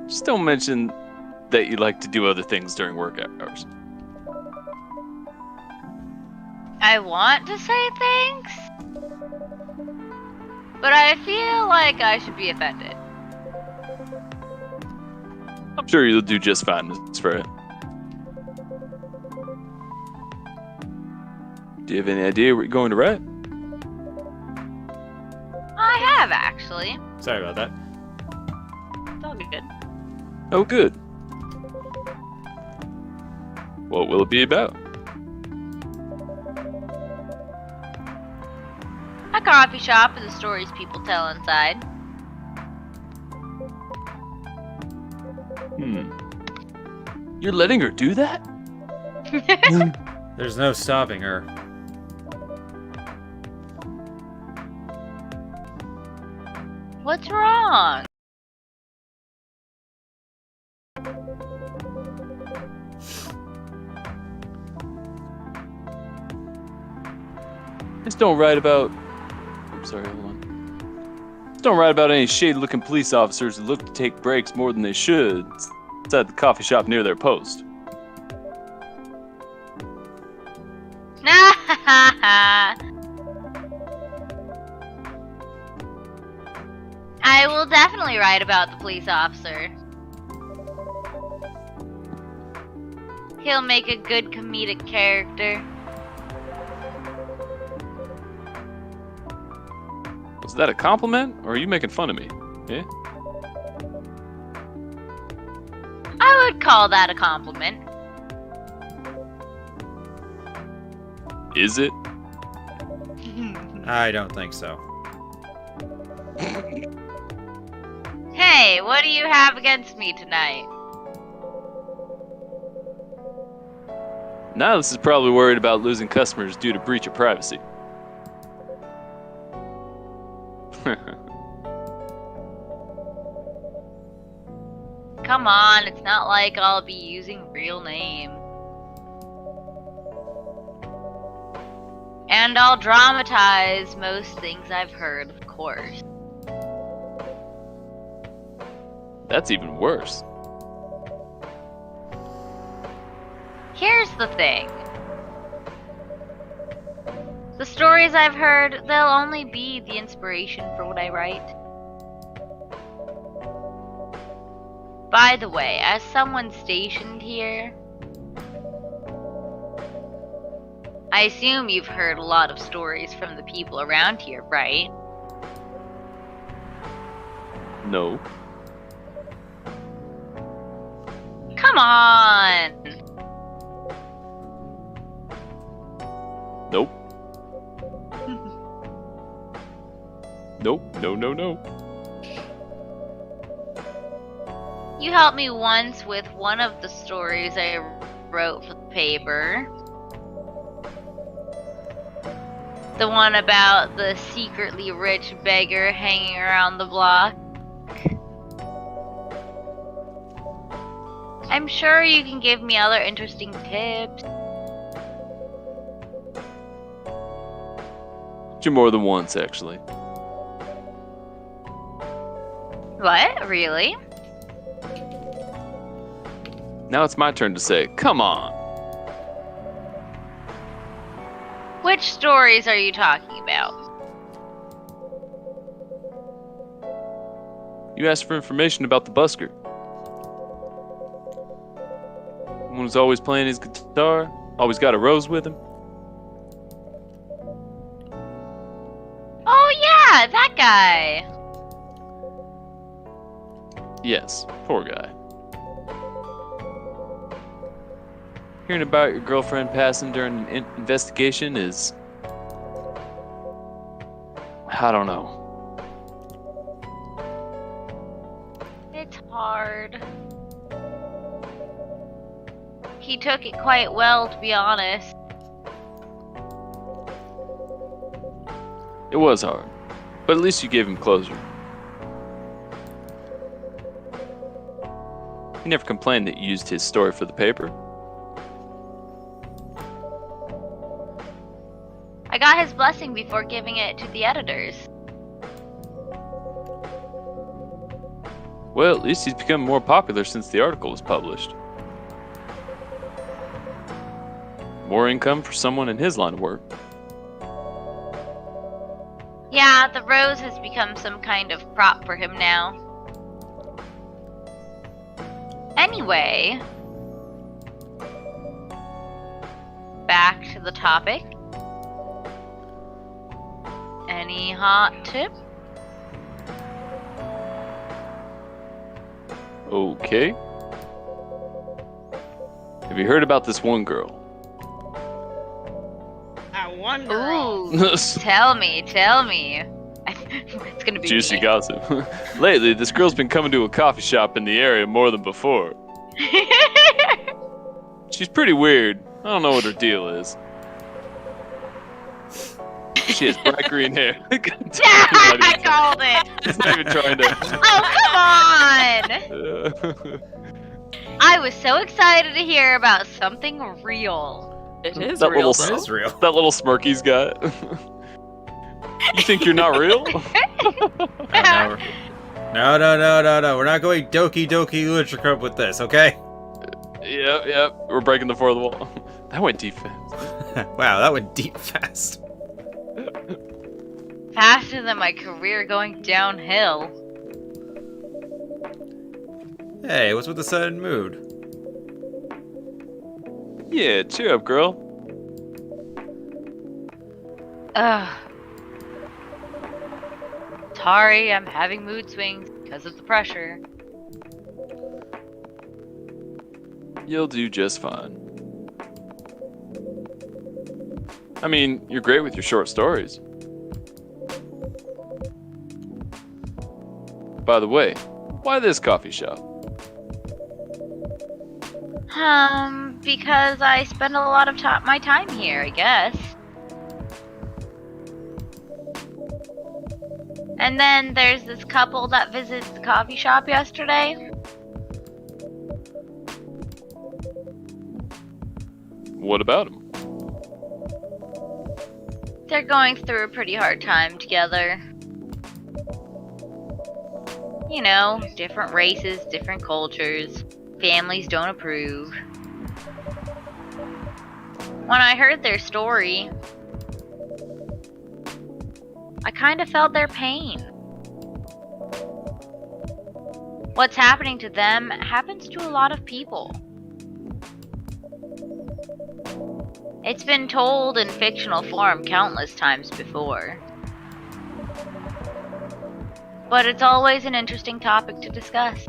Just don't mention that you like to do other things during work hours. I want to say thanks, but I feel like I should be offended. I'm sure you'll do just fine, Miss Freya. Do you have any idea what you're going to write? I have, actually. Sorry about that. It's all good. Oh, good. What will it be about? A coffee shop and the stories people tell inside. You're letting her do that? There's no stopping her. What's wrong? Just don't write about... I'm sorry, hold on. Just don't write about any shady-looking police officers who look to take breaks more than they should inside the coffee shop near their post. I will definitely write about the police officer. He'll make a good comedic character. Was that a compliment, or are you making fun of me? Yeah? I would call that a compliment. Is it? I don't think so. Hey, what do you have against me tonight? Nihilus is probably worried about losing customers due to breach of privacy. Come on, it's not like I'll be using real names. And I'll dramatize most things I've heard, of course. That's even worse. Here's the thing. The stories I've heard, they'll only be the inspiration for what I write. By the way, as someone stationed here, I assume you've heard a lot of stories from the people around here, right? No. Come on! Nope. Nope. No, no, no. You helped me once with one of the stories I wrote for the paper. The one about the secretly rich beggar hanging around the block. I'm sure you can give me other interesting tips. You more than once, actually. What? Really? Now it's my turn to say, come on. Which stories are you talking about? You asked for information about the busker. One who's always playing his guitar, always got a rose with him. Oh yeah, that guy! Yes, poor guy. Hearing about your girlfriend passing during an investigation is... I don't know. It's hard. He took it quite well, to be honest. It was hard, but at least you gave him closure. He never complained that you used his story for the paper. I got his blessing before giving it to the editors. Well, at least he's become more popular since the article was published. More income for someone in his line of work. Yeah, the rose has become some kind of prop for him now. Anyway, back to the topic. Any hot tip? Okay. Have you heard about this one girl? That one girl. Ooh, tell me. It's gonna be Juicy me. gossip. Lately, this girl's been coming to a coffee shop in the area more than before. She's pretty weird. I don't know what her deal is. She has bright green hair. I called it. He's not even trying to. Oh, come on! I was so excited to hear about something real. It is That real. little That is real. That little smirk he's got. You think you're not real? No. We're not going Doki Doki Literature Club with this, okay? Yep. We're breaking the fourth wall. That went deep fast. Wow, that went deep fast. Faster than my career going downhill. Hey, what's with the sudden mood? Yeah, cheer up, girl. Ugh. Sorry, I'm having mood swings because of the pressure. You'll do just fine. I mean, you're great with your short stories. By the way, why this coffee shop? Because I spend a lot of my time here, I guess. And then there's this couple that visits the coffee shop yesterday. What about him? They're going through a pretty hard time together. You know, different races, different cultures. Families don't approve. When I heard their story, I kind of felt their pain. What's happening to them happens to a lot of people. It's been told in fictional form countless times before. But it's always an interesting topic to discuss.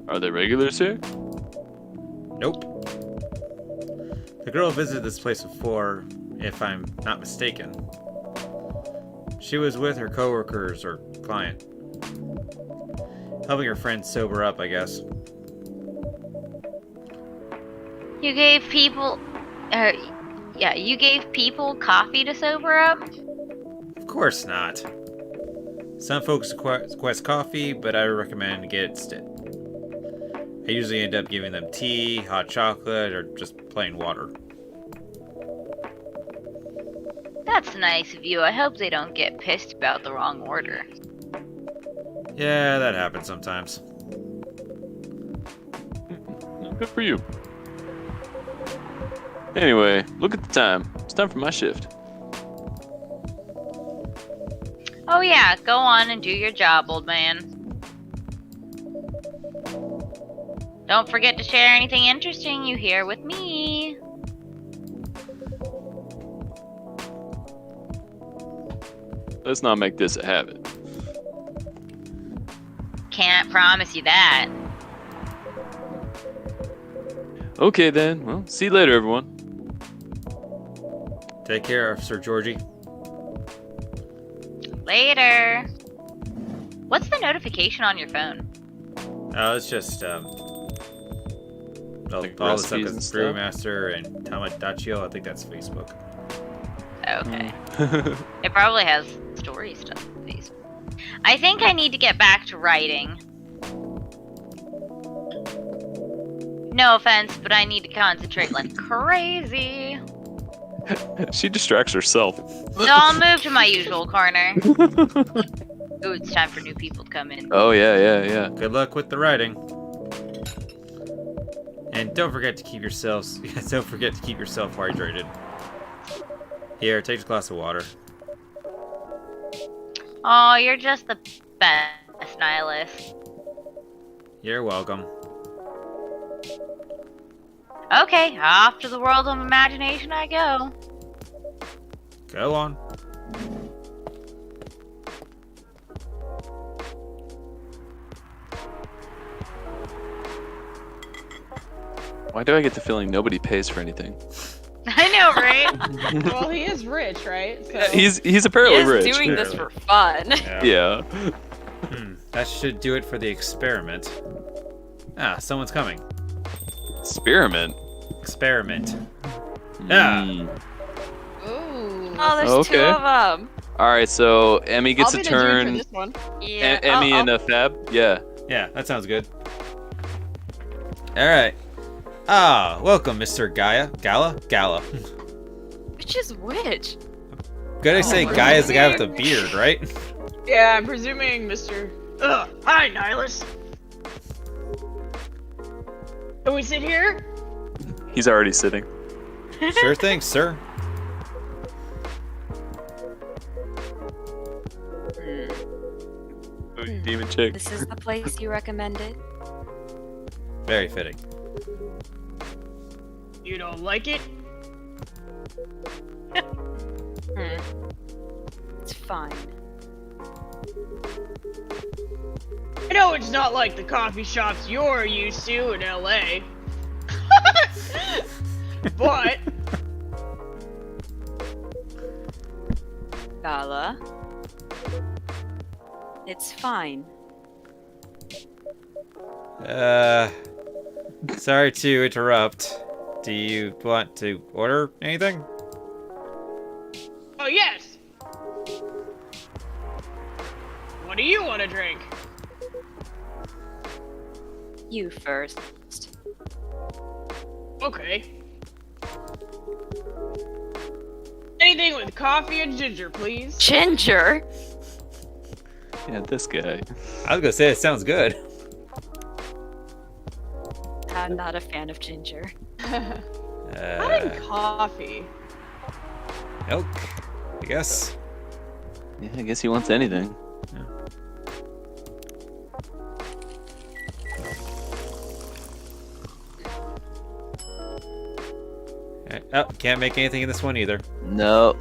Are they regulars here? Nope. The girl visited this place before, if I'm not mistaken. She was with her coworkers or client. Helping her friend sober up, I guess. You gave people... you gave people coffee to sober up? Of course not. Some folks request coffee, but I recommend against it. I usually end up giving them tea, hot chocolate, or just plain water. That's nice of you. I hope they don't get pissed about the wrong order. Yeah, that happens sometimes. Good for you. Anyway, look at the time. It's time for my shift. Oh yeah, go on and do your job, old man. Don't forget to share anything interesting you hear with me. Let's not make this a habit. Can't promise you that. Okay then. Well, see you later, everyone. Take care, Sir Georgie. Later. What's the notification on your phone? Oh, it's just Like all the stuff recipes with and stuff? Brewmaster and Tamadachio. I think that's Facebook. Okay. It probably has story stuff. These. I think I need to get back to writing. No offense, but I need to concentrate like crazy. She distracts herself. So I'll move to my usual corner. Ooh, it's time for new people to come in. Oh yeah. Good luck with the writing. And don't forget to keep yourselves hydrated. Here, take a glass of water. Oh, you're just the best, Nihilist. You're welcome. Okay, off to the world of imagination I go. Go on. Why do I get the feeling nobody pays for anything? I know, right? Well, he is rich, right? So. He's apparently He is rich. doing this for fun. Yeah. That should do it for the experiment. Ah, someone's coming. Experiment. Experiment. Yeah. Mm. Ooh. Oh, there's Okay. two of them. All right, so Emmy gets I'll a be the dude for turn. this one. Yeah. Emmy oh, and Fab. Yeah. Yeah, that sounds good. Alright. Ah, welcome, Mr. Gala. Which is which? Gotta say, my Guy is the guy with the God. beard, right? Yeah, I'm presuming Mr. Ugh. Hi, Nihilus. Can we sit here? He's already sitting. Sure thing, sir. Demon chick. This is the place you recommended? Very fitting. You don't like it? It's fine. I know it's not like the coffee shops you're used to in LA. But Gala. It's fine. Sorry to interrupt. Do you want to order anything? oh yes. What do you want to drink? You first. Okay. Anything with coffee and ginger, please. Ginger. Yeah, this guy. I was gonna say it sounds good. I'm not a fan of ginger. Not in coffee. Milk, I guess. Yeah, I guess he wants anything. Oh, can't make anything in this one either. No.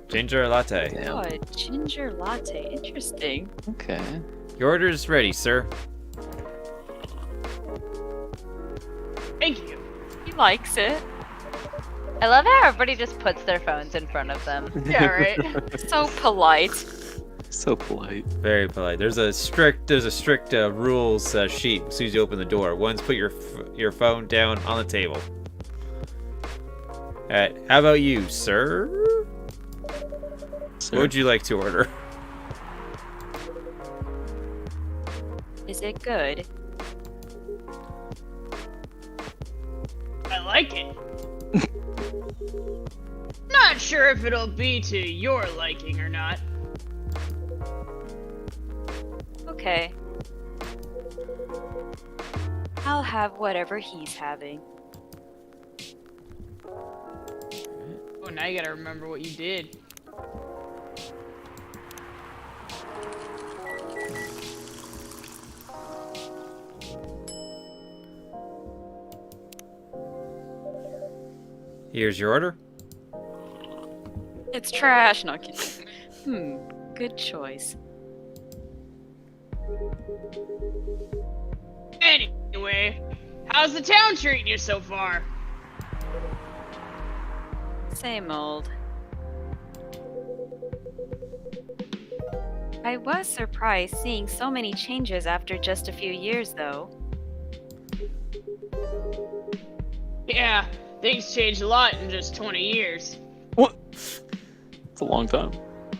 Ginger latte. Damn. Oh, a ginger latte. Interesting. Okay. Your order is ready, sir. Thank you. He likes it. I love how everybody just puts their phones in front of them. Yeah, right. So polite. So polite. Very polite. There's a strict rules sheet as soon as you open the door. One's put your phone down on the table. Alright, how about you, sir? Sir. What would you like to order? Is it good? I like it. Not sure if it'll be to your liking or not. Okay. I'll have whatever he's having. Oh, now you gotta remember what you did. Here's your order. It's trash. No, I'm kidding. Good choice. Anyway, how's the town treating you so far? Same old. I was surprised seeing so many changes after just a few years, though. Yeah, things changed a lot in just 20 years. What? It's a long time.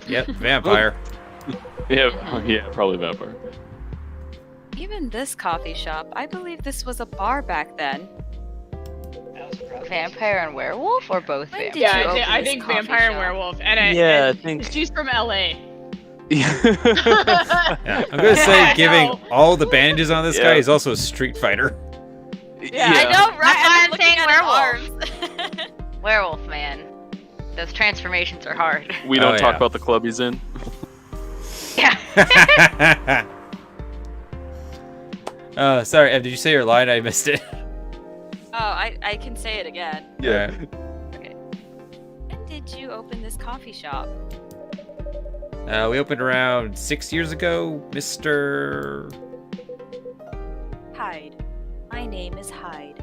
Yep, vampire. Yeah, probably vampire. Even this coffee shop, I believe this was a bar back then. Vampire and werewolf, or both When vampire? did Yeah, you open I this think coffee vampire and shop? werewolf. And Yeah, I and think- she's from LA. Yeah, I'm gonna say I giving know. all the bandages on this guy Yeah. is also a street fighter. Yeah. I know, right? That's why I'm I'm saying looking at his werewolf. arms. Werewolf, man. Those transformations are hard. We don't Oh, talk yeah. about the club he's in. Yeah. Sorry, Ev, did you say your line? I missed it. Oh, I can say it again. Yeah. When did you open this coffee shop? We opened around 6 years ago, Mr. Hyde. My name is Hyde.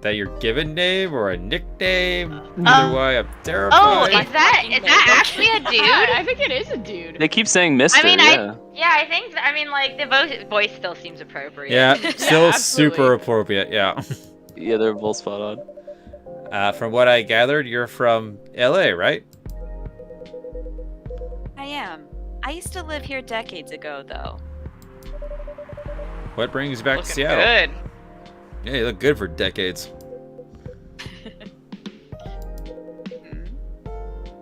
That your given name or a nickname? Either way, I'm Oh, terrified. is that actually a dude? I think it is a dude. They keep saying Mister. I mean, yeah. I think, like, the voice still seems appropriate. Yeah, still absolutely. super appropriate. Yeah. Yeah, they're both spot on. From what I gathered, you're from LA, right? I am. I used to live here decades ago, though. What brings you back to Looking Seattle? good. Yeah, you look good for decades.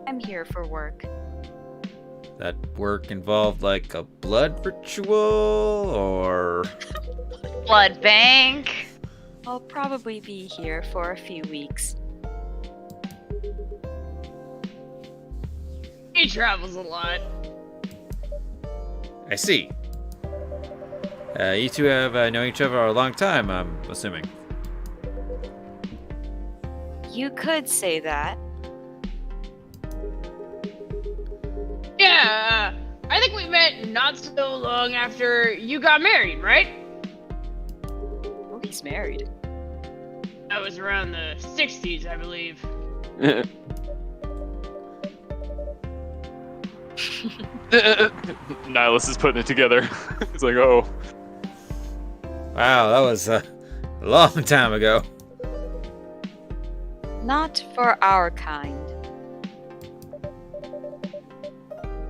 I'm here for work. That work involved like a blood ritual or Blood bank. I'll probably be here for a few weeks. He travels a lot. I see. You two have known each other a long time, I'm assuming. You could say that. Yeah, I think we met not so long after you got married, right? Oh, he's married. That was around the 60s, I believe. Nihilus is putting it together. It's like, oh. Wow, that was a long time ago. Not for our kind.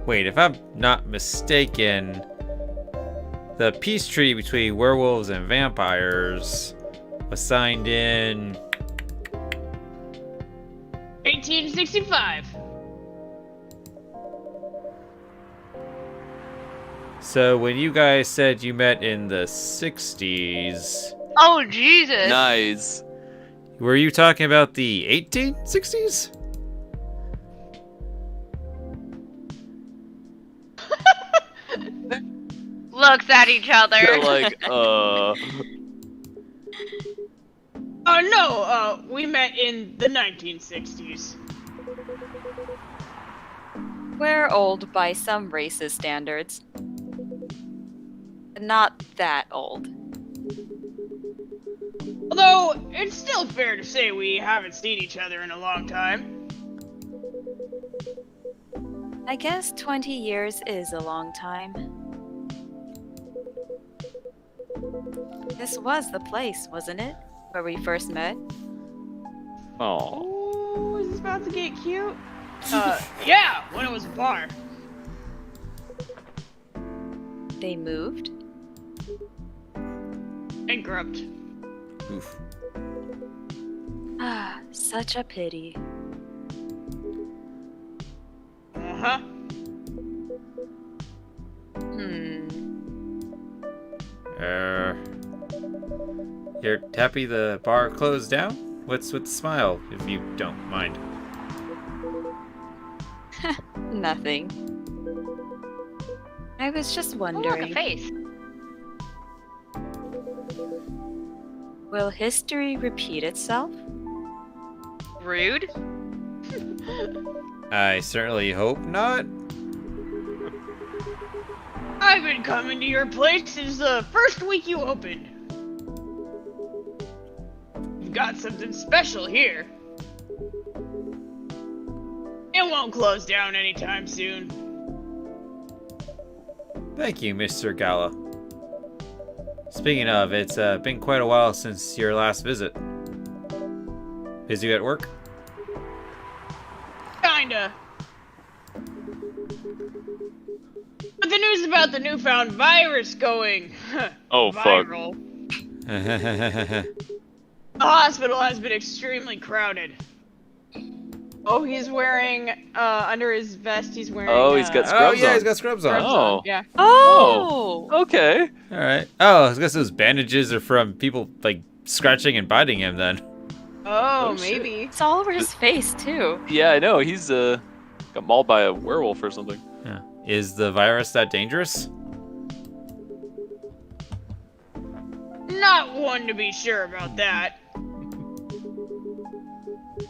Wait, if I'm not mistaken, the peace treaty between werewolves and vampires was signed in 1865. So when you guys said you met in the 60s, Oh, Jesus. Nice. were you talking about the 1860s? Looks at each other. They're like, No, we met in the 1960s. We're old by some racist standards. Not that old. Although, it's still fair to say we haven't seen each other in a long time. I guess 20 years is a long time. This was the place, wasn't it? Where we first met? oh. Oh, is this about to get cute? Yeah, when it was a bar. They moved? Bankrupt. Oof. Ah, such a pity. Uh-huh. You're happy the bar closed down? What's with the smile, if you don't mind? Nothing. I was just Oh, look, wondering, a face. will history repeat itself? Rude. I certainly hope not. I've been coming to your place since the first week you opened. You've got something special here. It won't close down anytime soon. Thank you, Mr. Gala. Speaking of, it's been quite a while since your last visit. Busy at work? Kinda. But the news about the newfound virus going Oh, fuck. viral. The hospital has been extremely crowded. Oh, he's wearing, under his vest, he's wearing, Oh, he's got Oh scrubs yeah, on. he's got scrubs on. Oh. Yeah. Oh. Okay. All right. Oh, I guess those bandages are from people like scratching and biting him. Then. Oh, Oh, shit. maybe. It's all over his face too. Yeah, I know. He's got mauled by a werewolf or something. Yeah. Is the virus that dangerous? Not one to be sure about that.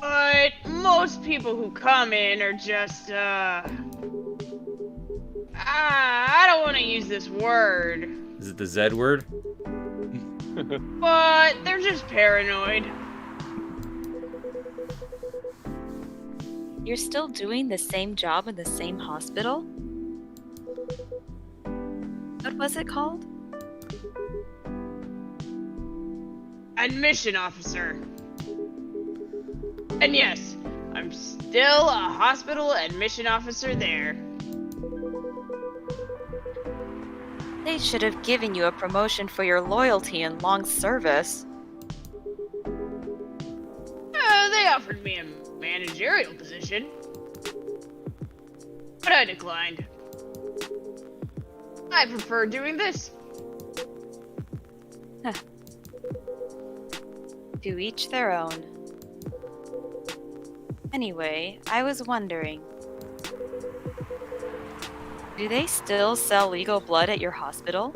But most people who come in are just, I don't want to use this word, Is it the Z word? but they're just paranoid. You're still doing the same job in the same hospital? What was it called? Admission officer. And yes, I'm still a hospital admission officer there. They should have given you a promotion for your loyalty and long service. They offered me a managerial position, but I declined. I prefer doing this. To each their own. Anyway, I was wondering, do they still sell legal blood at your hospital?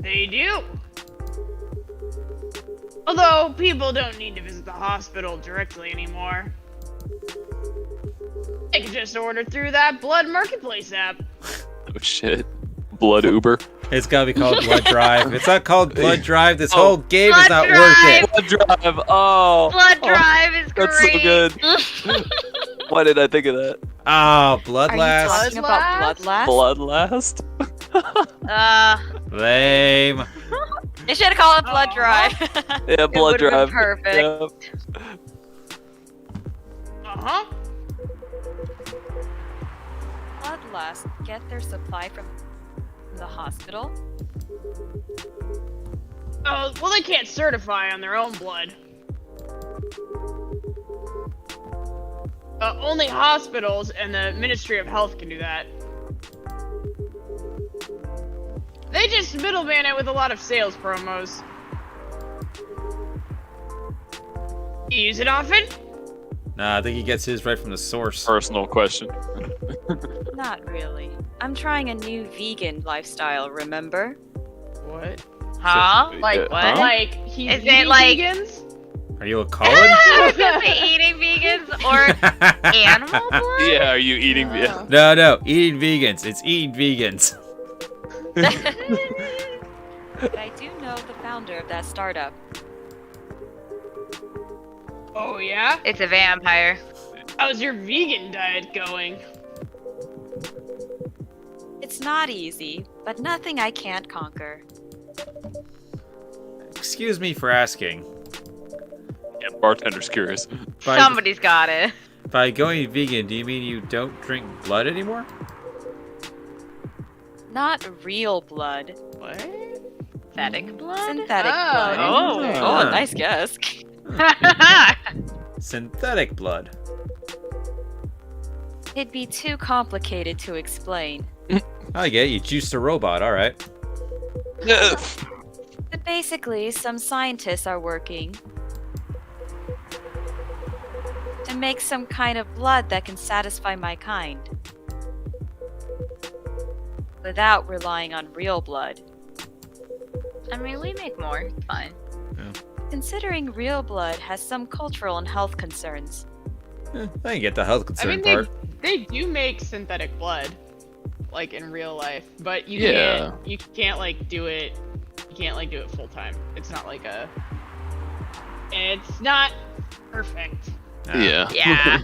They do. Although people don't need to visit the hospital directly anymore. They can just order through that Blood Marketplace app. Oh shit. Blood Uber. It's gotta be called Blood Drive. It's not called Blood Drive. This Oh. whole game is Blood not Drive. worth it. Blood Drive. Oh. Blood Oh, Drive is great. That's so good. Why did I think of that? Oh, Are you Bloodlust. talking about Bloodlust? Bloodlust? Lame. They should have called it Blood Drive. Yeah, Blood It would've been Drive. perfect. Yeah. Uh-huh. Bloodlust get their supply from the hospital? Oh, well, they can't certify on their own blood. Only hospitals and the Ministry of Health can do that. They just middleman it with a lot of sales promos. You use it often? Nah, I think he gets his right from the source. Personal question. Not really. I'm trying a new vegan lifestyle, remember? What? Huh? Like Yeah, what? huh? Like, he's Is it eating like- vegans? Are you a Colin? I was gonna say eating vegans or animal blood? Yeah, are you eating? Yeah. No. Eating vegans. It's eating vegans. But I do know the founder of that startup. Oh, yeah? It's a vampire. How's your vegan diet going? It's not easy, but nothing I can't conquer. Excuse me for asking. Yeah, bartender's curious. By, Somebody's got it. by going vegan, do you mean you don't drink blood anymore? Not real blood. What? Synthetic blood? Synthetic Oh, blood. interesting. Oh, Huh. nice guess. Synthetic blood. It'd be too complicated to explain. I get it. You juiced a robot. All right. But basically, some scientists are working to make some kind of blood that can satisfy my kind. Without relying on real blood. I mean, we make more. It's fine. Considering real blood has some cultural and health concerns. I can get the health I concern mean, part. they do make synthetic blood, like in real life, but Yeah. you can't like do it. You can't like do it full time. It's not like a. It's not perfect. Ah. Yeah. Yeah.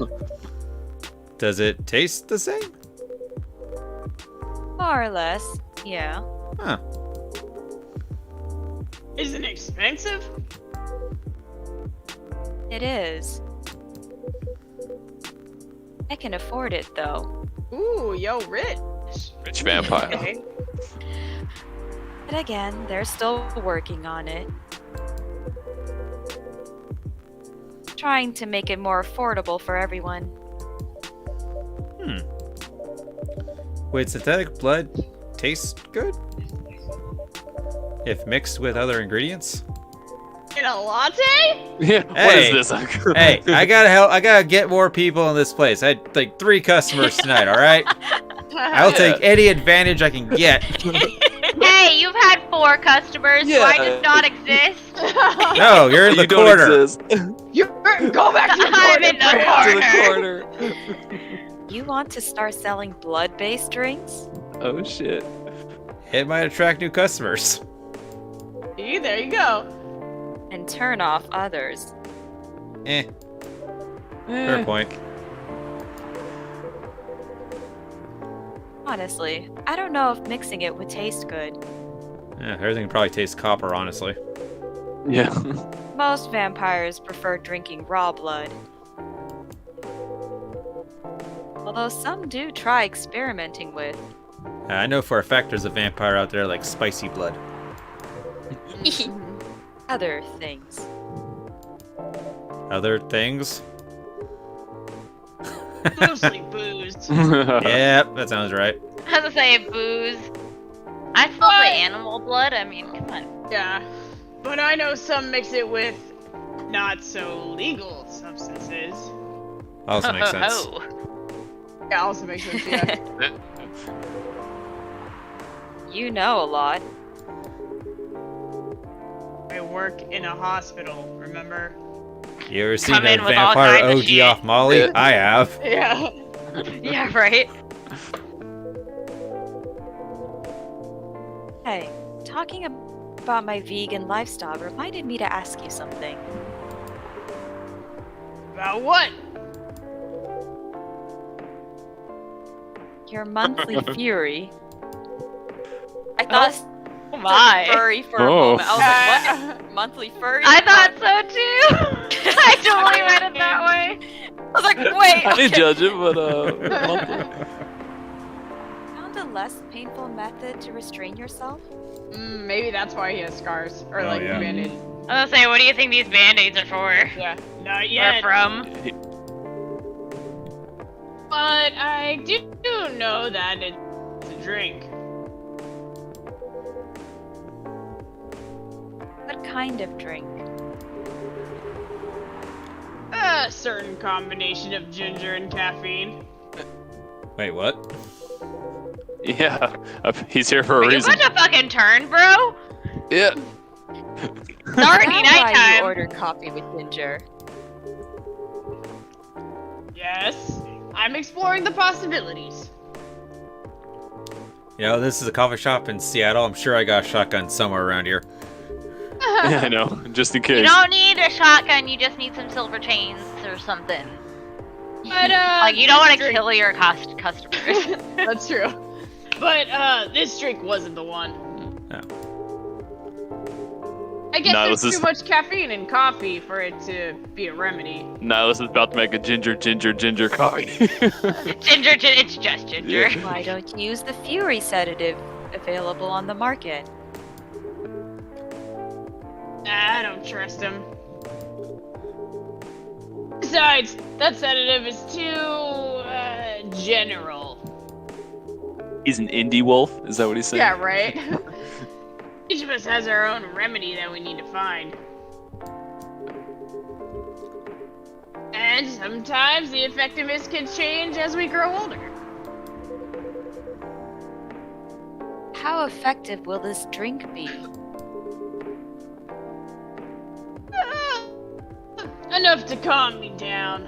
Does it taste the same? More or less, yeah. Huh. Isn't it expensive? It is. I can afford it though. Ooh, yo, rich. Rich vampire. Okay. But again, they're still working on it. Trying to make it more affordable for everyone. Would synthetic blood taste good? If mixed with other ingredients? In a latte? Yeah. What Hey. is this? Hey, I gotta help. I gotta get more people in this place. I had like 3 customers tonight. All right, I'll take any advantage I can get. Hey, you've had 4 customers. Do I just not exist? No, you're in the You don't corner. exist. Go back to the I'm in corner. the To the corner. You want to start selling blood-based drinks? Oh shit. It might attract new customers. See, there you go. And turn off others. Fair point. Honestly, I don't know if mixing it would taste good. Yeah, everything probably tastes copper, honestly. Yeah. Most vampires prefer drinking raw blood. Although some do try experimenting with. I know for a fact there's a vampire out there like spicy blood. Other things. Other things? Mostly booze. Yeah, that sounds right. I was gonna say booze. I still say animal blood. I mean, come on. Yeah. But I know some mix it with not so legal substances. Also makes sense. Oh. Yeah, also makes sense, yeah. You know a lot. I work in a hospital, remember? You ever seen Come a in with all vampire kinds of OD shit. off Molly? Yeah. I have. Yeah. Yeah, right. Hey, talking about my vegan lifestyle reminded me to ask you something. About what? Your monthly fury. I thought Oh my. furry for a Oh. moment. I was like, what? Monthly furry? I thought so too. I totally read it that way. I was like, wait. I didn't okay. judge it, but monthly. Found a less painful method to restrain yourself? Maybe that's why he has scars. Or Oh, like yeah. band-aids. I was gonna say, what do you think these band-aids are for? Yeah. Not Or yet. from? But I do know that it's a drink. What kind of drink? A certain combination of ginger and caffeine. Wait, what? Yeah. He's here for a Are you reason. about to fucking turn, bro? Yeah. It's already That's why you nighttime. order coffee with ginger. Yes. I'm exploring the possibilities. You know, this is a coffee shop in Seattle. I'm sure I got a shotgun somewhere around here. Yeah, I know. Just in You case. don't need a shotgun, you just need some silver chains or something. But Like, you don't want to drink- kill your customers. That's true. But this drink wasn't the one. I guess No, there's this too is- much caffeine in coffee for it to be a remedy. Nihilus is about to make a ginger coffee. Ginger, it's just ginger. Yeah. Why don't you use the fury sedative available on the market? I don't trust him. Besides, that sedative is too general. He's an indie wolf? Is that what he's saying? Yeah, right? Each of us has our own remedy that we need to find. And sometimes the effectiveness can change as we grow older. How effective will this drink be? Enough to calm me down.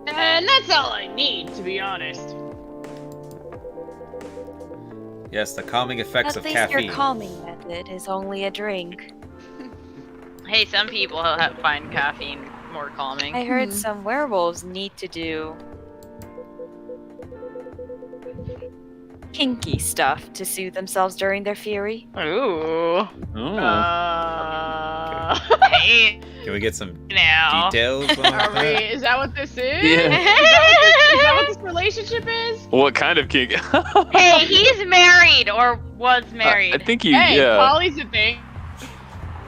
And that's all I need, to be honest. Yes, the calming effects At of least caffeine. your calming method is only a drink. Hey, some people find caffeine more calming. I heard some werewolves need to do kinky stuff to soothe themselves during their fury. Ooh. Oh. Hey, Can we get some No. details on Are we, that? is that what this is? Yeah. Is that what this relationship is? What kind of kink? Hey, he's married or was married. I think you. Hey, Yeah. Polly's a thing.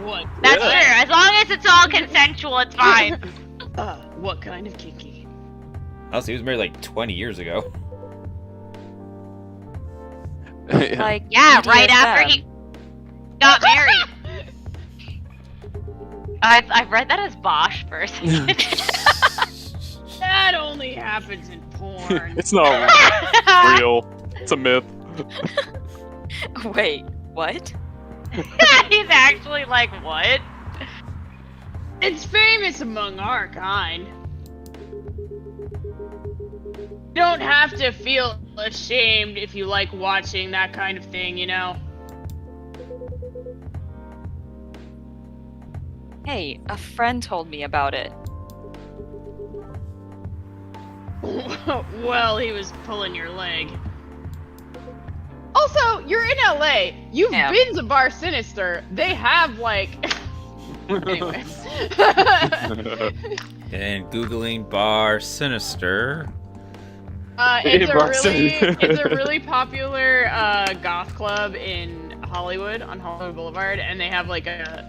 What? That's Yeah. true. As long as it's all consensual, it's fine. What kind of kinky? Also, he was married like 20 years ago. Yeah. Like, Yeah, right BDSM. after he got married. I've read that as Bosch for a second. That only happens in porn. It's not real. It's a myth. Wait, what? He's actually like, what? It's famous among our kind. You don't have to feel ashamed if you like watching that kind of thing, you know? Hey, a friend told me about it. Well, he was pulling your leg. Also, you're in LA. You've Yeah. been to Bar Sinister. They have, like... anyway. And Googling Bar Sinister. It's a Bar really, Sinister. it's a really popular goth club in Hollywood on Hollywood Boulevard, and they have like a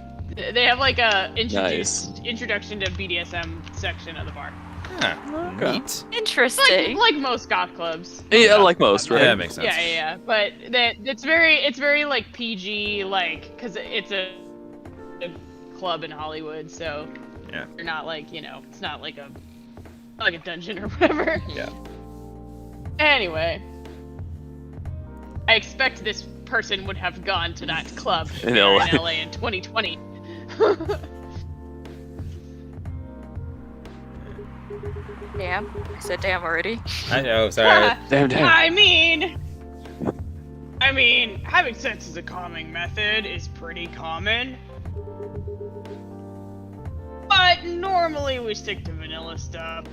introduction to BDSM section of the bar. Huh, Okay. neat. Interesting. Like most goth clubs. Yeah, like most, right? Yeah, that makes sense. Yeah. But it's very like PG, like, because it's a club in Hollywood, so Yeah. you're not like, it's not like a dungeon or whatever. Yeah. Anyway, I expect this person would have gone to that club In here LA. in LA in 2020. Damn. I said damn already. I know, sorry. Damn. I mean, having sex as a calming method is pretty common. But normally we stick to vanilla stuff.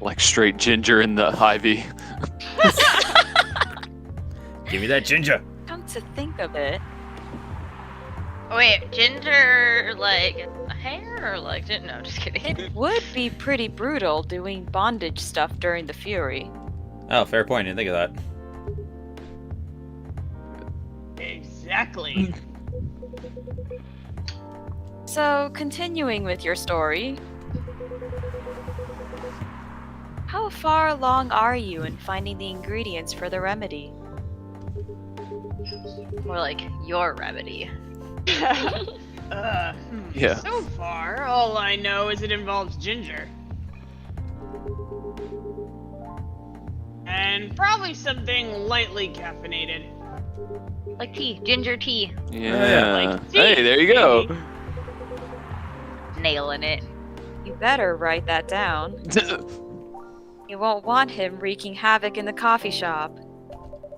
Like straight ginger in the ivy. Give me that ginger. Come to think of it, Wait, ginger, like, hair or like, no, just kidding. it would be pretty brutal doing bondage stuff during the Fury. Oh, fair point. Didn't think of that. Exactly. So, continuing with your story, how far along are you in finding the ingredients for the remedy? More like your remedy. Yeah. So far, all I know is it involves ginger. And probably something lightly caffeinated. Like tea, ginger tea. Yeah. Like tea, Hey, there you go. Nailing it. You better write that down. You won't want him wreaking havoc in the coffee shop.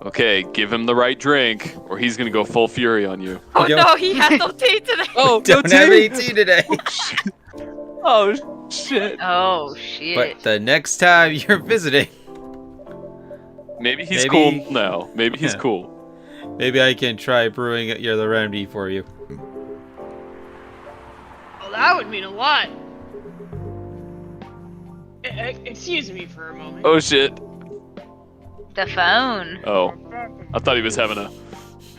Okay, give him the right drink, or he's gonna go full fury on you. Oh Yo. no, he has no tea today! Oh, Don't have any tea today. Oh shit. Oh shit. But the next time you're visiting, Maybe he's Maybe- cool now. Maybe he's Yeah. cool. maybe I can try brewing the remedy for you. Well, that would mean a lot. Excuse me for a moment. Oh shit. The phone. Oh, I thought he was having a.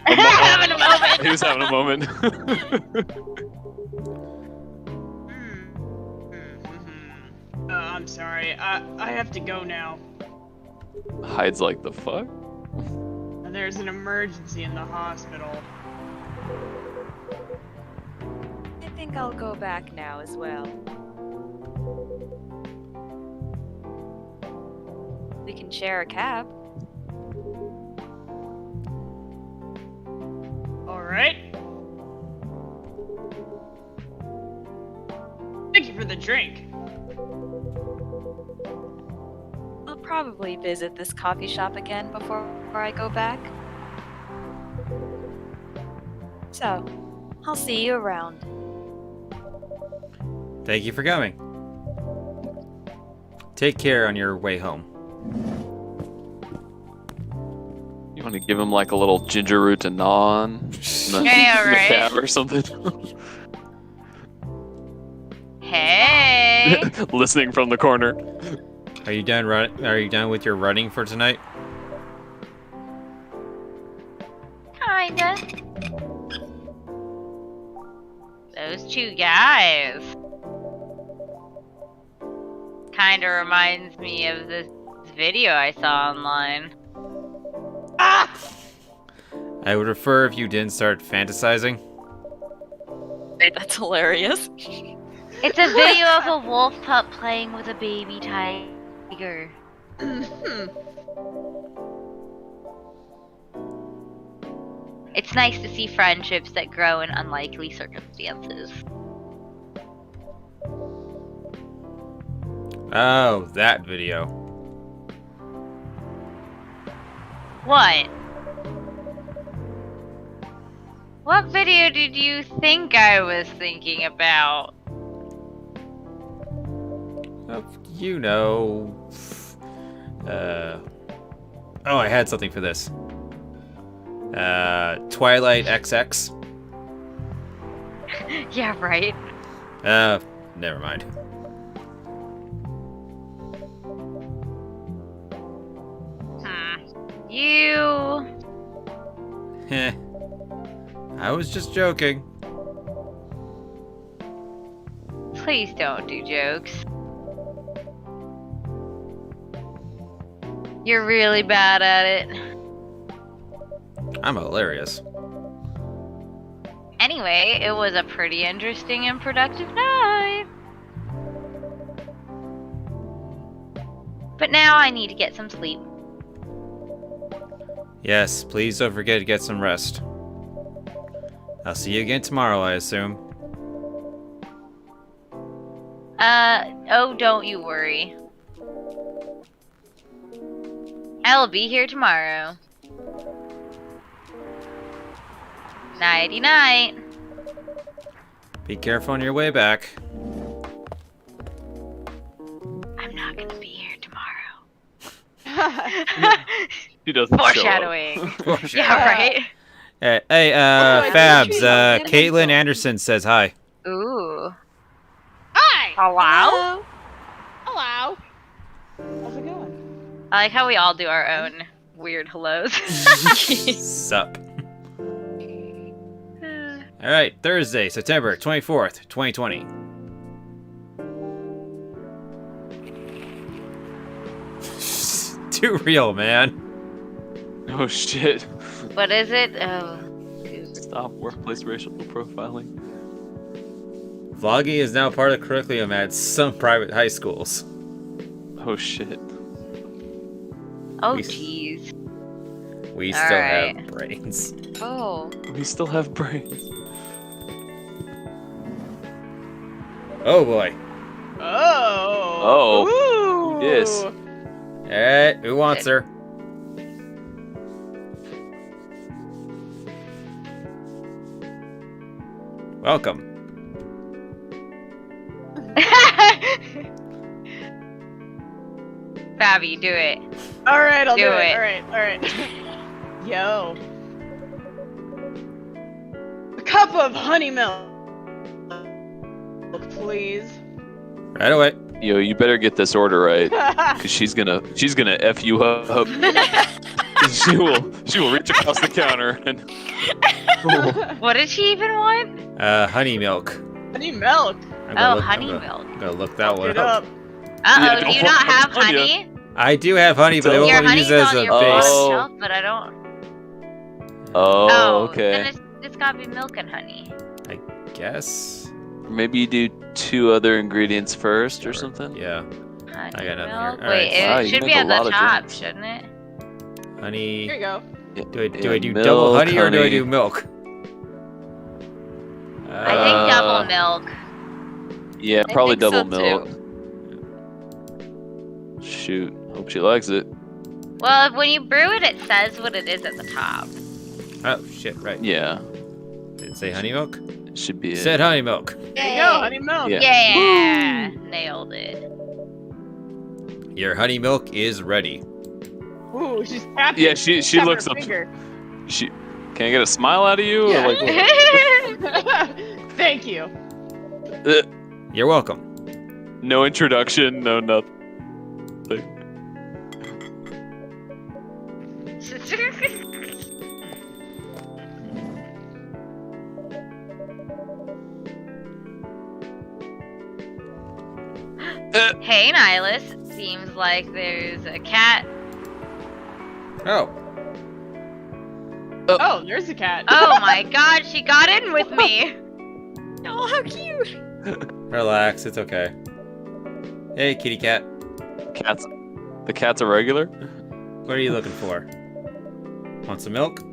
Having a moment. He was having a moment. I'm sorry. I have to go now. Hides like the fuck. There's an emergency in the hospital. I think I'll go back now as well. We can share a cab. Alright. Thank you for the drink. I'll probably visit this coffee shop again before I go back. So, I'll see you around. Thank you for coming. Take care on your way home. You want to give him like a little ginger root to gnaw on? Yeah, The right. cab or something? Hey. Listening from the corner. Are you done Are you done with your running for tonight? Kinda. Those two guys. Kinda reminds me of this video I saw online. Ah! I would prefer if you didn't start fantasizing. Wait, that's hilarious. It's a video of a wolf pup playing with a baby tiger. It's nice to see friendships that grow in unlikely circumstances. Oh, that video. What? What video did you think I was thinking about? You know. Oh, I had something for this. Twilight XX. Yeah, right. Never mind. You. Heh. I was just joking. Please don't do jokes. You're really bad at it. I'm hilarious. Anyway, it was a pretty interesting and productive night. But now I need to get some sleep. Yes, please don't forget to get some rest. I'll see you again tomorrow, I assume. Oh, don't you worry. I'll be here tomorrow. Nighty night. Be careful on your way back. I'm not gonna be here tomorrow. He doesn't show up. Foreshadowing. Yeah, right. Hey, I Fabs, treat them Caitlin Anderson says hi. Ooh. Hi! Hello? Hello! How's it going? I like how we all do our own weird hellos. Sup. Alright, Thursday, September 24th, 2020. Too real, man. Oh shit. What is it? Oh. Stop workplace racial profiling. Vlogging is now part of the curriculum at some private high schools. Oh shit. Oh, We- jeez. We still Alright. have brains. Oh. We still have brains. Oh boy. Oh! Oh. Ooh. Yes. Alright, who wants her? Welcome. Fabby, do it. Alright, I'll do Do it. it. Alright. Yo. A cup of honey milk, please. Right away. Yo, you better get this order right, cause she's gonna f you up. she will reach across the counter and. What did she even want? Honey milk. Honey milk. Honey milk. I'm gonna look that Look one it up. up. Uh-oh, do don't you not want have to tell ya. honey? I do have honey, but I Your won't Your want to use honey's it as on a your bottom base. Oh. shelf, but I don't... Oh, Then okay. it's gotta be milk and honey. Guess. Maybe you do 2 other ingredients first or something. Yeah. Honey I got nothing milk? here. Wait, Alright. Wow, it you should make be a at the lot of top, drinks. shouldn't it? Honey. Here you go. Do I Yeah, do double milk, honey or do I honey. do milk? I think double Uh, milk. Yeah, I probably think so, double milk. Shoot, hope she likes it. Well, when you brew it, it says what it is at the top. Oh shit! Right. Yeah, Did it say honey milk? it should be it. Said honey milk. There you go, honey milk. Yeah. Yeah, nailed it. Your honey milk is ready. Ooh, she's tapping. Yeah, she tapping looks her up. finger. She can I get a smile out of you? Yeah. Or like, what? Thank you. You're welcome. No introduction, no nothing. Hey, Nihilus. Seems like there's a cat. Oh, Oh, there's a cat. Oh my god, she got in with me. Oh, how cute! relax. It's okay. Hey, kitty cat. The cat's a regular? What are you looking for? Want some milk?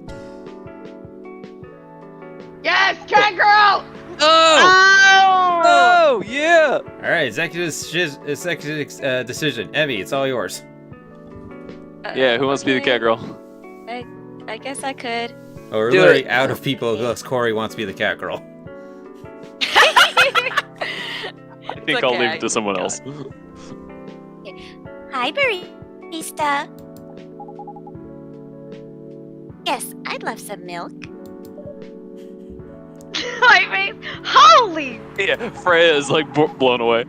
Yes, cat girl. Oh! Oh! Oh, yeah! All right, executive decision. Emmy, it's all yours. Yeah, who wants to be the cat girl? I guess I could. Oh, we're Do literally it. out of people unless Corey wants to be the cat girl. I think I'll leave okay, it to someone else. Hi, barista. Yes, I'd love some milk. My face. Holy! Yeah, Freya is like blown away.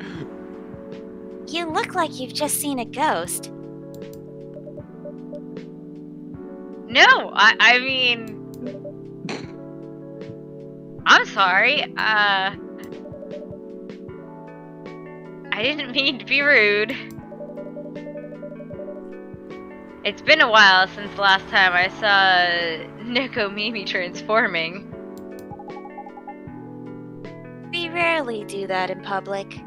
You look like you've just seen a ghost. No, I mean, I'm sorry. I didn't mean to be rude. It's been a while since the last time I saw Nico Mimi transforming. We rarely do that in public.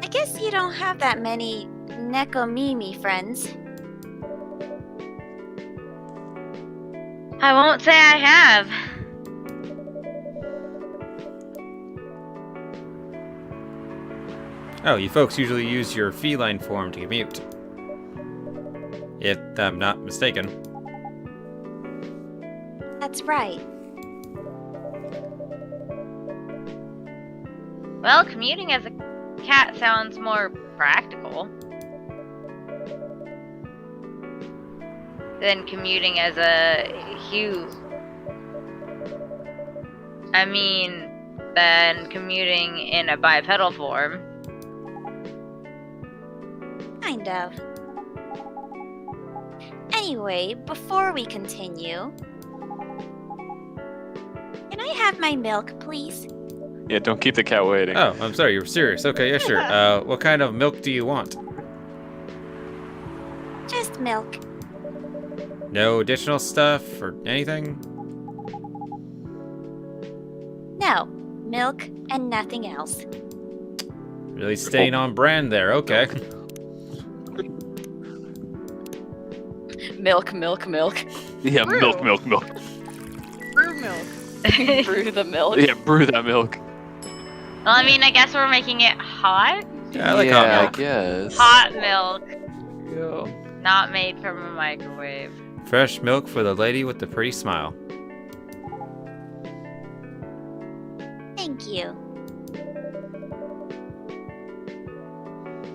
I guess you don't have that many Nekomimi friends. I won't say I have. Oh, you folks usually use your feline form to commute. If I'm not mistaken. That's right. Well, commuting as a cat sounds more practical than commuting as a than commuting in a bipedal form. Kind of. Anyway, before we continue, can I have my milk, please? Yeah, don't keep the cat waiting. Oh, I'm sorry, you're serious. Okay, yeah, sure. What kind of milk do you want? Just milk. No additional stuff or anything? No, milk and nothing else. Really staying on brand there, okay. Milk, milk, milk. Yeah, Brew. milk. Brew milk. Brew the milk. Yeah, brew that milk. Well, I mean, I guess we're making it hot. Yeah, I like hot I milk. guess. Hot milk, Yeah. not made from a microwave. Fresh milk for the lady with the pretty smile. Thank you.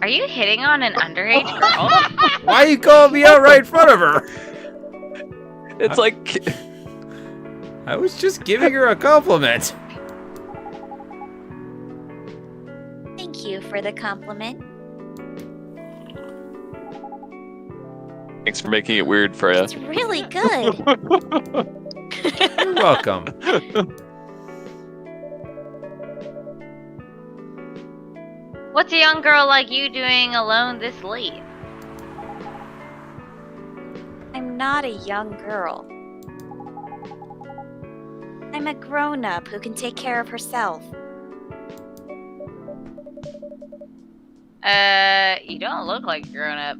Are you hitting on an underage girl? Why are you calling me out right in front of her? It's like I was just giving her a compliment. Thank you for the compliment. thanks for making it weird, Freya. It's really good. You're welcome. What's a young girl like you doing alone this late? I'm not a young girl. I'm a grown-up who can take care of herself. You don't look like a grown up.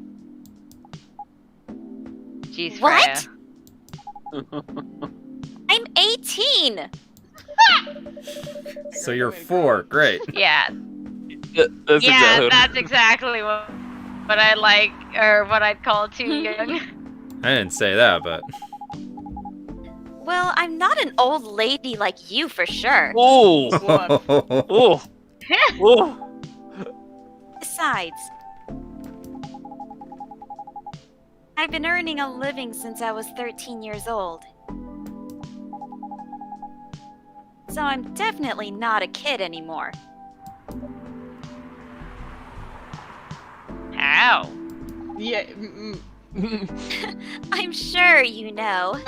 Jeez, What? Freya. I'm 18! So you're 4, great. Yeah, That's exactly. that's exactly what I like, or what I'd call too young. I didn't say that, but Well, I'm not an old lady like you for sure. Oh, oh, oh. Besides, I've been earning a living since I was 13 years old. So I'm definitely not a kid anymore. How? Yeah. I'm sure you know.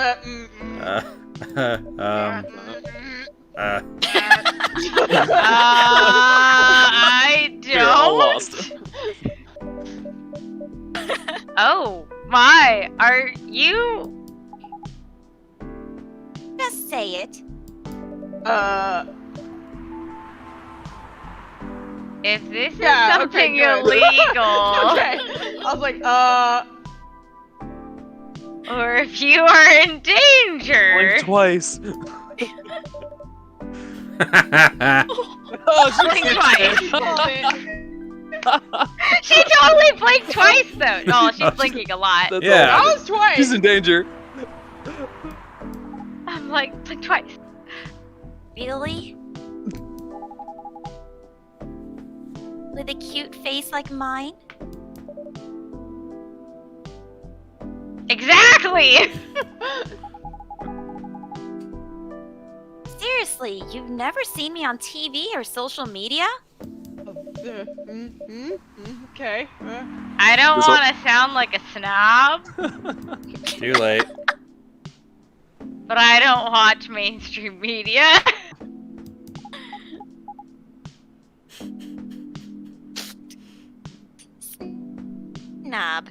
I You're all lost. don't. Oh my, are you? Just say it. If this is Yeah, something okay, good. illegal, Okay. I was like, or if you are in danger, Blink twice. blink twice. oh, man. She totally blinked twice though. No, she's blinking a lot. That's Yeah. That all. was twice. She's in danger. I'm like, blink twice. Really? With a cute face like mine? Exactly. Seriously, you've never seen me on TV or social media? Okay. I don't This will- want to sound like a snob, Too late. but I don't watch mainstream media. Knob.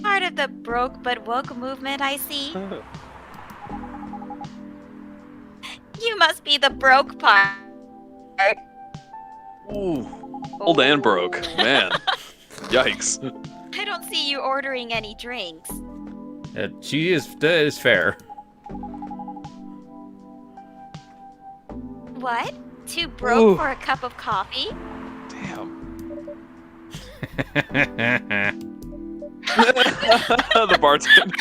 Part of the broke but woke movement, I see. You must be the broke part. Ooh. Old and broke. Man. Yikes. I don't see you ordering any drinks. That is fair. What? Too broke Ooh. for a cup of coffee? Damn. The bartender.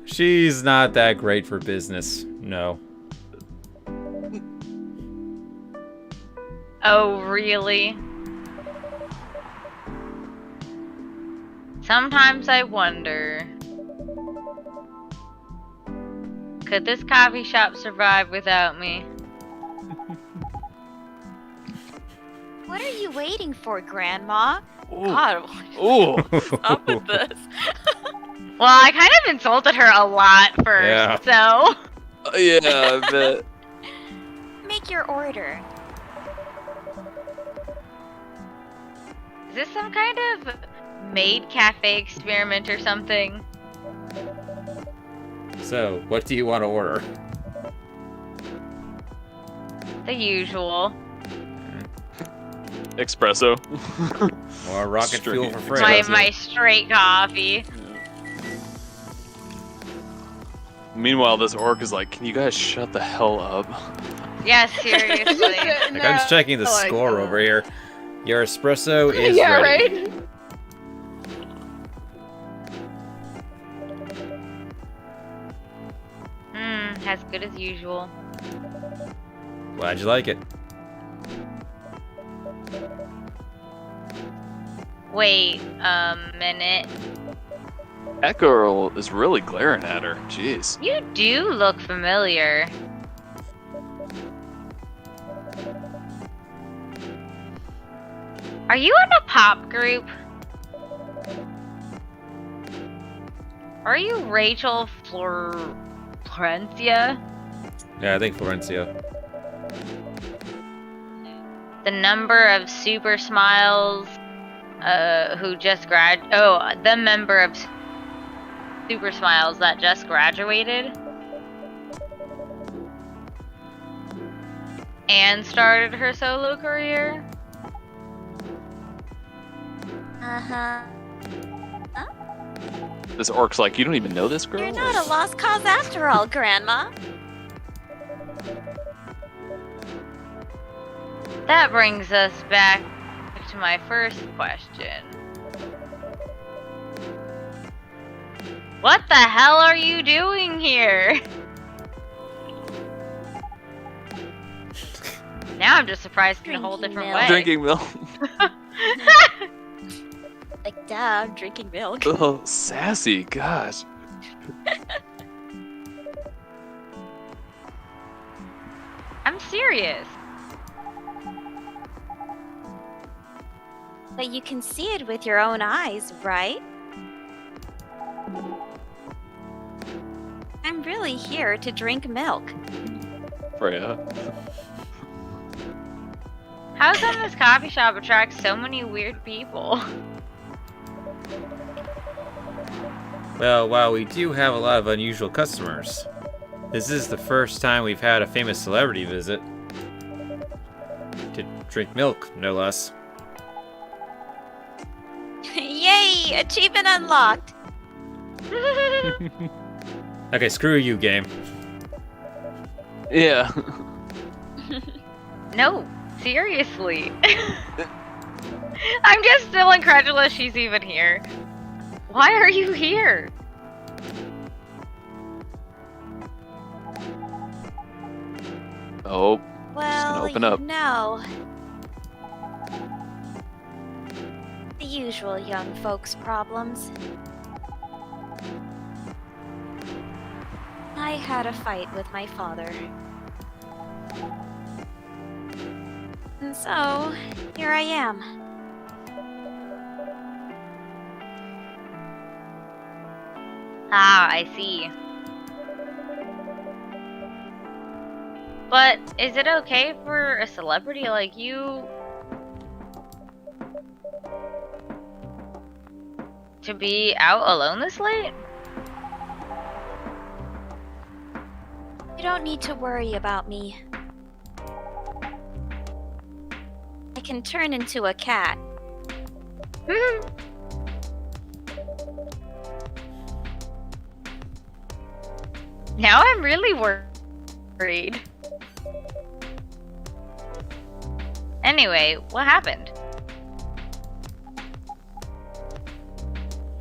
She's not that great for business. No. Oh, really? Sometimes I wonder, could this coffee shop survive without me? What are you waiting for, Grandma? Ooh. God, Ooh. what's up with this? Well, I kind of insulted her a lot first, Yeah. so... Yeah, I bet. Make your order. Is this some kind of maid cafe experiment or something? So, what do you want to order? The usual. Espresso. More rocket Straight fuel for Fred. My straight coffee. Meanwhile, this orc is like, can you guys shut the hell up? Yeah, seriously. Like, I'm just checking the Like, score over here. Your espresso is yeah, ready. right? As good as usual. Glad you like it. Wait a minute. That girl is really glaring at her. Jeez. You do look familiar. Are you in a pop group? Are you Rachel Florencia? Yeah, I think Florencia. The number of Super Smiles who just the member of Super Smiles that just graduated and started her solo career. Uh-huh. This orc's like, you don't even know this girl? You're not a lost cause after all, Grandma. That brings us back to my first question. What the hell are you doing here? Now I'm just surprised in a whole Drinking different milk. way. Drinking milk. Like, duh, I'm drinking milk. Oh, sassy. Gosh. I'm serious. But you can see it with your own eyes, right? I'm really here to drink milk. Freya. How come this coffee shop attracts so many weird people? Well, while we do have a lot of unusual customers, this is the first time we've had a famous celebrity visit. To drink milk, no less. Yay! Achievement unlocked! Okay, screw you, game. Yeah. No, seriously. I'm just still incredulous she's even here. Why are you here? Oh, Well, open up. No. The usual young folks' problems. I had a fight with my father. And so, here I am. Ah, I see. But is it okay for a celebrity like you to be out alone this late? You don't need to worry about me. I can turn into a cat. Now I'm really worried. Anyway, what happened?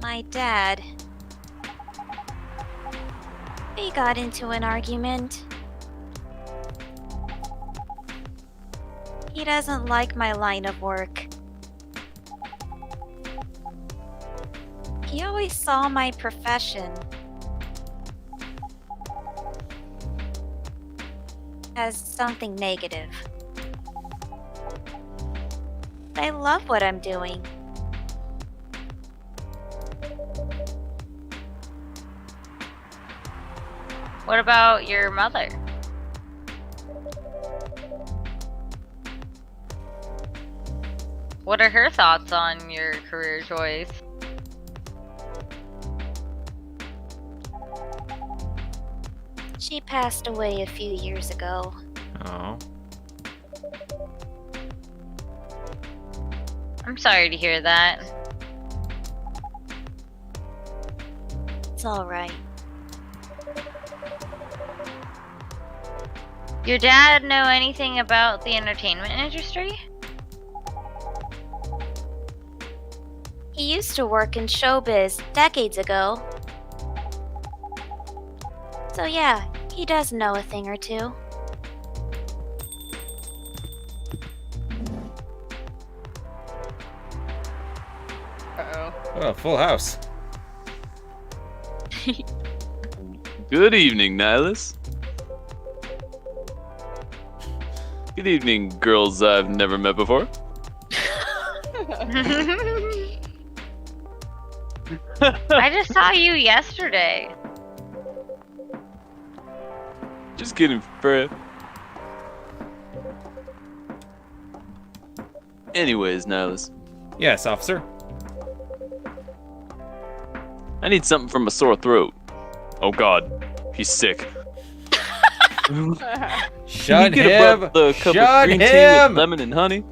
My dad. We got into an argument. He doesn't like my line of work. He always saw my profession as something negative. I love what I'm doing. What about your mother? What are her thoughts on your career choice? She passed away a few years ago. Oh. I'm sorry to hear that. It's alright. Your dad know anything about the entertainment industry? He used to work in showbiz decades ago. So yeah, he does know a thing or two. Uh-oh. Oh, full house. Good evening, Nihilus. Good evening, girls I've never met before. I just saw you yesterday. Just kidding, Freya. Anyways, Nihilus, Yes, officer. I need something from a sore throat. Oh god, he's sick. Shut Can you get him! a cup of Shut green tea him! with lemon and honey?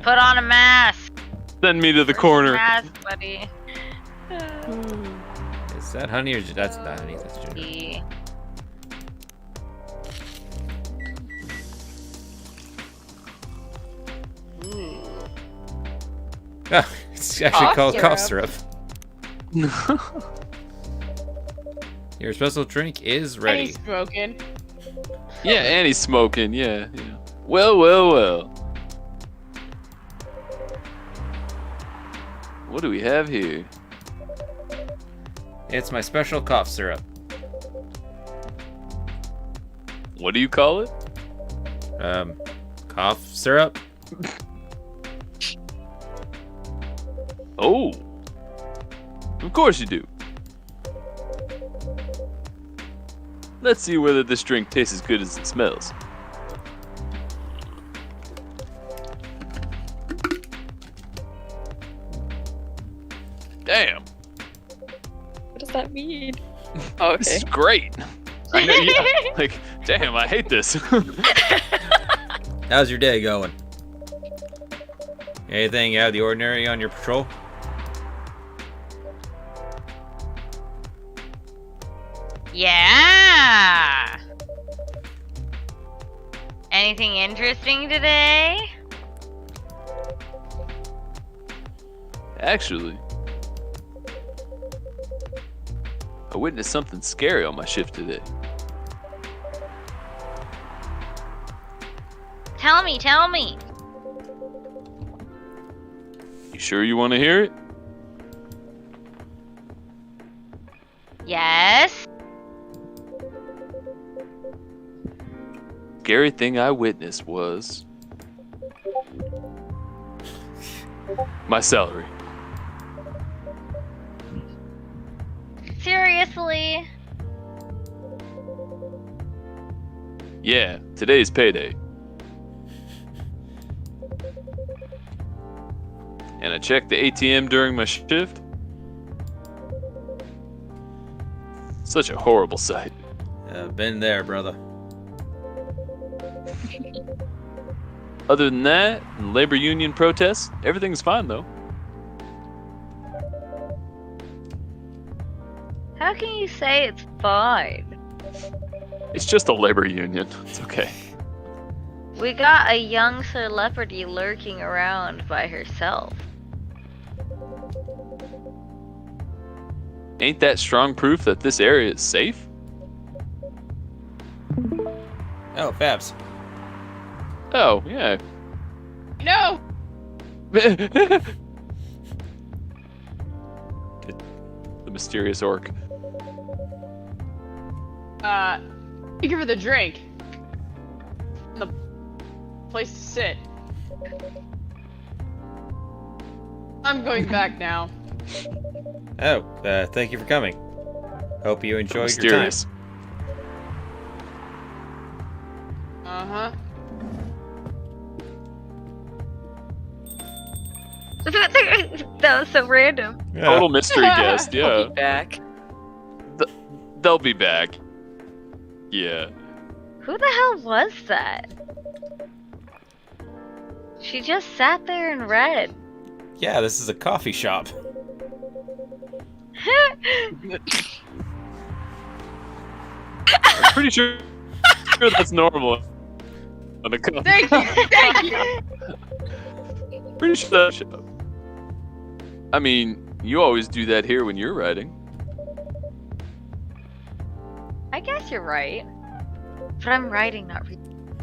Put on a mask. Send me to the Where's your corner. mask, buddy. Is that honey or that's not honey? That's ginger. E. Oh, it's actually Cough called cough syrup. syrup. Your special drink is I ready. ain't smoking. Yeah, and he's smoking. Yeah. Well, well, well. What do we have here? It's my special cough syrup. What do you call it? Cough syrup? Oh. Of course you do. Let's see whether this drink tastes as good as it smells. Damn. What does that mean? Oh, This okay. is great. I know, yeah. Like, damn, I hate this. How's your day going? Anything out of the ordinary on your patrol? Yeah. Anything interesting today? Actually, I witnessed something scary on my shift today. Tell me, tell me. You sure you want to hear it? Yes. Scary thing I witnessed was my salary. Seriously? Yeah, today's payday. And I checked the ATM during my shift. Such a horrible sight. Been there, brother. Other than that, and labor union protests, everything's fine though. How can you say it's fine? It's just a labor union. It's okay. We got a young celebrity lurking around by herself. Ain't that strong proof that this area is safe? Oh, Fabs. Oh, yeah. No. The mysterious orc. Thank you for the drink. And the place to sit. I'm going back now. Oh, thank you for coming. Hope you enjoyed your time. Mysterious. Uh-huh. That was so random. Yeah. Total mystery guest, I'll yeah. be back. They'll be back. Yeah. Who the hell was that? She just sat there and read. Yeah, this is a coffee shop. I'm pretty sure that's normal. On a coffee. Thank you. Thank you. Pretty sure that's... I mean, you always do that here when you're writing. I guess you're right. But I'm writing, not reading.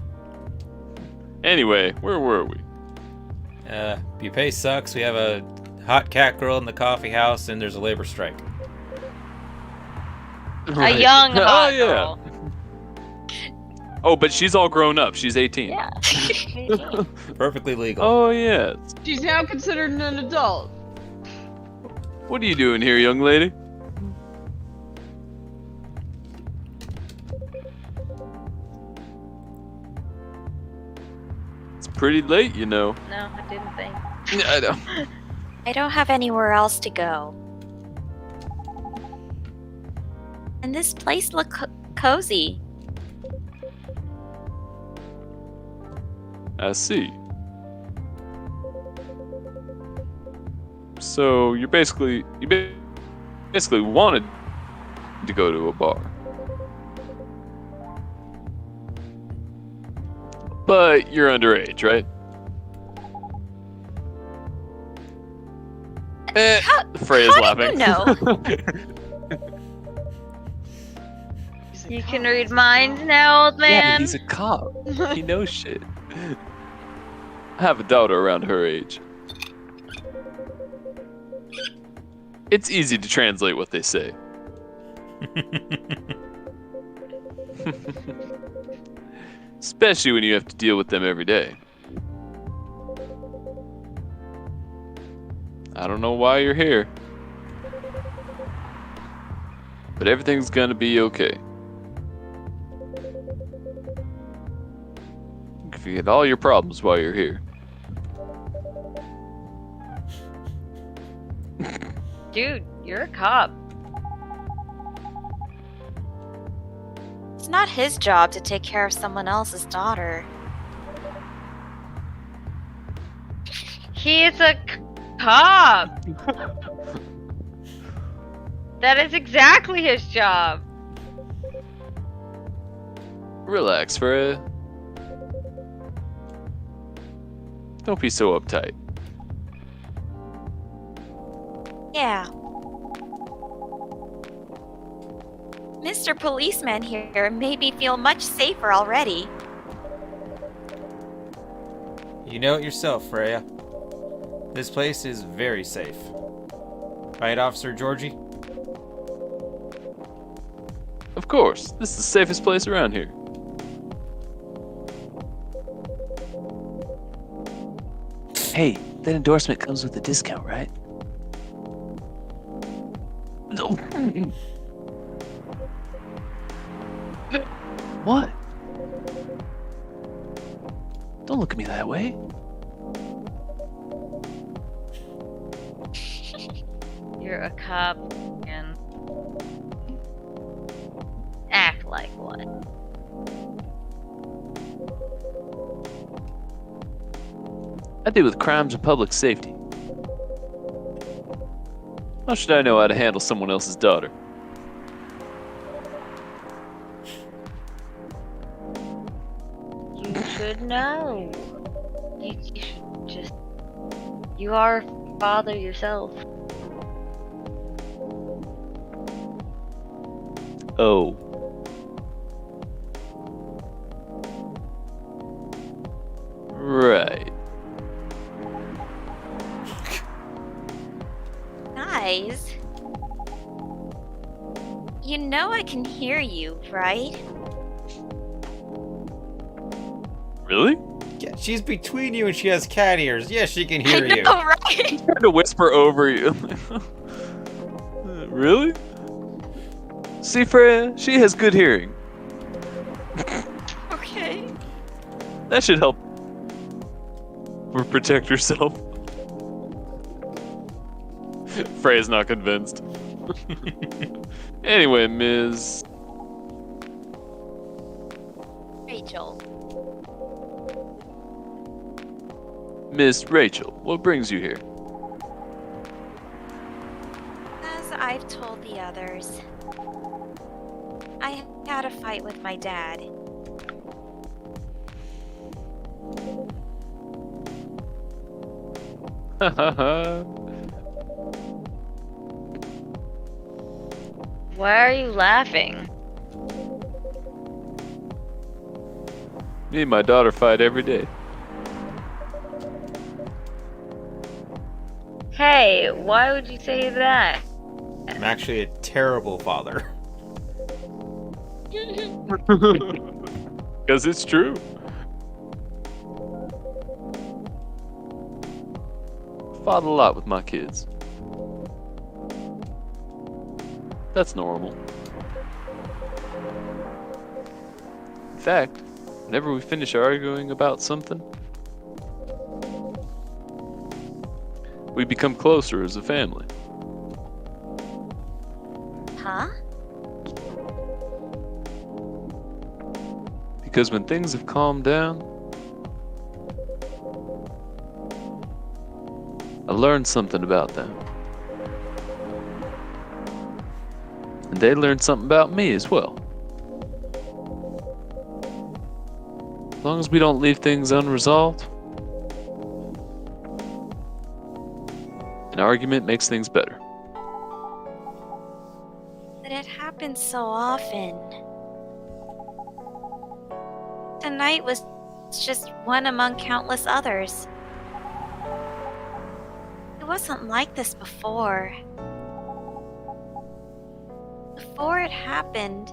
Anyway, where were we? Your pay sucks. We have a hot cat girl in the coffee house, and there's a labor strike. A young Oh, hot yeah. girl. Oh, but she's all grown up. She's 18. Yeah. Perfectly legal. Oh, yeah. She's now considered an adult. What are you doing here, young lady? It's pretty late, you know. No, I didn't think. I know. I don't have anywhere else to go. And this place look cozy. I see. So you basically wanted to go to a bar, but you're underage, right? How Freya's how laughing. do you know? He's You can read minds now, old man. Yeah, he's a cop. He knows shit. I have a daughter around her age. It's easy to translate what they say. Especially when you have to deal with them every day. I don't know why you're here, but everything's gonna be okay. You can forget all your problems while you're here. Dude, you're a cop. It's not his job to take care of someone else's daughter. He is a cop. That is exactly his job. Relax, Freya. Don't be so uptight. Yeah. Mr. Policeman here made me feel much safer already. You know it yourself, Freya. This place is very safe. Right, Officer Georgie? Of course, this is the safest place around here. Hey, that endorsement comes with a discount, right? No. What? Don't look at me that way. You're a cop and act like one. I deal with crimes of public safety. How should I know how to handle someone else's daughter? You should know. You should just. You are a father yourself. Oh. Right. Guys. You know I can hear you, right? Really? Yeah, she's between you and she has cat ears. Yes, she can hear I you. know, right? Trying to whisper over you. Really? See, Freya, she has good hearing. Okay. That should help her protect herself. Freya's not convinced. Anyway, Ms. Rachel. Miss Rachel, what brings you here? As I've told the others, I had a fight with my dad. Why are you laughing? Me and my daughter fight every day. Hey, why would you say that? I'm actually a terrible father. Because it's true. Fought a lot with my kids. That's normal. In fact, whenever we finish arguing about something, we become closer as a family. Huh? Because when things have calmed down, I learned something about them. And they learned something about me as well. As long as we don't leave things unresolved, an argument makes things better. But it happens so often. Tonight was just one among countless others. It wasn't like this before. Before it happened,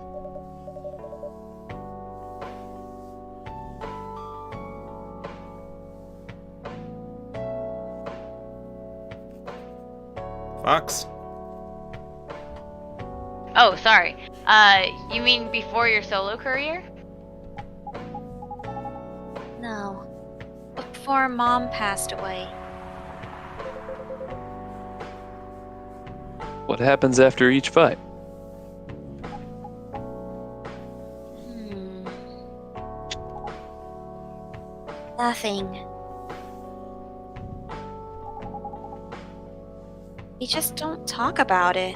Fox? Oh, sorry. You mean before your solo career? no. Before Mom passed away. What happens after each fight? Nothing. We just don't talk about it.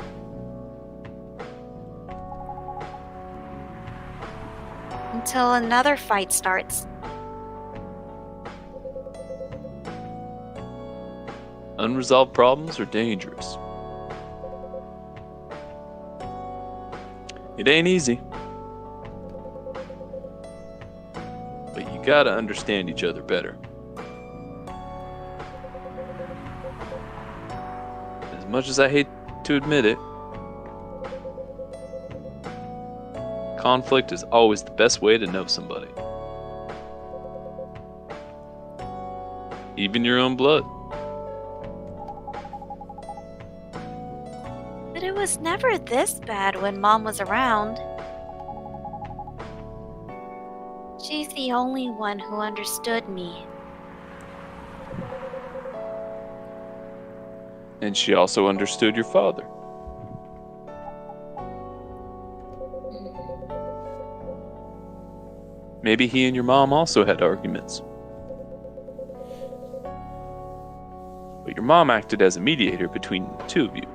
Until another fight starts. Unresolved problems are dangerous. It ain't easy. But you gotta understand each other better. As much as I hate to admit it, conflict is always the best way to know somebody. Even your own blood. But it was never this bad when Mom was around. She's the only one who understood me. And she also understood your father. Maybe he and your mom also had arguments. But your mom acted as a mediator between the two of you.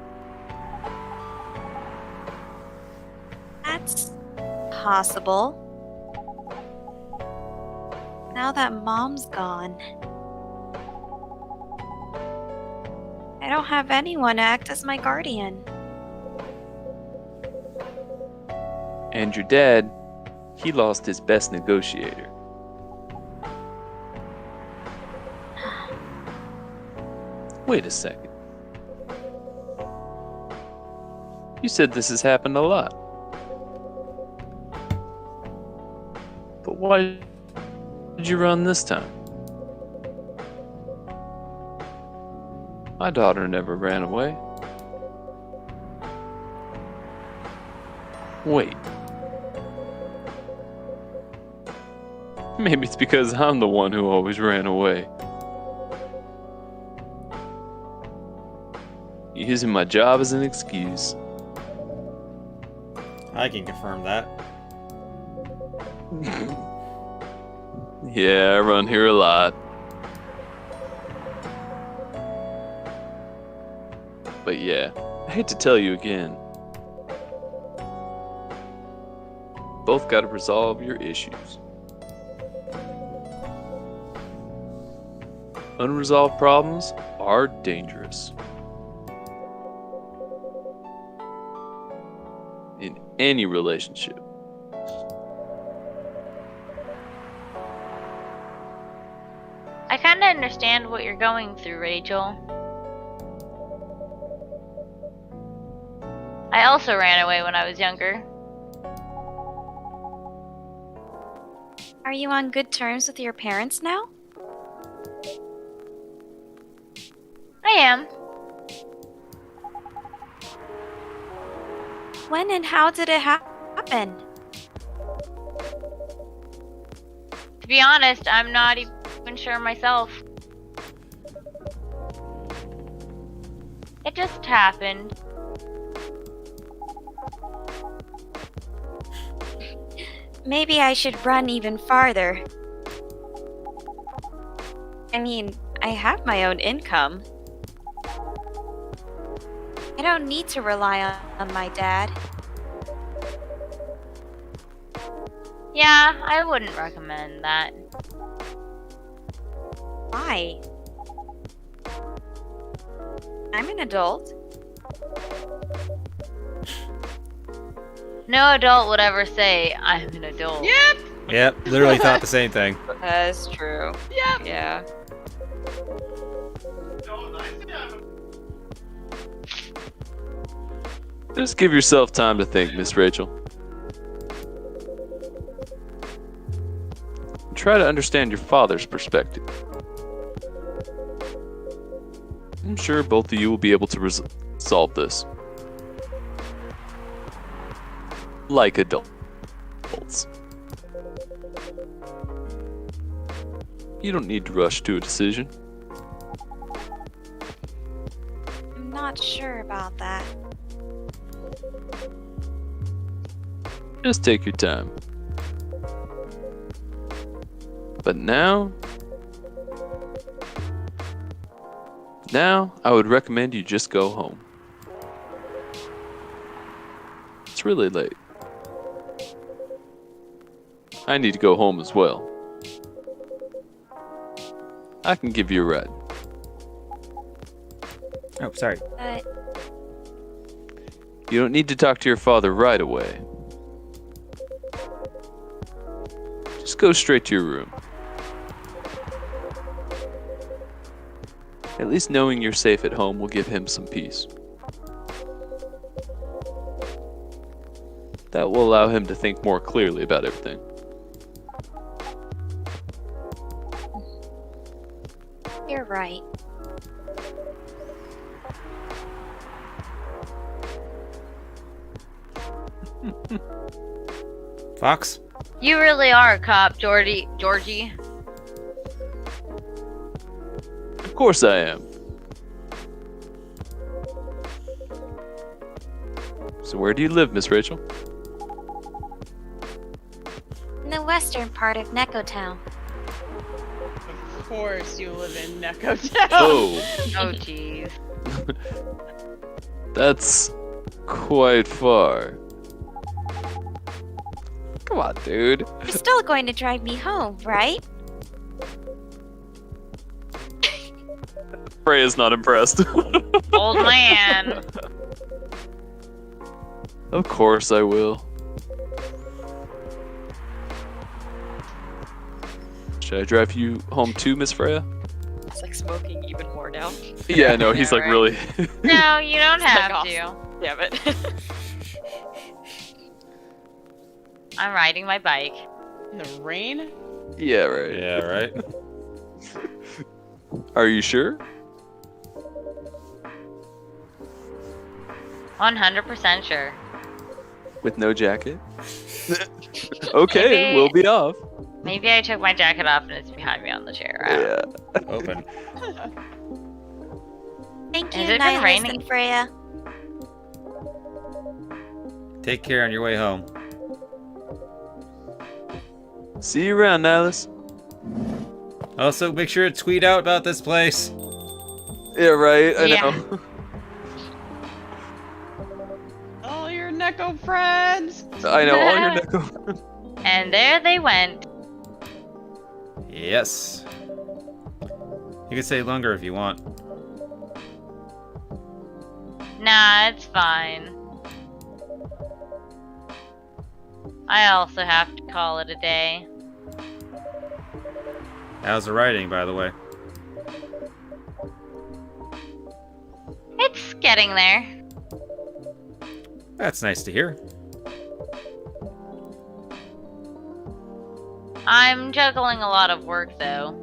That's possible. Now that Mom's gone, I don't have anyone to act as my guardian. And your dad, he lost his best negotiator. Wait a second. You said this has happened a lot. But why did you run this time? My daughter never ran away. Wait. Maybe it's because I'm the one who always ran away. Using my job as an excuse. I can confirm that. Yeah, I run here a lot. But yeah, I hate to tell you again. Both gotta resolve your issues. Unresolved problems are dangerous. In any relationship. I kind of understand what you're going through, Rachel. I also ran away when I was younger. Are you on good terms with your parents now? I am. When and how did it happen? To be honest, I'm not even sure myself. It just happened. Maybe I should run even farther. I mean, I have my own income. I don't need to rely on my dad. Yeah, I wouldn't recommend that. Why? I'm an adult. No adult would ever say, I'm an adult. Yep. Yep, literally thought the same thing. That's true. Yep. Yeah. Just give yourself time to think, Miss Rachel. Try to understand your father's perspective. I'm sure both of you will be able to resolve this. Like adults. You don't need to rush to a decision. I'm not sure about that. Just take your time. But now, I would recommend you just go home. It's really late. I need to go home as well. I can give you a ride. Oh, sorry. But You don't need to talk to your father right away. Just go straight to your room. At least knowing you're safe at home will give him some peace. That will allow him to think more clearly about everything. you're right. Fox? You really are a cop, Georgie. Of course I am. So where do you live, Miss Rachel? In the western part of Neko Town. Of course you live in Neko Town. Oh, Oh, jeez. that's quite far. Come on, dude. You're still going to drive me home, right? Freya's not impressed. Old man. Of course I will. Should I drive you home too, Miss Freya? It's like smoking even more now. Yeah, no, he's Yeah, like right. really. No, you don't Like, have off. to. Damn it. I'm riding my bike. In the rain? Yeah, right. Yeah, right? Are you sure? 100% sure. With no jacket? Okay, Maybe- we'll be off. Maybe I took my jacket off and it's behind me on the chair. I don't know. Yeah. Open. Thank Has you, it been Nihilus raining? and Freya. Take care on your way home. See you around, Nihilus. Also, make sure to tweet out about this place. Yeah, right. I Yeah. know. All your Neko friends. I know. All your Neko. And there they went. Yes. You can stay longer if you want. Nah, it's fine. I also have to call it a day. How's the writing, by the way? It's getting there. That's nice to hear. I'm juggling a lot of work, though.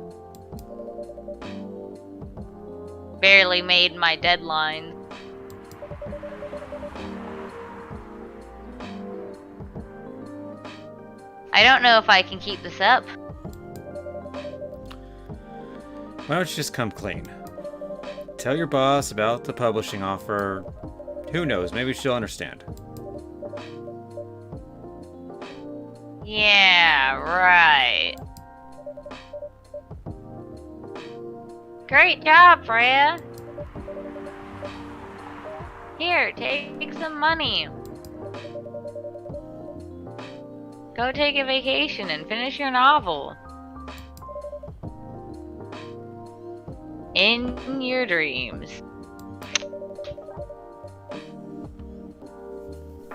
Barely made my deadline. I don't know if I can keep this up. Why don't you just come clean? Tell your boss about the publishing offer. Who knows, maybe she'll understand. Yeah, right. Great job, Freya. Here, take some money. Go take a vacation and finish your novel. In your dreams.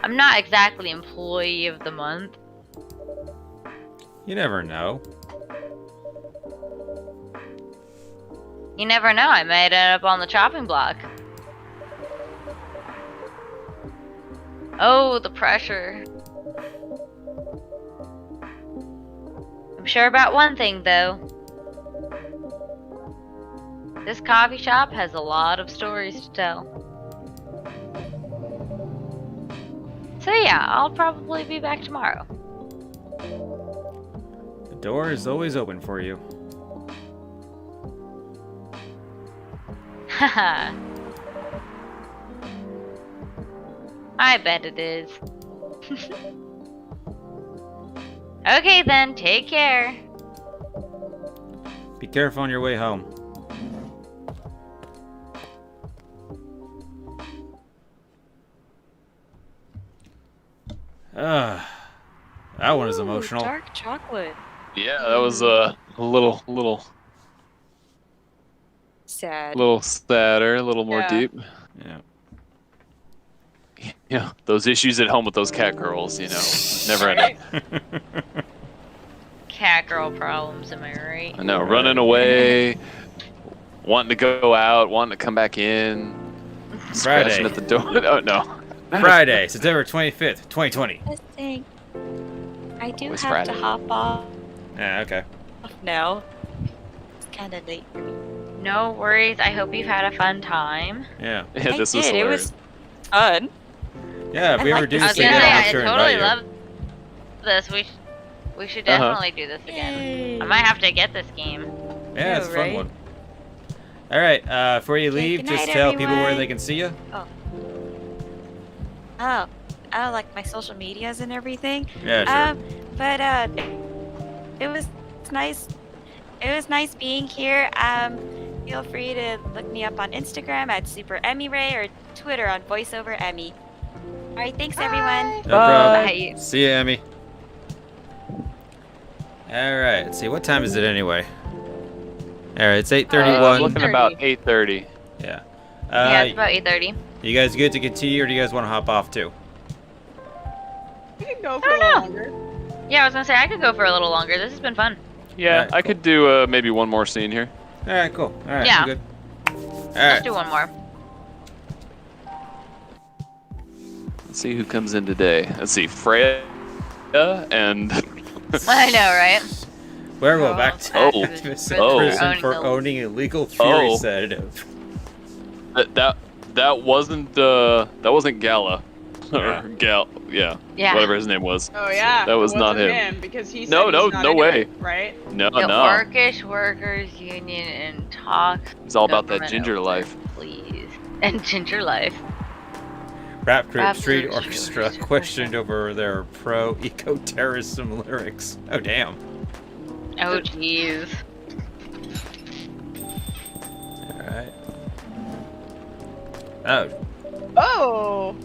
I'm not exactly employee of the month. You never know. You never know. I might end up on the chopping block. Oh, the pressure. I'm sure about one thing, though. This coffee shop has a lot of stories to tell. So yeah, I'll probably be back tomorrow. The door is always open for you. Haha. I bet it is. Okay then, take care. Be careful on your way home. That one is Ooh, emotional. Dark chocolate. Yeah, that was a little Sad. sadder, a little more Yeah. deep. Yeah. Yeah, those issues at home with those cat girls, you know, never ending. Cat girl problems, am I right? I know, running away, wanting to go out, wanting to come back in, scratching at the door. Oh no. Friday, September 25th, 2020. Just saying, I do Always have Friday. to hop off Yeah, okay. now. It's kind of late for me. No worries. I hope you've had a fun time. Yeah. Yeah, this I was did. It hilarious. was fun. Yeah, if we I ever like do this I was this gonna again, say, I'll I sure totally invite love this. We should definitely do this again. Yay. I might have to get this game. you. Yeah, it's a fun right? one. Alright, before you Okay, leave, good just night, tell people where everyone. they can see you. Oh, like my social medias and everything. Yeah, sure. But it was nice. It was nice being here. Feel free to look me up on Instagram at Super Emmy Ray or Twitter on VoiceOver Emmy. All right, thanks everyone. No problem. Bye. See you, Emmy. Alright, let's see. What time is it anyway? Alright, it's 8:31. I'm looking about 8:30. Yeah. Yeah, it's about 8:30. You guys good to continue, or do you guys want to hop off too? We can go for I a don't little longer. Yeah, I was gonna say I could go for a little longer. This has been fun. Yeah, Alright, I cool. could do maybe one more scene here. Alright, cool. Alright, Yeah. good. Let's Alright. do one more. Let's see who comes in today. Let's see, Freya and I know, right? Werewolf activist Oh. in Oh. prison for Owning owning illegal fury Oh. sedative. that wasn't Gala or Yeah. Gal, yeah, Yeah. whatever his name was. Oh yeah. That was it not wasn't him. because he said No, he's no, not no in way. it, right? No, The no, Orcish Workers Union and talk. it's all about that government ginger over, life. please. And ginger life. Rap group Rap Street group Orchestra Street questioned over their pro-eco-terrorism lyrics. Oh, damn. Oh jeez. Alright. Oh. Oh.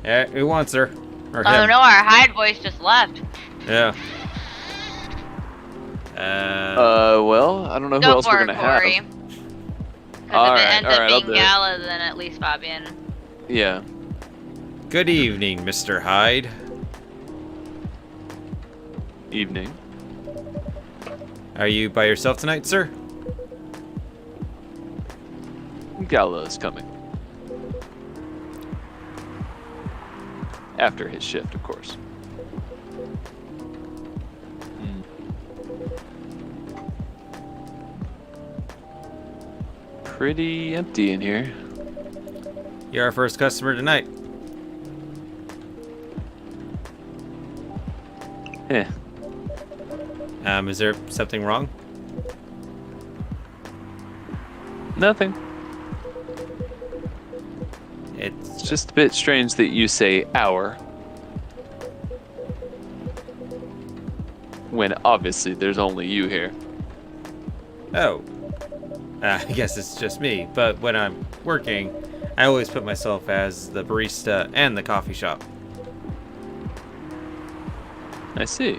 Yeah, who wants her? Or Oh him? no, our hide voice just left. Yeah. Well, I don't know who Go else for we're it, gonna Corey. have. Because if Alright, it ends alright, up I'll being do it. Gala, then at least Fabian. Yeah. Good evening, Mr. Hyde. Evening. Are you by yourself tonight, sir? Gala is coming. After his shift, of course. Pretty empty in here. You're our first customer tonight. Eh. Is there something wrong? Nothing. It's It's just a bit strange that you say our. When obviously there's only you here. oh. I guess it's just me, but when I'm working, I always put myself as the barista and the coffee shop. I see.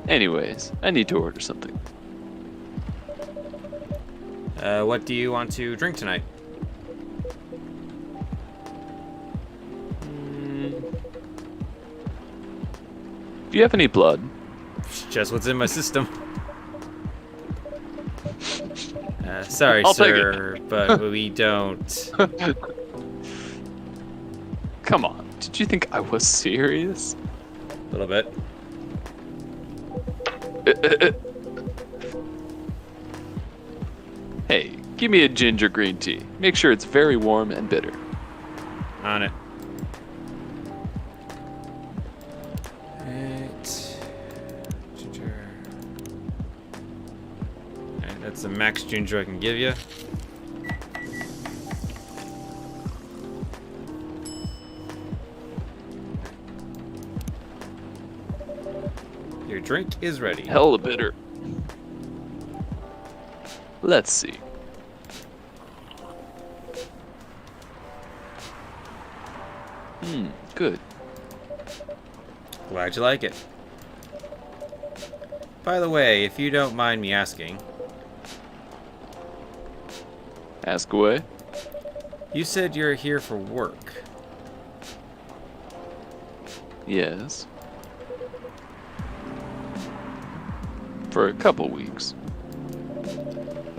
Anyways, I need to order something. What do you want to drink tonight? Do you have any blood? Just what's in my system. Sorry, I'll take sir, but we don't. Come on. Did you think I was serious? A little bit. Hey, give me a ginger green tea. Make sure it's very warm and bitter. On it. Right. Ginger. Alright, that's the max ginger I can give you. Your drink is ready. Hella bitter. Let's see. Good. Glad you like it. By the way, if you don't mind me asking, Ask away. you said you're here for work. Yes. For a couple weeks.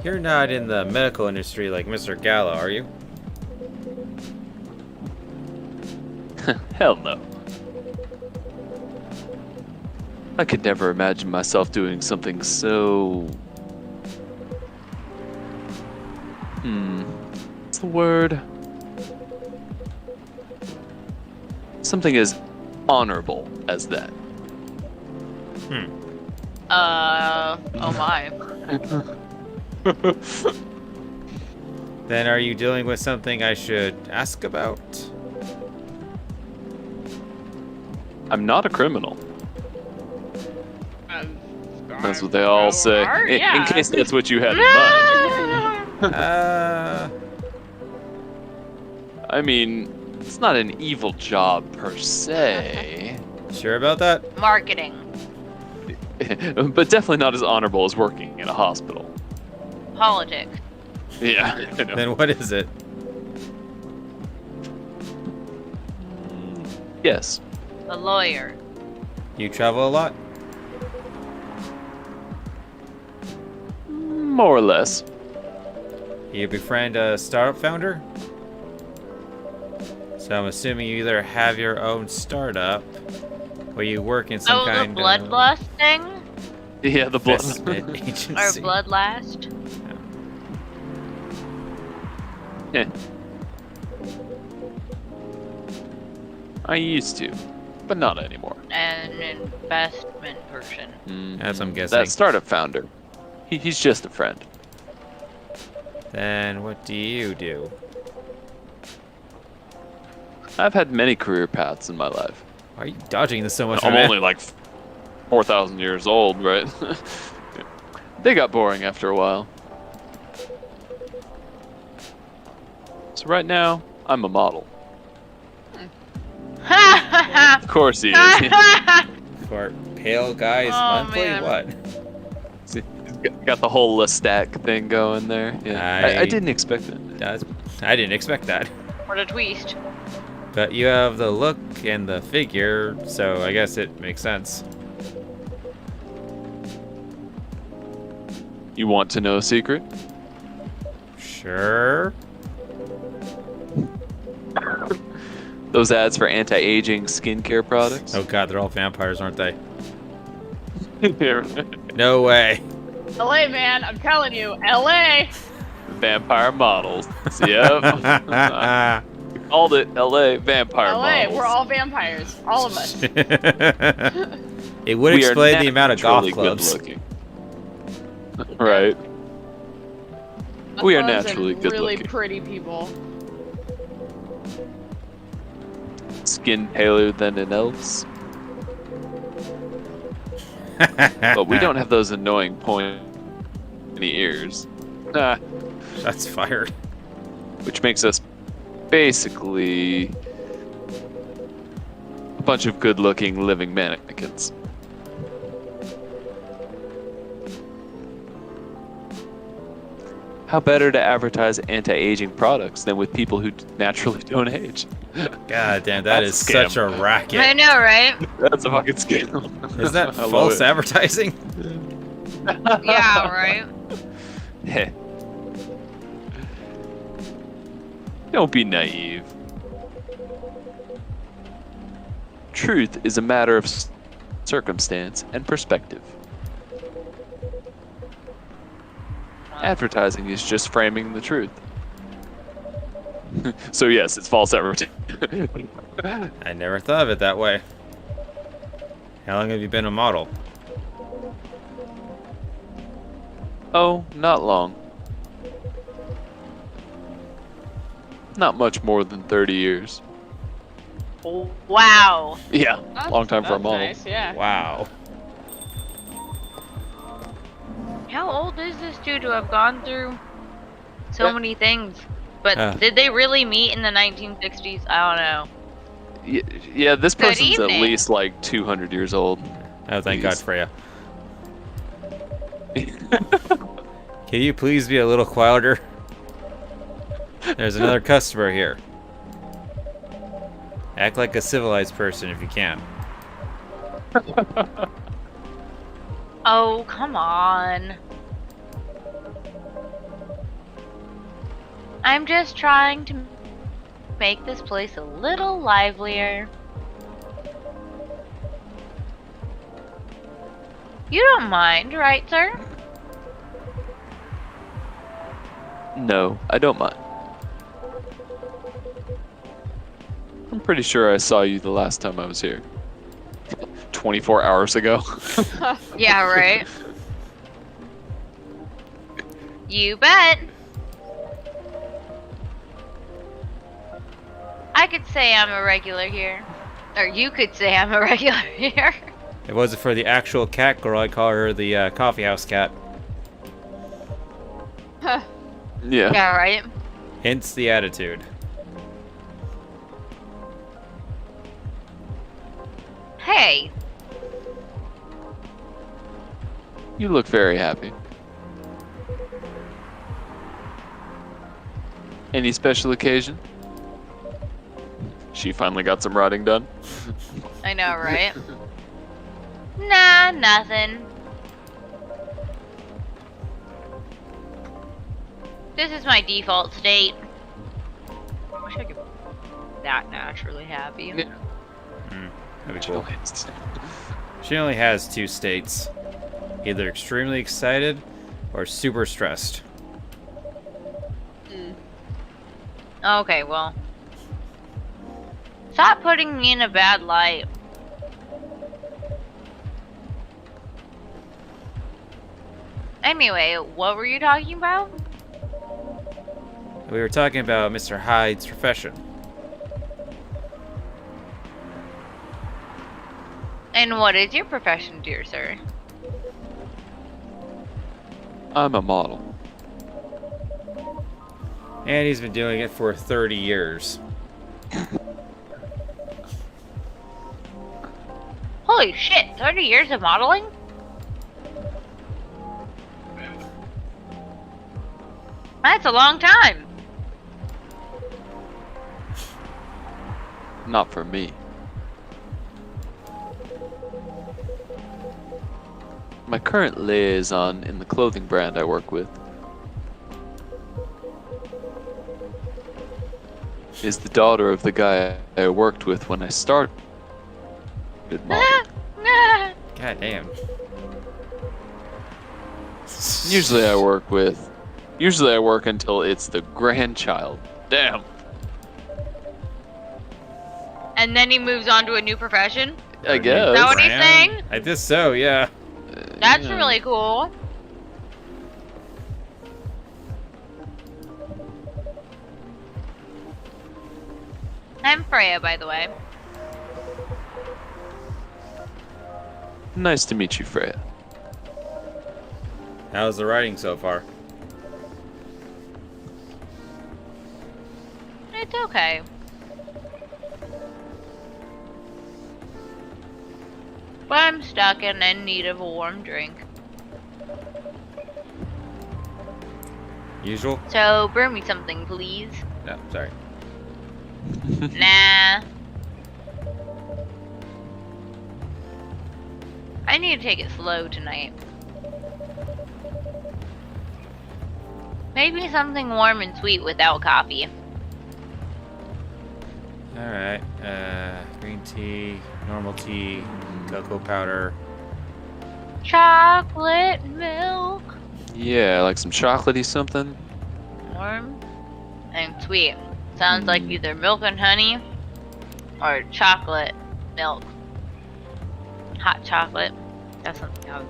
You're not in the medical industry like Mr. Gallo, are you? Hell no. I could never imagine myself doing something so... What's the word? Something as honorable as that. Oh my. Then are you dealing with something I should ask about? I'm not a criminal. That's what they all say. In case that's what you had in mind. I mean, it's not an evil job per se. Sure about that? Marketing. But definitely not as honorable as working in a hospital. Politics. Yeah. I know. Then what is it? Yes. A lawyer. You travel a lot? More or less. You befriend a startup founder? So I'm assuming you either have your own startup or you work in some Oh, kind the bloodlust thing? Yeah, the blood. investment agency. Or bloodlust? Yeah. I used to, but not anymore. An investment person. That's what I'm guessing. That startup founder. He's just a friend. Then what do you do? I've had many career paths in my life. Why are you dodging this so much? I'm my man? only like 4,000 years old, right? They got boring after a while. So right now, I'm a model. Of course he is. For Pale Guys Oh, Monthly? man. What? See, he's got the whole Lestat thing going there. Yeah. I didn't expect it. I didn't expect that. What a twist. But you have the look and the figure, so I guess it makes sense. You want to know a secret? Sure. Those ads for anti-aging skincare products? Oh god, they're all vampires, aren't they? Yeah. No way. LA, man, I'm telling you, LA. Vampire models. Yep. Called it LA vampire LA, models. we're all vampires, all of us. It would We are explain the amount of golf naturally clubs. good-looking. Right. We are Clubs naturally and good really looking. pretty people. Skin paler than an elf's. But we don't have those annoying pointy ears. Ah, That's fired. which makes us basically a bunch of good-looking living mannequins. How better to advertise anti-aging products than with people who naturally don't age? God damn, that is That's a scam. such a racket. I know, right? That's a fucking scam. Is that I love false it. advertising? Yeah, right. Heh. Don't be naive. Truth is a matter of circumstance and perspective. Advertising is just framing the truth. So yes, it's false advertising. I never thought of it that way. How long have you been a model? Oh, not long. Not much more than 30 years. Wow. Yeah, long time for a That's model. nice, yeah. Wow. How old is this dude to have gone through so Yeah. many things? But Uh. did they really meet in the 1960s? I Yeah, this Good person's at evening. least like 200 years old. Oh, thank God, Please. Freya. Can you please be a little quieter? There's another customer here. Act like a civilized person if you can. don't know. Oh, come on. I'm just trying to make this place a little livelier. You don't mind, right, sir? No, I don't mind. I'm pretty sure I saw you the last time I was here. 24 hours ago. Yeah, right. You bet. I could say I'm a regular here. Or you could say I'm a regular here. If it wasn't for the actual cat girl, I'd call her the coffeehouse cat. Yeah. Yeah, right. Hence the attitude. Hey, You look very happy. Any special occasion? She finally got some writing done. I know, right? Nah, nothing. This is my default state. Wish I could be that naturally happy. Yeah. That'd be cool. She only has two states. Either extremely excited or super stressed. Okay, well. Stop putting me in a bad light. Anyway, what were you talking about? We were talking about Mr. Hyde's profession. And what is your profession, dear sir? I'm a model. And he's been doing it for 30 years. Holy shit, 30 years of modeling? That's a long time. Not for me. My current liaison in the clothing brand I work with is the daughter of the guy I worked with when I started modeling. God damn. Usually I work until it's the grandchild. Damn. And then he moves on to a new profession? I guess. Is that what he's Brown? saying? I guess so, yeah. That's Yeah. really cool. I'm Freya, by the way. Nice to meet you, Freya. How's the writing so far? It's okay. But I'm stuck and in need of a warm drink. Usual? So brew me something, please. No, sorry. Nah. I need to take it slow tonight. Maybe something warm and sweet without coffee. Alright. Green tea, normal tea, cocoa powder. Chocolate milk. Yeah, like some chocolatey something. Warm and sweet. Sounds like either milk and honey or chocolate milk. Hot chocolate. That's something I would...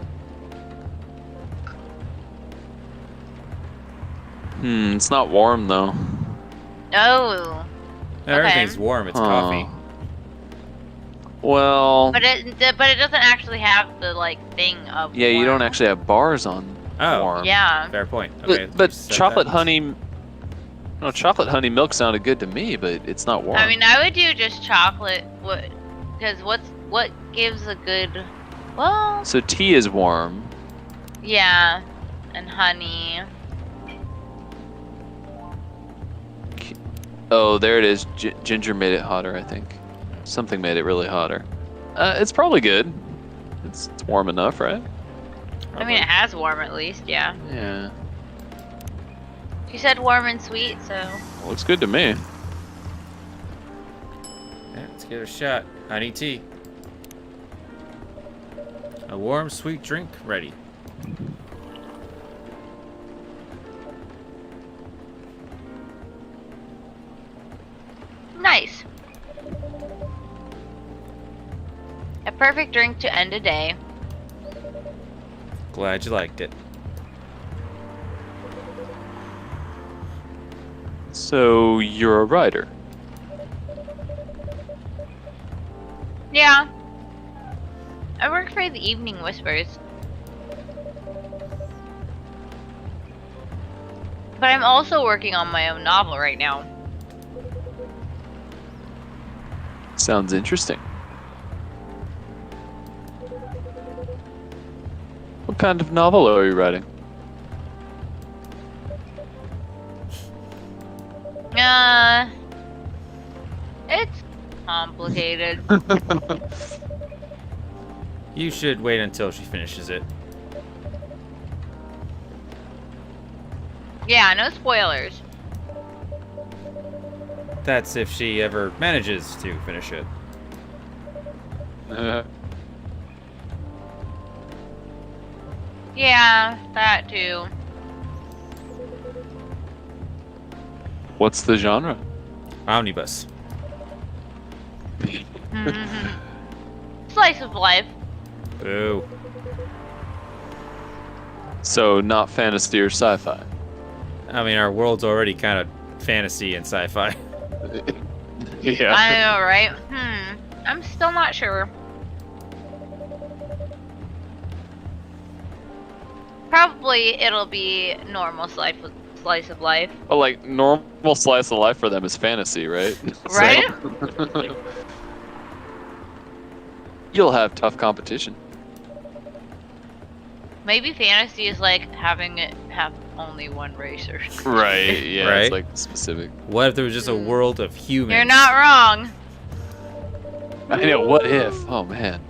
It's not warm though. Oh. Everything's warm, it's coffee. Well, But it doesn't actually have the like thing of yeah, you don't warm. actually have bars on Oh. warm. Yeah. Fair point. Okay, But set chocolate that. honey, no, chocolate honey milk sounded good to me, but it's not warm. I mean, I would do just chocolate. Because what gives a good? Well, So tea is warm. yeah, and honey. Oh, there it is. Ginger made it hotter, I think. Something made it really hotter. It's probably good. It's warm enough, right? I mean, it has warm at least. Yeah. Yeah. You said warm and sweet, so. Looks good to me. Yeah, let's give it a shot. Honey tea. A warm, sweet drink ready. Nice. A perfect drink to end a day. Glad you liked it. So you're a writer. Yeah. I work for the Evening Whispers. But I'm also working on my own novel right now. Sounds interesting. What kind of novel are you writing? It's complicated. You should wait until she finishes it. Yeah, no spoilers. That's if she ever manages to finish it. Yeah, that too. What's the genre? Omnibus. Slice of life. Boo. So not fantasy or sci-fi. I mean, our world's already kind of fantasy and sci-fi. Yeah. I know, right? I'm still not sure. Probably it'll be normal slice of life. Well, like normal slice of life for them is fantasy, right? Right? So, you'll have tough competition. Maybe fantasy is like having it have only one race or something. Right. Yeah. Right. It's like specific. What if there was just a world of humans? You're not wrong. I know. What if? Oh man.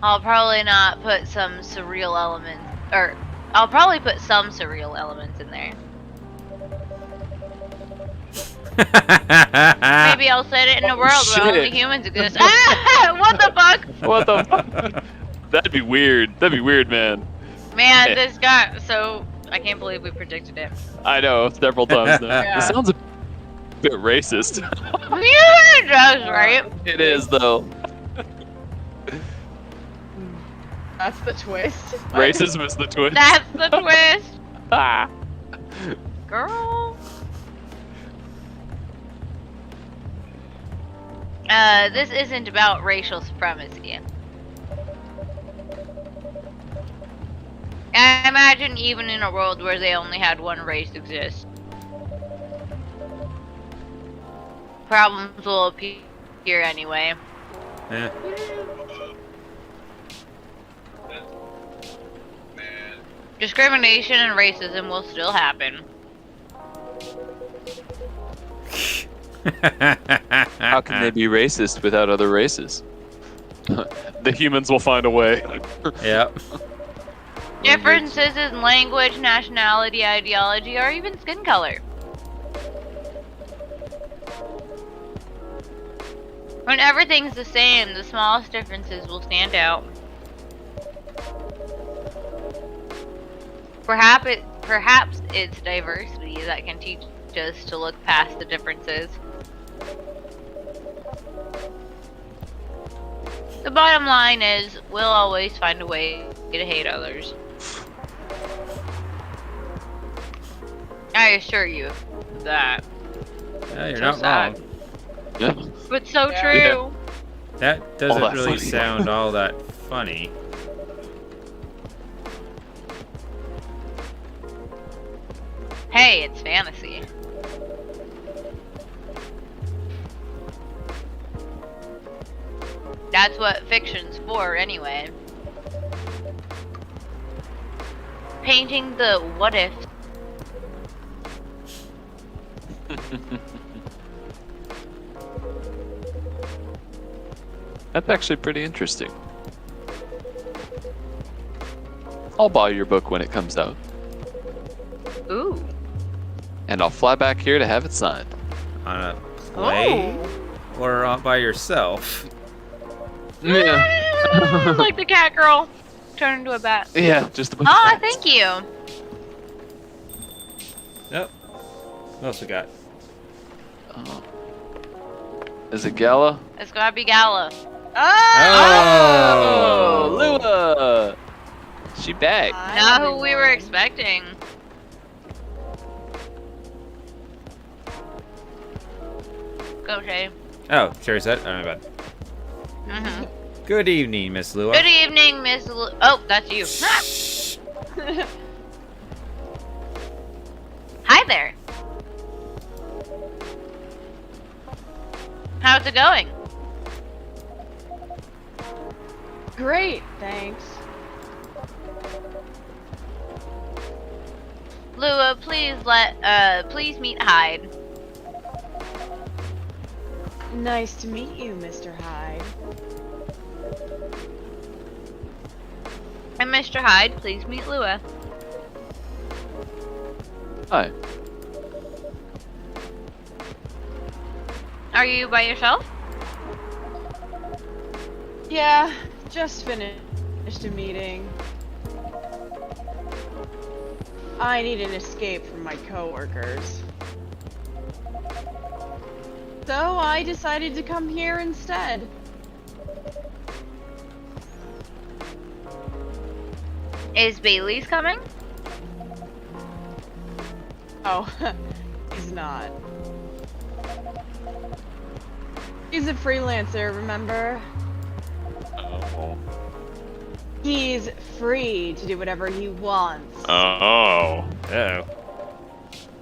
I'll probably not put some surreal elements, or I'll probably put some surreal elements in there. Maybe I'll set it in a world where only shit. humans exist. Ah! What the fuck? What the fuck? That'd be weird. That'd be weird, man. Man, Yeah. this got so. I can't believe we predicted it. I know several times now. Yeah. It sounds a bit racist. Yeah, it does, right? It is though. That's the twist. Racism is the twist. That's the twist, Ah. girl. This isn't about racial supremacy. I imagine even in a world where they only had one race exist, problems will appear anyway. Eh. Discrimination and racism will still happen. How can they be racist without other races? The humans will find a way. Yep. Differences in language, nationality, ideology, or even skin color. When everything's the same, the smallest differences will stand out. Perhaps it's diversity that can teach us to look past the differences. The bottom line is, we'll always find a way to hate others. I assure you of that. Yeah, you're So not sad. wrong. Yeah. But so Yeah. true. That doesn't that really funny. sound all that funny. Hey, it's fantasy. That's what fiction's for, anyway. Painting the what if. That's actually pretty interesting. I'll buy your book when it comes out, Ooh. and I'll fly back here to have it signed. On a play? Oh. Or by yourself? Yeah. Like the cat girl turned into a bat. Yeah, just a bunch Oh, of thank you. Yep. What else we got? Is it Gala? It's gotta be Gala. Oh! Lua! She back. Hi, Not who we were everyone. expecting. Go, Shay. Oh, Sherry said. Oh, my bad. Mm-hmm. Good evening, Miss Lua. Good evening, Miss Oh, that's you. Shh. Hi there. How's it going? Great, thanks. Lua, please meet Hyde. Nice to meet you, Mr. Hyde. And Mr. Hyde, please meet Lua. Hi. Are you by yourself? Yeah, just finished a meeting. I need an escape from my coworkers. So I decided to come here instead. Is Bailey's coming? Oh, he's not. He's a freelancer, remember? Oh. He's free to do whatever he wants. Oh. Oh.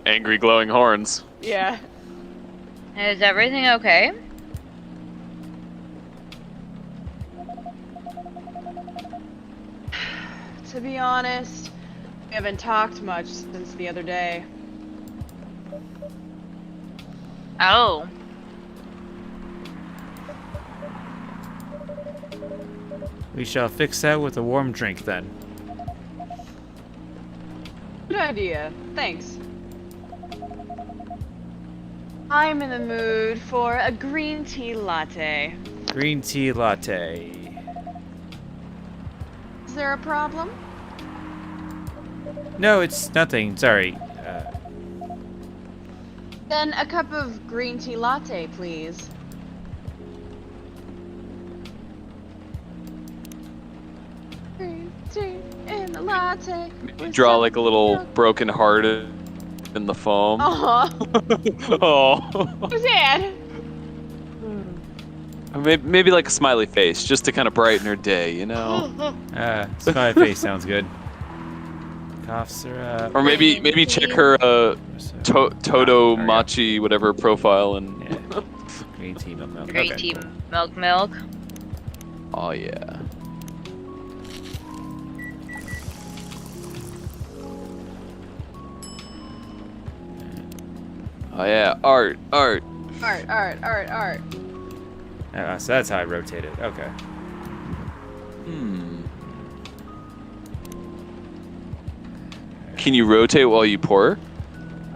Angry glowing horns. Yeah. Is everything okay? To be honest, we haven't talked much since the other day. Oh. We shall fix that with a warm drink then. Good idea. Thanks. I'm in the mood for a green tea latte. Green tea latte. Is there a problem? No, it's nothing. Sorry. Then a cup of green tea latte, please. Green tea in the latte. Draw like a little broken heart in the foam. Aw, Oh. who's that? Or maybe like a smiley face, just to kind of brighten her day, you know? Smiley face sounds good. Cough syrup. Or maybe check her Toto Machi whatever profile and. Yeah. Green tea milk. Green Okay, tea, cool. milk. Oh yeah. Oh yeah, art. Art, art, art, art. So that's how I rotate it. Okay. Can you rotate while you pour?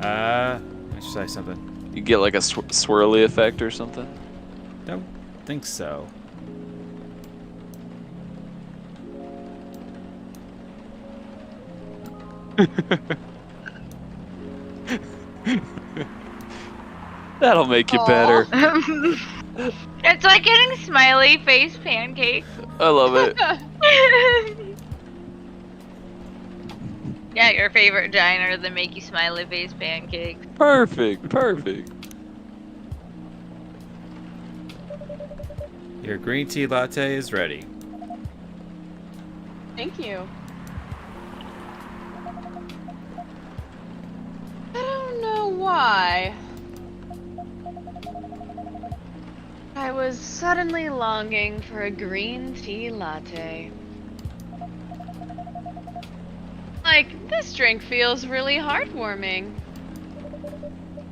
Let's try something. You get like a swirly effect or something? Don't think so. That'll make you Aw. better. It's like getting smiley face pancakes. I love it. Yeah, your favorite diner, the make you smiley face pancakes. Perfect, perfect. Your green tea latte is ready. Thank you. I don't know why. I was suddenly longing for a green tea latte. Like, this drink feels really heartwarming.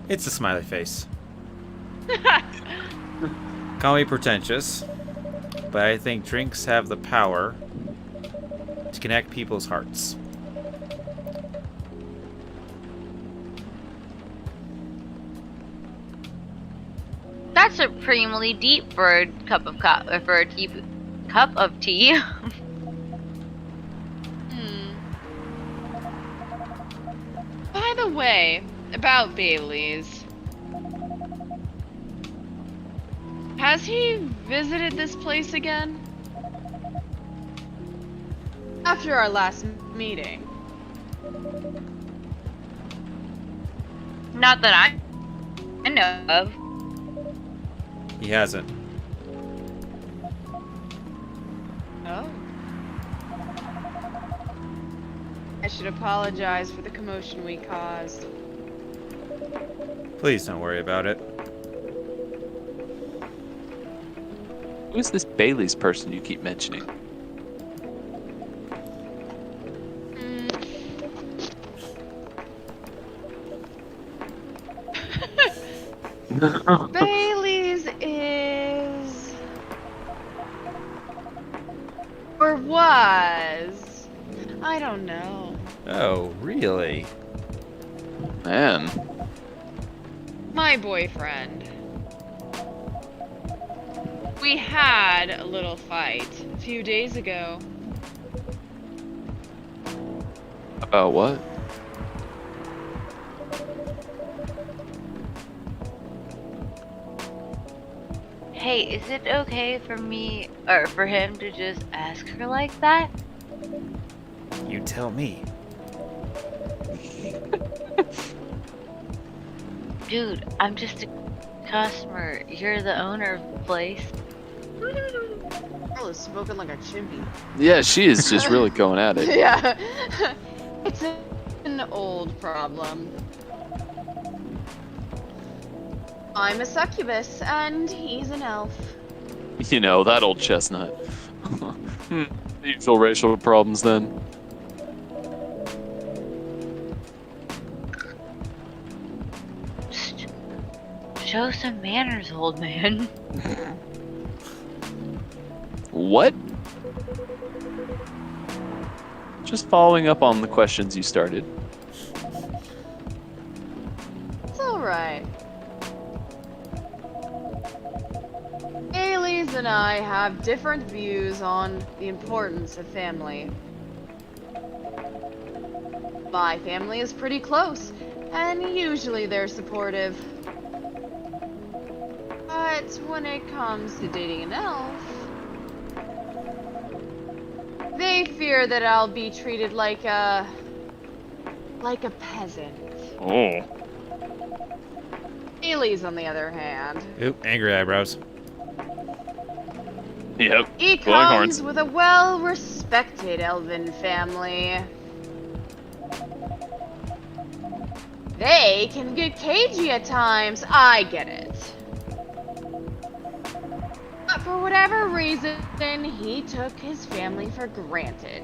It's a smiley face. Call me pretentious, but I think drinks have the power to connect people's hearts. That's supremely deep for a cup of cup of tea. By the way, about Bailey's. Has he visited this place again? After our last meeting. Not that I know of. He hasn't. Oh. I should apologize for the commotion we caused. Please don't worry about it. Who's this Bailey's person you keep mentioning? Bailey's is... or was... I don't know. Oh, really? Man. My boyfriend. We had a little fight a few days ago. About what? Hey, is it okay for me or for him to just ask her like that? You tell me. Dude, I'm just a customer. You're the owner of the place. Girl is smoking like a chimney. Yeah, she is just really going at it. Yeah. It's an old problem. I'm a succubus, and he's an elf. You know, that old chestnut. Usual racial problems then. Show some manners, old man. What? Just following up on the questions you started. It's alright. Ailey's and I have different views on the importance of family. My family is pretty close, and usually they're supportive. But when it comes to dating an elf, they fear that I'll be treated like a peasant. Oh. Ailey's, on the other hand, Oop, angry eyebrows. Yep. he Glowing comes horns. with a well-respected elven family. They can get cagey at times, I get it. But for whatever reason, he took his family for granted.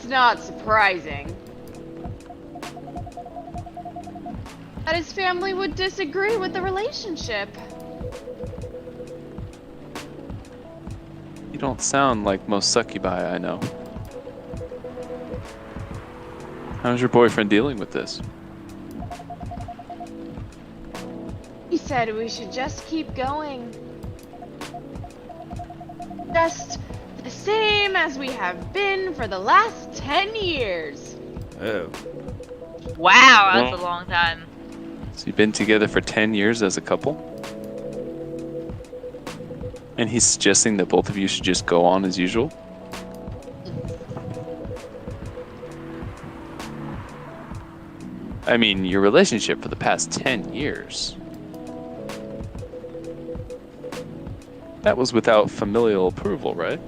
not surprising that his family would disagree with the relationship. You don't sound like most succubi I know. How's your boyfriend dealing with this? He said we should just keep going. Just the same as we have been for the last 10 years. Oh. Wow, that's a long time. So you've been together for 10 years as a couple? And he's suggesting that both of you should just go on as usual? I mean, your relationship for the past 10 years. That was without familial approval, right?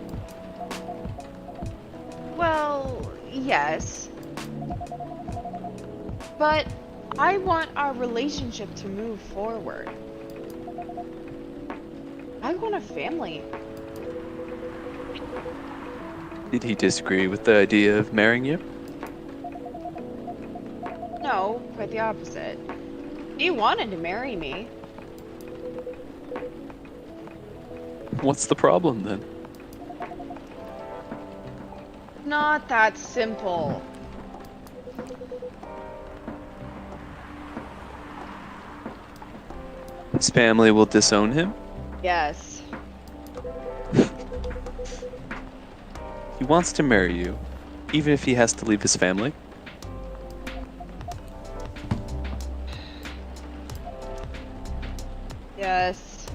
Well, yes. But I want our relationship to move forward. I want a family. Did he disagree with the idea of marrying you? No, quite the opposite. He wanted to marry me. What's the problem then? Not that simple. His family will disown him? Yes. He wants to marry you, even if he has to leave his family? Yes.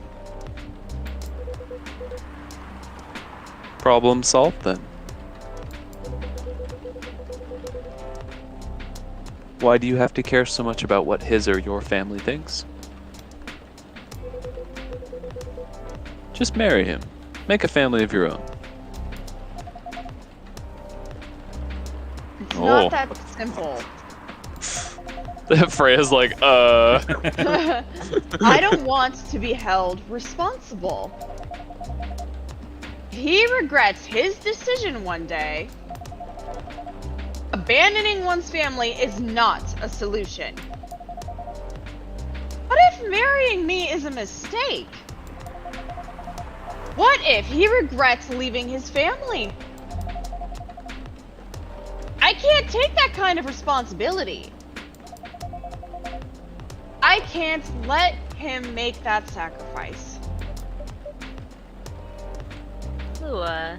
Problem solved then. Why do you have to care so much about what his or your family thinks? Just marry him. Make a family of your own. It's Oh. not that simple. Freya's like, I don't want to be held responsible. If he regrets his decision one day, abandoning one's family is not a solution. What if marrying me is a mistake? What if he regrets leaving his family? I can't take that kind of responsibility. I can't let him make that sacrifice. Lua.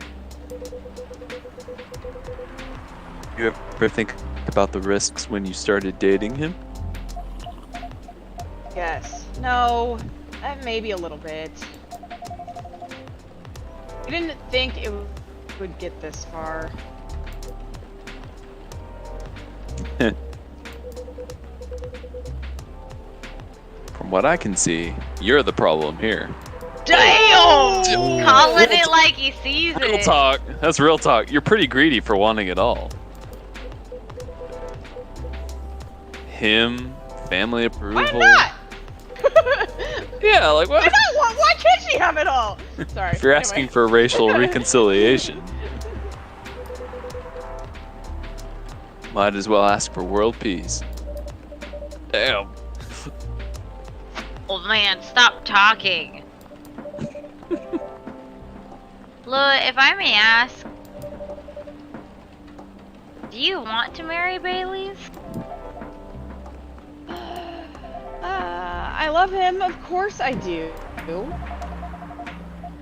you ever think about the risks when you started dating him? Yes. No. Maybe a little bit. I didn't think it would get this far. From what I can see, you're the problem here. Damn! Calling it like he sees Real it. talk. That's real talk. You're pretty greedy for wanting it all. Him, family approval. Why not? Yeah, like what? Why not? Why can't she have it all? Sorry. If you're Anyway. asking for racial reconciliation, might as well ask for world peace. Damn. Old man, stop talking. Lua, if I may ask, do you want to marry Bailey's? I love him, of course I do.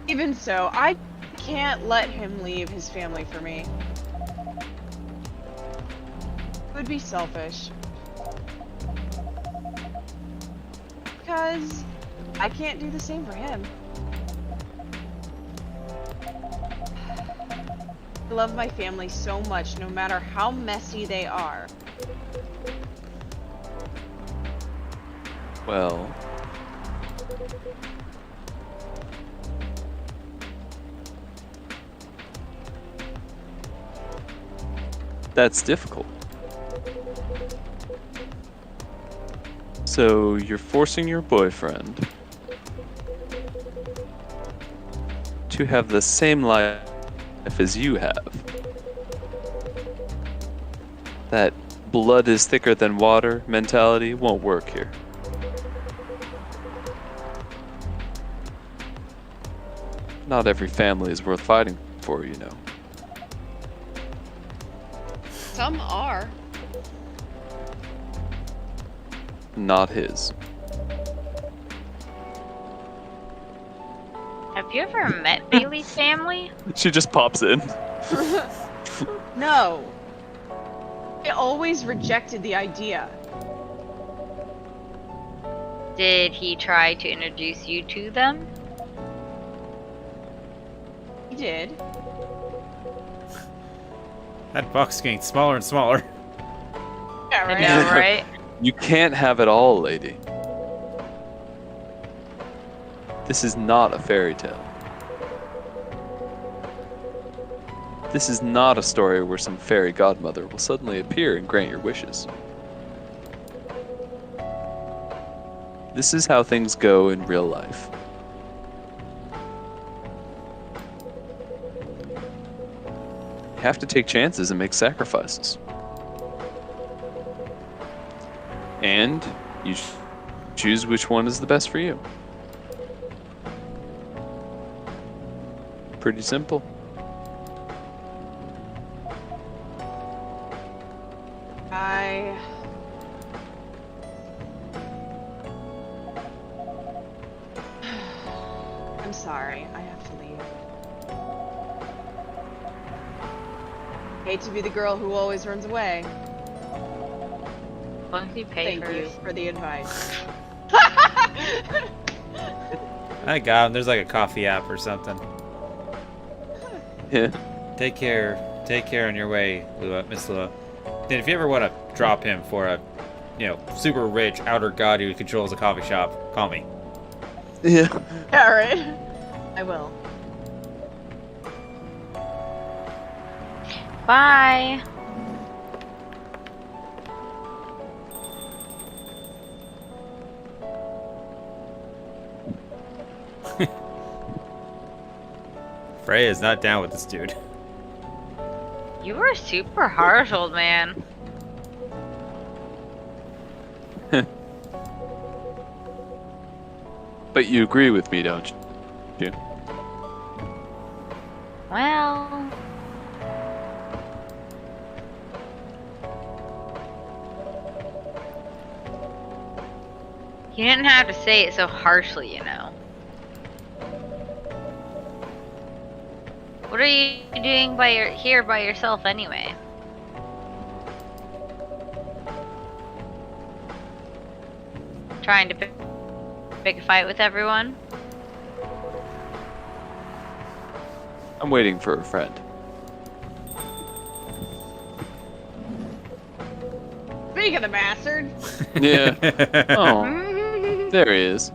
Even so, I can't let him leave his family for me. It would be selfish. Because I can't do the same for him. I love my family so much, no matter how messy they are. Well, that's difficult. So you're forcing your boyfriend to have the same life as you have. That blood is thicker than water mentality won't work here. Not every family is worth fighting for, you know. Some are. Not his. Have you ever met Bailey's family? She just pops in. No. I always rejected the idea. Did he try to introduce you to them? He did. That box is getting smaller and smaller. Yeah, I right. know, right? You can't have it all, lady. This is not a fairy tale. This is not a story where some fairy godmother will suddenly appear and grant your wishes. This is how things go in real life. You have to take chances and make sacrifices. And you choose which one is the best for you. Pretty simple. I'm sorry. I have to leave. Hate to be the girl who always runs away. As long as you pay Thank first. you for the advice. I got him. There's like a coffee app or something. Yeah. Take care. Take care on your way, Lua, Miss Lua. And if you ever want to drop him for a, super rich outer god who controls a coffee shop, call me. Yeah. Yeah, right. I will. Bye. Freya's not down with this dude. You were super harsh, old man. But you agree with me, don't you? Well, you didn't have to say it so harshly, you know. What are you doing here by yourself anyway? Trying to pick a fight with everyone? I'm waiting for a friend. Speak of the bastard. Yeah. Oh, there he is.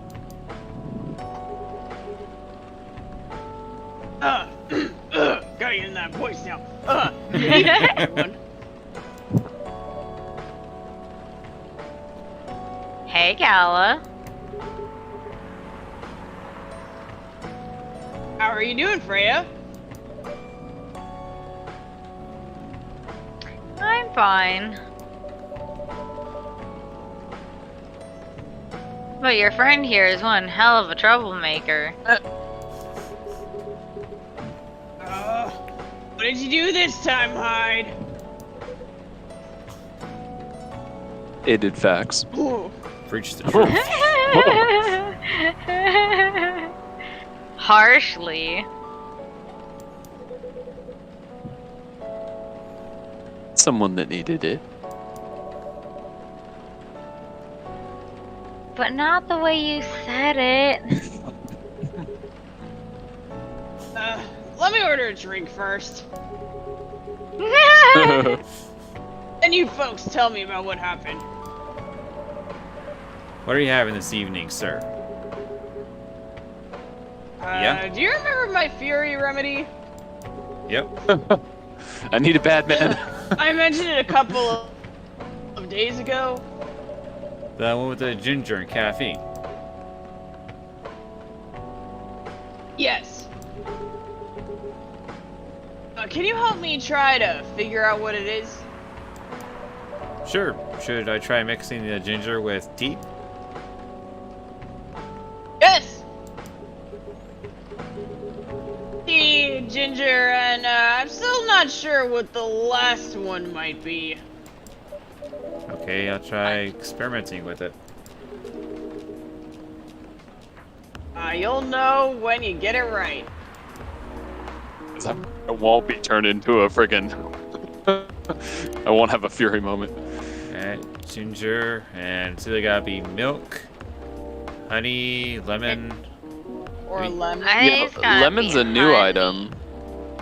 Gotta get in that voice now. Good evening, everyone. Hey, Gala. How are you doing, Freya? I'm fine. But your friend here is one hell of a troublemaker. What did you do this time, Hyde? Aided facts. Ooh. Preach the truth. Harshly. Someone that needed it. But not the way you said it. Let me order a drink first. And you folks tell me about what happened. What are you having this evening, sir? Yeah? Do you remember my Fury remedy? Yep. I need a bad man. I mentioned it a couple of days ago. The one with the ginger and caffeine. Yes. Can you help me try to figure out what it is? Sure. Should I try mixing the ginger with tea? Yes! Tea, ginger, and I'm still not sure what the last one might be. Okay, I'll try experimenting with it. You'll know when you get it right. I won't be turned into a friggin'. I won't have a fury moment. Alright, ginger, and so they gotta be milk, honey, lemon. Or lemon. I think it's gotta lemon's be a new honey. item.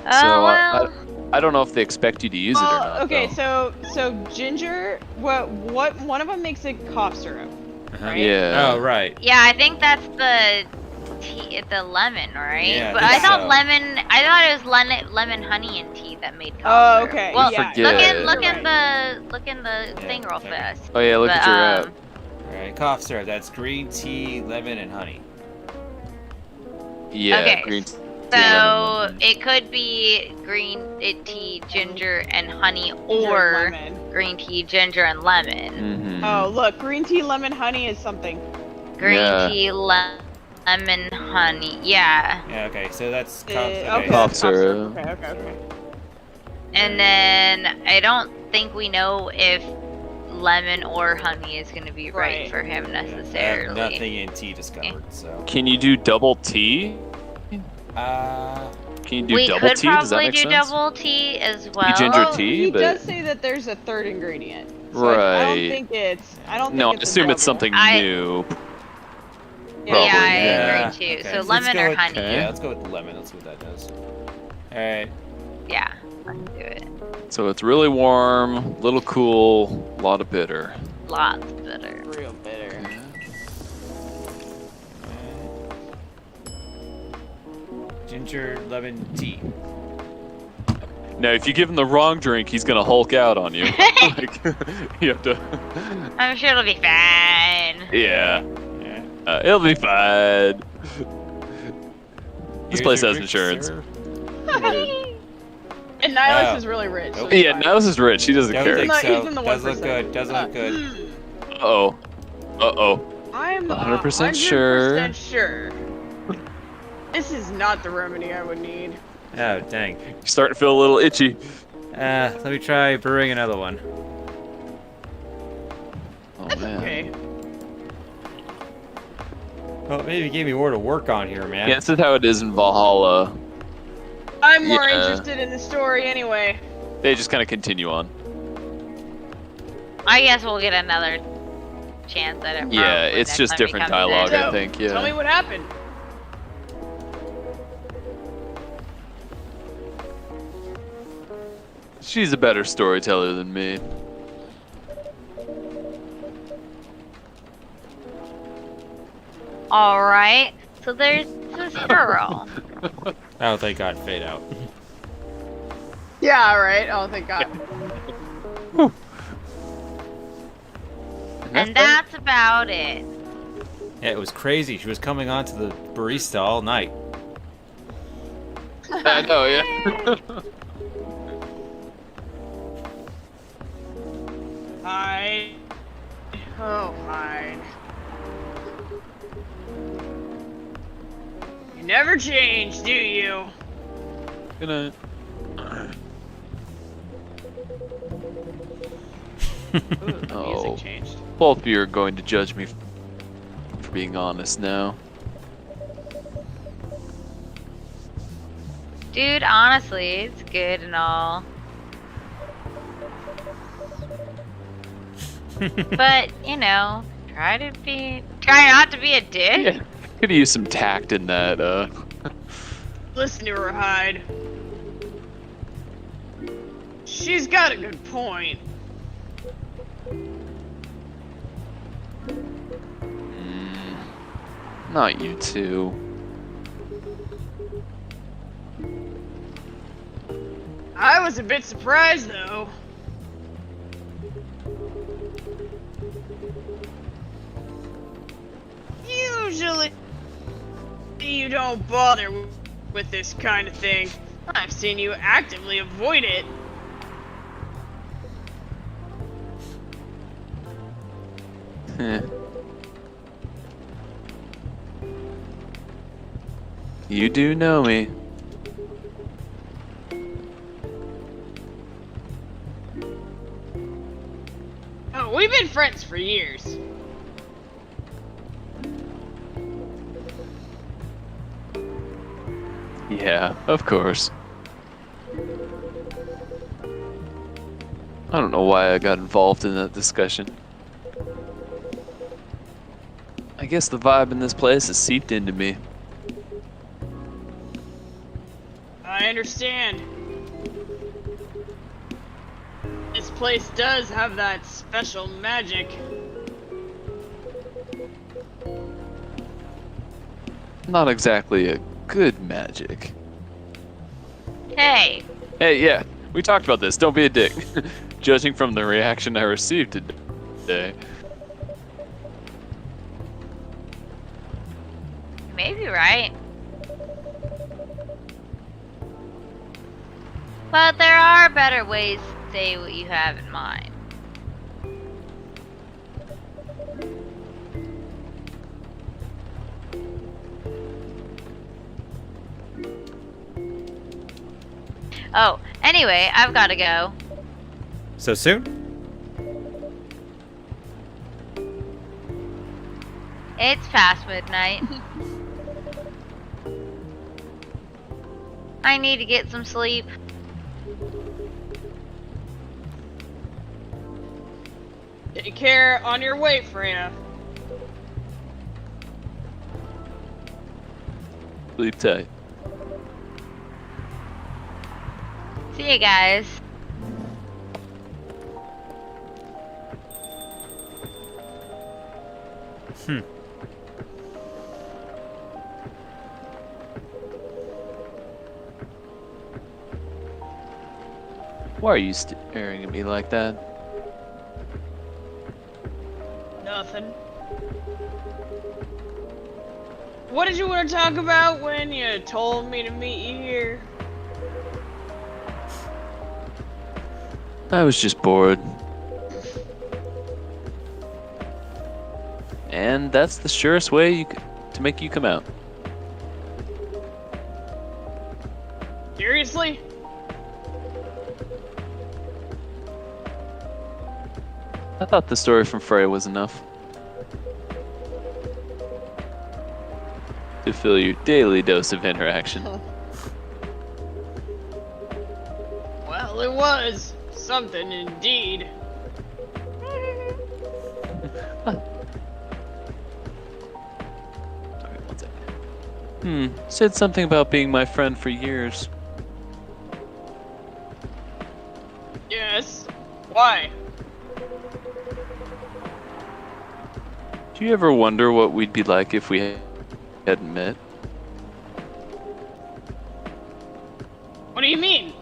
Oh, So well. I don't know if they expect you to use it or not. Okay, though. so ginger. What one of them makes a cough syrup. Uh-huh. Right? Yeah. Oh, right. Yeah, I think that's the tea, the lemon, right? Yeah, I but think I thought so. lemon. I thought it was lemon, honey, and tea that made cough Oh, syrup. okay. Well, yeah. forget. look You're in the thing real okay. fast. Oh yeah, look But, at your app. Alright, cough syrup. That's green tea, lemon, and honey. Yeah, okay, green tea. So lemon. it could be green tea, ginger, and honey, Ginger or and lemon. green tea, ginger, and lemon. Mhm. Oh, look, green tea, lemon, honey is something. Green Yeah. tea, lemon, honey. Yeah. Yeah, okay, so that's cough. Okay, Okay. Cough that's syrup. Okay. And then I don't think we know if lemon or honey is going to be right Right. for him I have necessarily. nothing in tea discovered, so. Can you do double tea? Uh, Can you do We double could tea? Does that probably make do sense? double tea as well. ginger Oh, tea, he but- does say that there's a third ingredient. So I Right. don't think it's. I don't think No, I it's a assume it's double. something I- new. Yeah, Probably, I yeah. agree too. Okay, So so let's lemon go or with- honey. Okay. yeah, let's go with lemon. Let's see what that does. Alright. Yeah, let's do it. So it's really warm, little cool, a lot of bitter. Lots better. Real bitter. Ginger, lemon, tea. Now, if you give him the wrong drink, he's gonna Hulk out on you. Like, you have to. I'm sure it'll be fine. Yeah, Yeah. it'll be fine. This Here's place your has drink, insurance. sir. And Nihilus Oh. is really rich. So Nope. it's Yeah, fine. Nose is rich. He doesn't Don't care. think He's so. in the Does look 1%. good. Does look good. Uh-oh. Uh-oh. I'm 100% sure. 100% sure. This is not the remedy I would need. Oh, dang. You're starting to feel a little itchy. Let me try brewing another one. Oh, That's man. okay. Well, maybe you gave me more to work on here, man. Yeah, this is how it is in Valhalla. I'm more Yeah. interested in the story anyway. They just kind of continue on. I guess we'll get another chance at it. Yeah, probably it's next just time he different comes in. dialogue, I So, think. Tell me Yeah. what happened. She's a better storyteller than me. All right. So there's this girl. Oh, thank God, fade out. Yeah, right. Oh, thank God. And that's about it. Yeah, it was crazy. She was coming on to the barista all night. I know, yeah. Hide. Oh, hide. You never change, do you? Good night. Ooh, the Oh. music changed. Both of you are going to judge me for being honest now. Dude, honestly, it's good and all. But, you know, try not to be a dick. Yeah. Could use some tact in that, Listen to her, Hyde. She's got a good point. Not you two. I was a bit surprised, though. Usually, you don't bother with this kind of thing. I've seen you actively avoid it. Eh. You do know me. Oh, we've been friends for years. Yeah, of course. I don't know why I got involved in that discussion. I guess the vibe in this place has seeped into me. I understand. This place does have that special magic. Not exactly a good magic. Hey, Hey, yeah, we talked about this. Don't be a dick. Judging from the reaction I received today. you may be right. But there are better ways to say what you have in mind. Oh, anyway, I've got to go. So soon? It's past midnight. I need to get some sleep. Take care on your way, Freya. Sleep tight. See you guys. Why are you staring at me like that? Nothing. What did you want to talk about when you told me to meet you here? I was just bored. And that's the surest way to make you come out. Seriously? I thought the story from Freya was enough to fill your daily dose of interaction. Well, it was something indeed. Sorry, one second. Said something about being my friend for years. Yes. Why? Do you ever wonder what we'd be like if we hadn't met? What do you mean?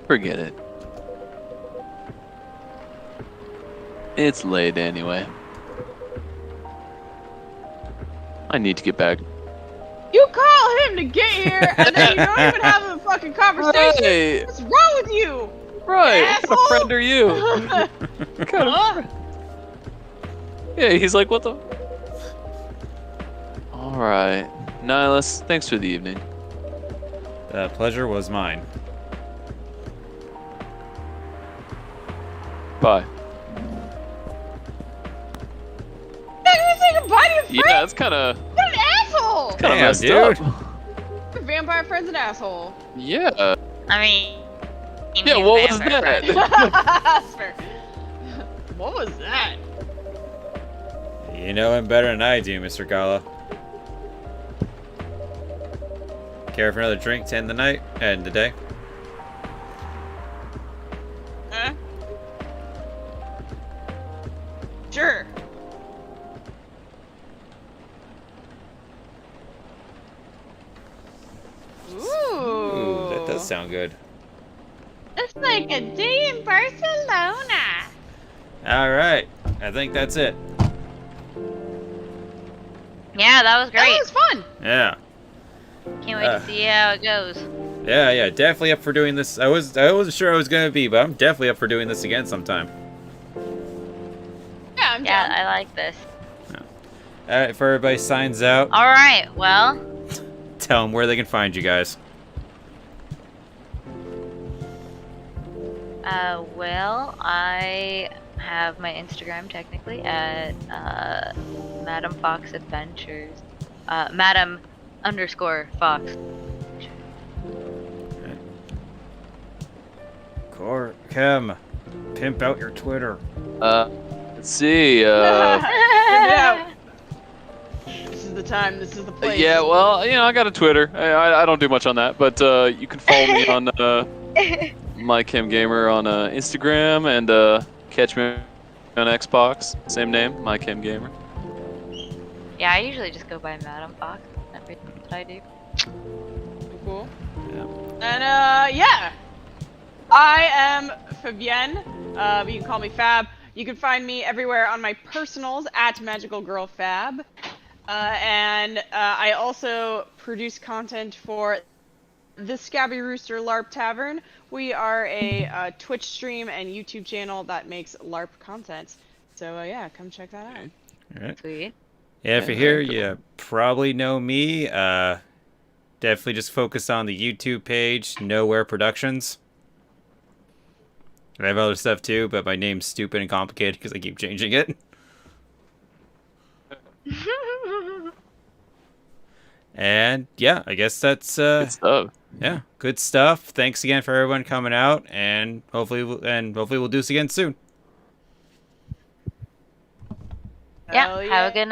Forget it. It's late anyway. I need to get back. You call him to get here, and then you don't even have a fucking conversation? Right. What's wrong with you? Right, what kind Asshole. of friend are you? What kind of Huh? friend? Yeah, he's like, what the? Alright. Nihilus, thanks for the evening. The pleasure was mine. Bye. Not gonna say goodbye to your friend? Yeah, it's kinda What an asshole! kinda Damn, messed dude. up. Your vampire friend's an asshole. Yeah. I mean, Yeah, he's what was vampire that? friend. That's fair. What was that? You know him better than I do, Mr. Gala. Care for another drink to end the night? End the day? Huh? Sure. Ooh, that does sound good. It's like a day in Barcelona. Alright, I think that's it. Yeah, that was great. That was fun. Yeah. Can't wait to see how it goes. Yeah, definitely up for doing this. I wasn't sure I was gonna be, but I'm definitely up for doing this again sometime. Yeah, I'm Yeah, down. I like this. Alright, if everybody signs out, All right. Well, tell them where they can find you guys. well, I have my Instagram technically at Madam Fox Adventures. Madam_Fox. Kim, pimp out your Twitter. Let's see. Yeah. This is the time. This is the place. Yeah, well, I got a Twitter. I don't do much on that, but you can follow me on My Kim Gamer on Instagram and catch me on Xbox. Same name, My Kim Gamer. Yeah, I usually just go by Madam Fox. Everything that I do. Cool. Yeah. And yeah, I am Fabienne. You can call me Fab. You can find me everywhere on my personals at Magical Girl Fab. And I also produce content for the Scabby Rooster LARP Tavern. We are a Twitch stream and YouTube channel that makes LARP content. So yeah, come check that out. Alright. Sweet. Yeah, if you're here, you probably know me. Definitely just focus on the YouTube page, Nowhere Productions. I have other stuff too, but my name's stupid and complicated because I keep changing it. And yeah, I guess that's Good stuff. yeah, good stuff. Thanks again for everyone coming out, and hopefully we'll do this again soon. Yeah. Hell Have a good night.